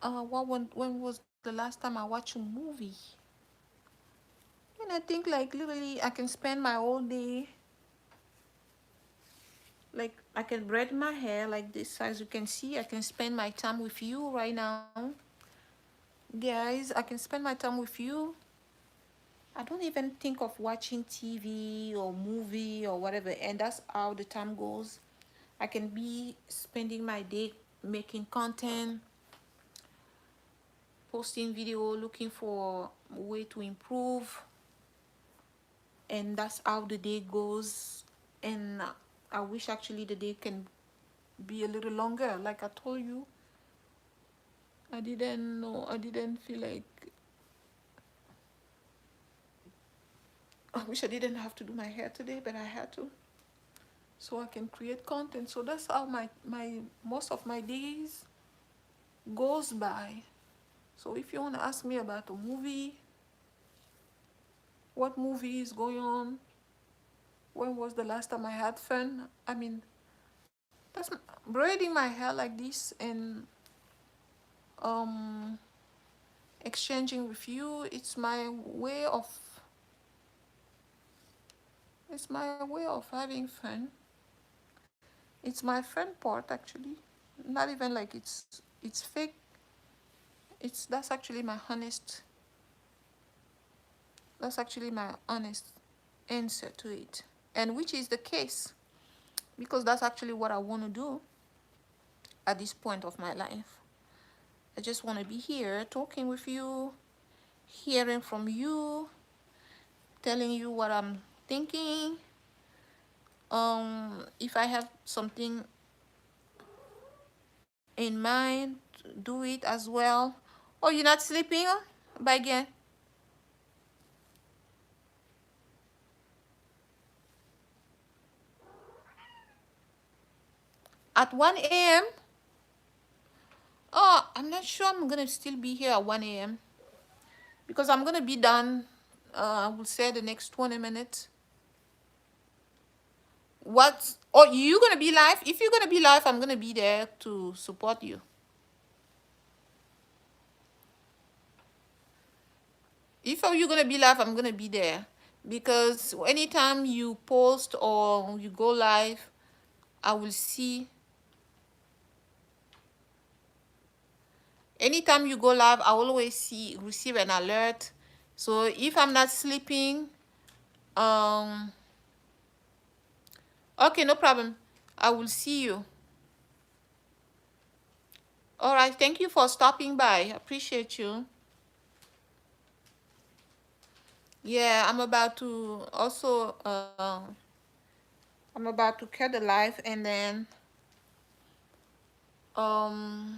When was the last time I watched a movie? And I think like literally I can spend my whole day, like I can braid my hair like this. As you can see, I can spend my time with you right now. Guys, I can spend my time with you. I don't even think of watching TV or movie or whatever, and that's how the time goes. I can be spending my day making content, posting video, looking for a way to improve, and that's how the day goes. And I wish actually the day can be a little longer. Like I told you, I didn't feel like, I wish I didn't have to do my hair today, but I had to, so I can create content. So that's how my most of my days goes by. So if you want to ask me about a movie, what movie is going on, when was the last time I had fun, I mean, that's braiding my hair like this and um exchanging with you. It's my way of having fun. It's my fun part actually. Not even like it's fake. It's that's actually my honest answer to it, and which is the case. because that's actually what I want to do at this point of my life. I just want to be here talking with you, hearing from you, telling you what I'm thinking. If I have something in mind, do it as well. Oh, you're not sleeping? Bye again. At 1 a.m.? Oh, I'm not sure I'm gonna still be here at 1 a.m. because I'm gonna be done, I will say, the next 20 minutes. What? Oh, you gonna be live? If you're gonna be live, I'm gonna be there to support you. If you're gonna be live, I'm gonna be there, because anytime you post or you go live, I will see. Anytime you go live, I always receive an alert. So if I'm not sleeping, um okay, no problem, I will see you. All right, thank you for stopping by. I appreciate you. Yeah, I'm about to also I'm about to cut the live, and then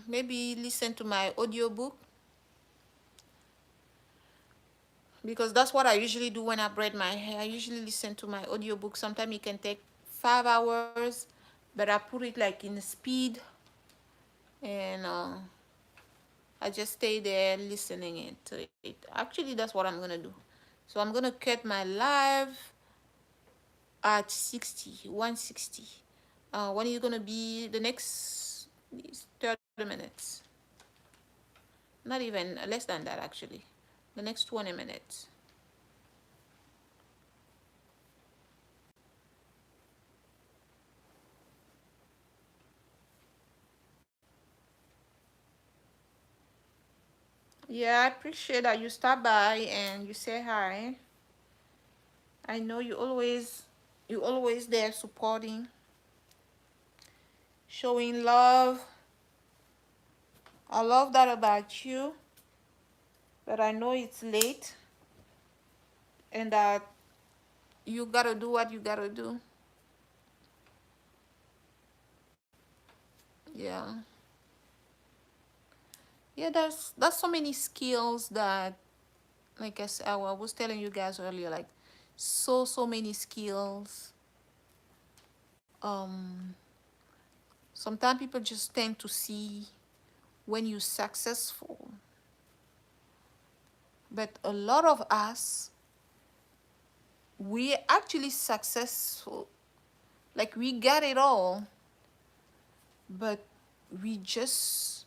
maybe listen to my audiobook, because that's what I usually do when I braid my hair. I usually listen to my audiobook. Sometimes it can take 5 hours, but I put it like in speed, and I just stay there listening to it. Actually, that's what I'm gonna do. So I'm gonna cut my live at 160. When are you gonna be? The next 30 minutes? Not even, less than that actually. The next 20 minutes. Yeah, I appreciate that you stop by and you say hi. I know you always there supporting, showing love. I love that about you. But I know it's late, and that you gotta do what you gotta do. Yeah. Yeah, there's so many skills that, like I was telling you guys earlier, like so many skills. Um Sometimes people just tend to see when you're successful, but a lot of us, we actually successful, like we got it all, but we just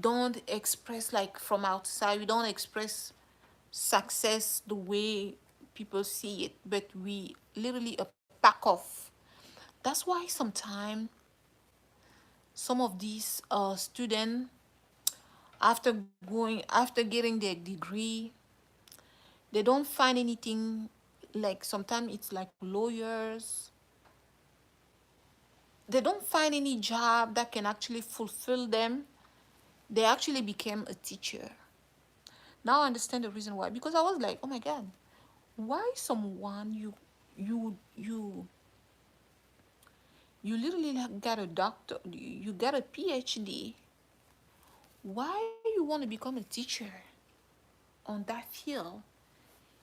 don't express, like from outside we don't express success the way people see it, but we literally a pack off. That's why sometimes some of these students, after getting their degree, they don't find anything. Like sometimes it's like lawyers, they don't find any job that can actually fulfill them. They actually became a teacher. Now I understand the reason why, because I was like, oh my god, why someone you literally got a doctor, you got a PhD, why you want to become a teacher on that field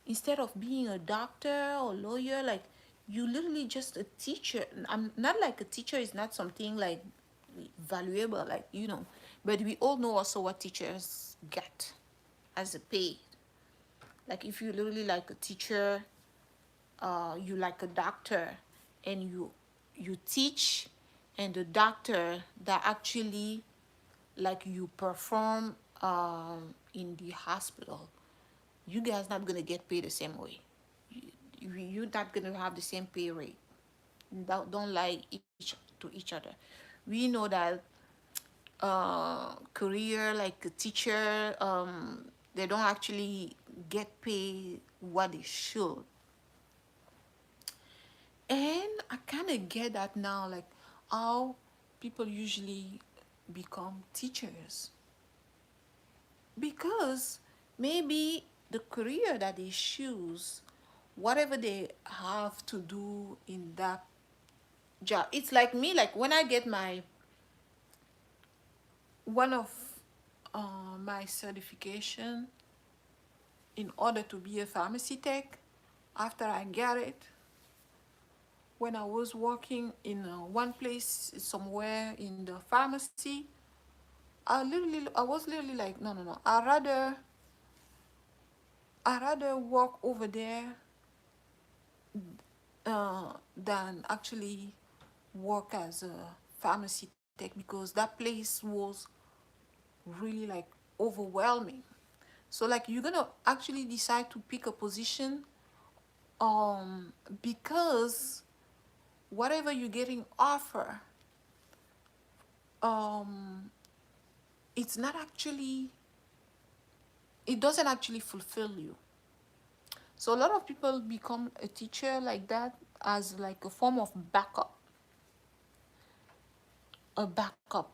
instead of being a doctor or lawyer? Like, you literally just a teacher. I'm not like a teacher is not something like valuable, like, but we all know also what teachers get as a pay. Like, if you literally like a teacher, you like a doctor, and you teach, and the doctor that actually, like, you perform in the hospital, you guys not gonna get paid the same way. You're not gonna have the same pay rate. Don't lie to each other. We know that career like a teacher, they don't actually get paid what they should. And I kind of get that now, like how people usually become teachers, because maybe the career that they choose, whatever they have to do in that job, it's like me, like when I get my one of my certification in order to be a pharmacy tech. After I got it, when I was working in one place somewhere in the pharmacy, I was literally like, no, no, no. I rather work over there than actually work as a pharmacy tech, because that place was really like overwhelming. So like you're gonna actually decide to pick a position because whatever you're getting offer, um it's not actually, it doesn't actually fulfill you. So a lot of people become a teacher like that as like a form of backup,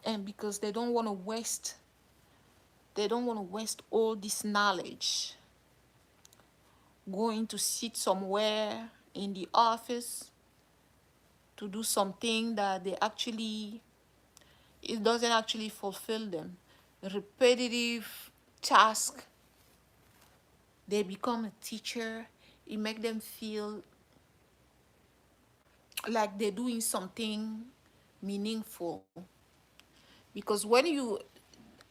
and because they don't want to waste all this knowledge going to sit somewhere in the office to do something that they actually, it doesn't actually fulfill them. Repetitive task, they become a teacher. It make them feel like they're doing something meaningful. Because when you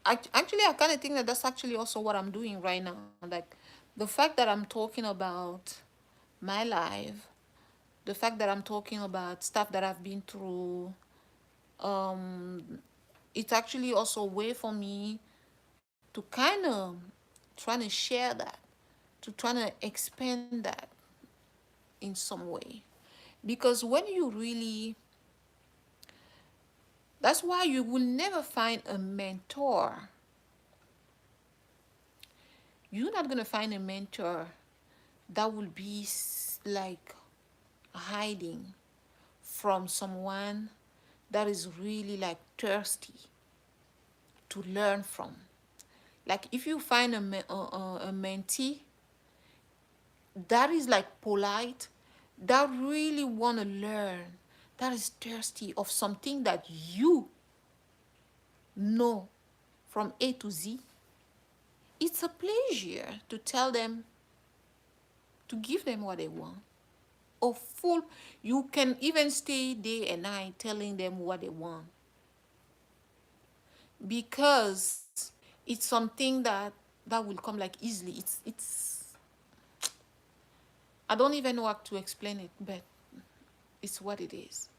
actually, I kind of think that that's actually also what I'm doing right now. Like the fact that I'm talking about my life, the fact that I'm talking about stuff that I've been through, it's actually also a way for me to kind of trying to share that, to trying to expand that in some way. Because when you really, that's why you will never find a mentor. You're not going to find a mentor that will be like hiding from someone that is really like thirsty to learn from. Like if you find a mentee that is like polite, that really want to learn, that is thirsty of something that you know from A to Z, it's a pleasure to tell them, to give them what they want. Or full, you can even stay day and night telling them what they want, because it's something that will come like easily. It's I don't even know how to explain it, but it's what it is.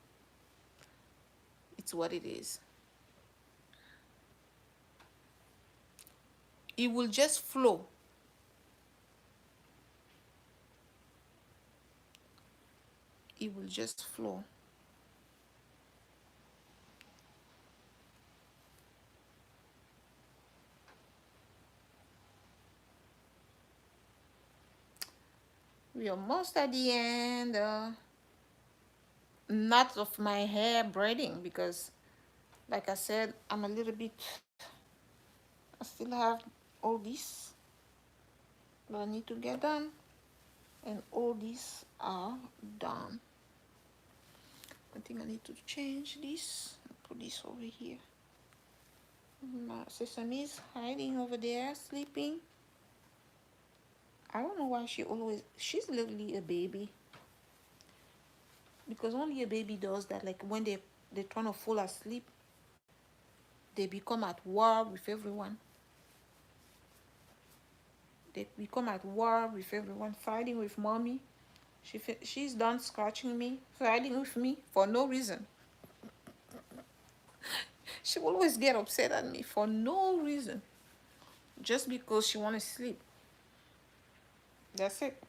It's what it is. It will just flow. It will just flow. We are almost at the end. Not of my hair braiding, because like I said, I'm a little bit, I still have all this that I need to get done, and all these are done. I think I need to change this, put this over here. My Sesame's hiding over there sleeping. I don't know why she's literally a baby, because only a baby does that. Like when they're trying to fall asleep, they become at war with everyone. They become at war with everyone, fighting with mommy. She's done scratching me, fighting with me for no reason. She will always get upset at me for no reason, just because she want to sleep. That's it.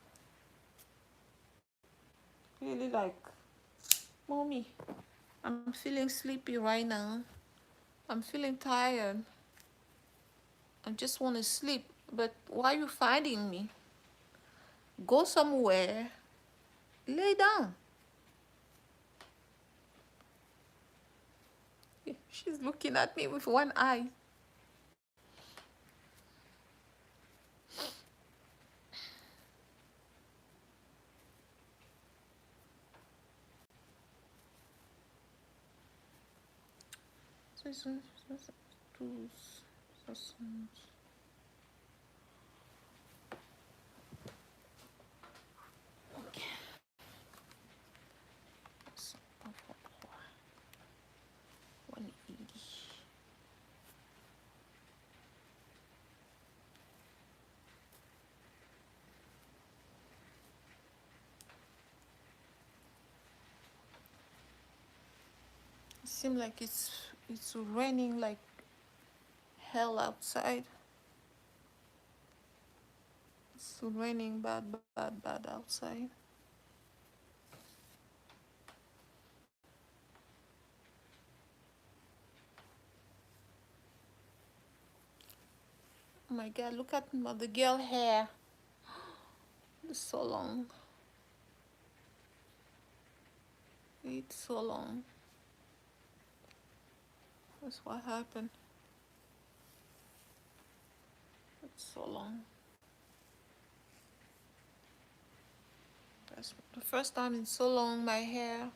Really like, mommy, I'm feeling sleepy right now. I'm feeling tired. I just want to sleep. But why are you fighting me? Go somewhere, lay down. She's looking at me with one eye. It seems like it's raining like hell outside. It's raining bad outside. Oh my god, look at the girl hair. It's so long. It's so long. That's what happened. It's so long. That's the first time in so long my hair.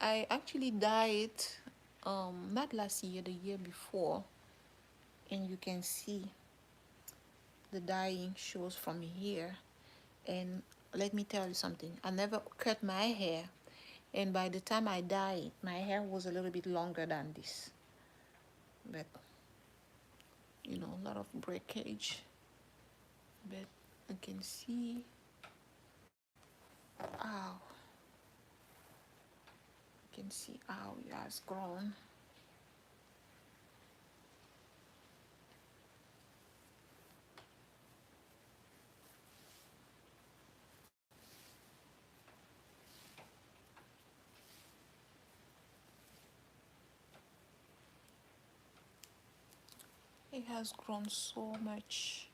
I actually dyed not last year, the year before, and you can see the dyeing shows from here. And let me tell you something, I never cut my hair, and by the time I dyed, my hair was a little bit longer than this, but you know, a lot of breakage. But I can see, ow, I can see how it has grown. It has grown so much.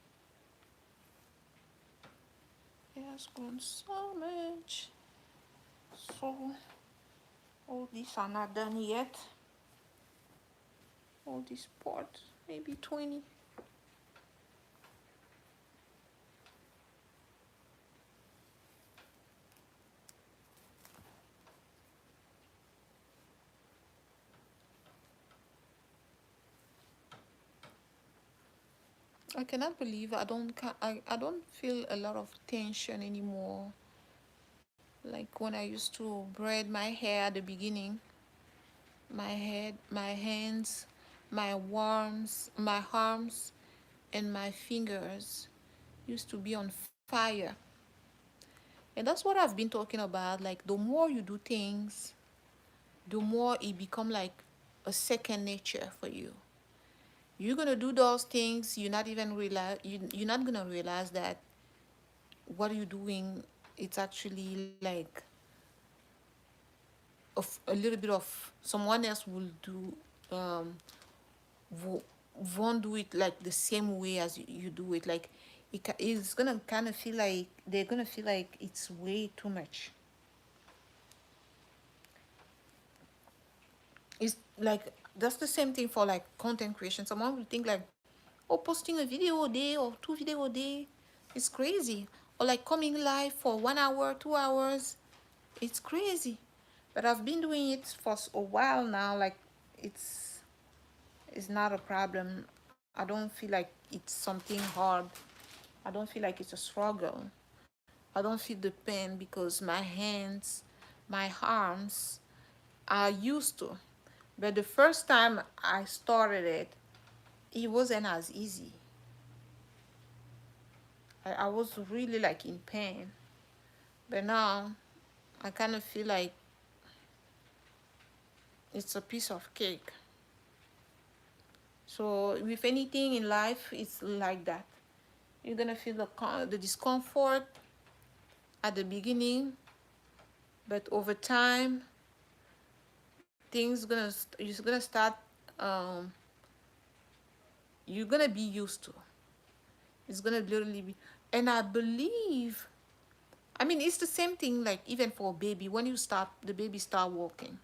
It has grown so much. So all these are not done yet. All these parts, maybe 20. I cannot believe I don't feel a lot of tension anymore. Like when I used to braid my hair at the beginning, my head, my hands, my arms, and my fingers used to be on fire. And that's what I've been talking about. Like the more you do things, the more it become like a second nature for you. You're gonna do those things, you're not gonna realize that what you're doing, it's actually like a little bit of someone else will do, um wo- won't do it like the same way as you do it. Like it's gonna kind of feel like they're gonna feel like it's way too much. It's like that's the same thing for like content creation. Someone will think like, oh, posting a video a day or two video a day, it's crazy. Or like coming live for 1 hour, 2 hours, it's crazy. But I've been doing it for a while now. Like it's it's not a problem. I don't feel like it's something hard. I don't feel like it's a struggle. I don't feel the pain because my hands, my arms are used to. But the first time I started it, it wasn't as easy. I was really like in pain. But now I kind of feel like it's a piece of cake. So with anything in life, it's like that. You're gonna feel the discomfort at the beginning, but over time, you're gonna start. Um, you're gonna be used to. It's gonna literally be, and I believe. I mean, it's the same thing. Like even for a baby, when the baby start walking,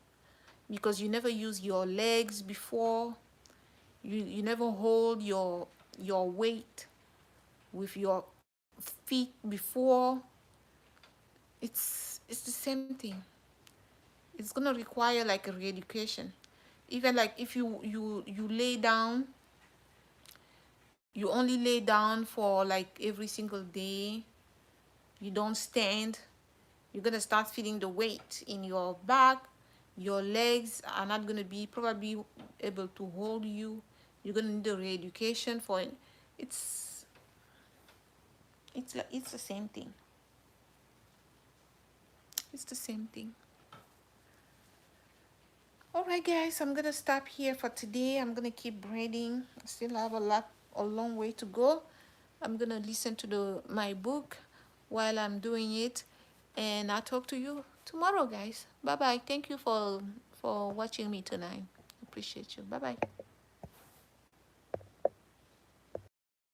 because you never use your legs before. You never hold your weight with your feet before. It's the same thing. It's gonna require like a re-education. Even like if you lay down, you only lay down for like every single day, you don't stand, you're gonna start feeling the weight in your back. Your legs are not gonna be probably able to hold you. You're gonna need a re-education for it. it's it's the same thing. It's the same thing. All right, guys, I'm gonna stop here for today. I'm gonna keep braiding. I still have a long way to go. I'm gonna listen to my book while I'm doing it, and I'll talk to you tomorrow, guys. Bye bye. Thank you for watching me tonight. Appreciate you. Bye bye.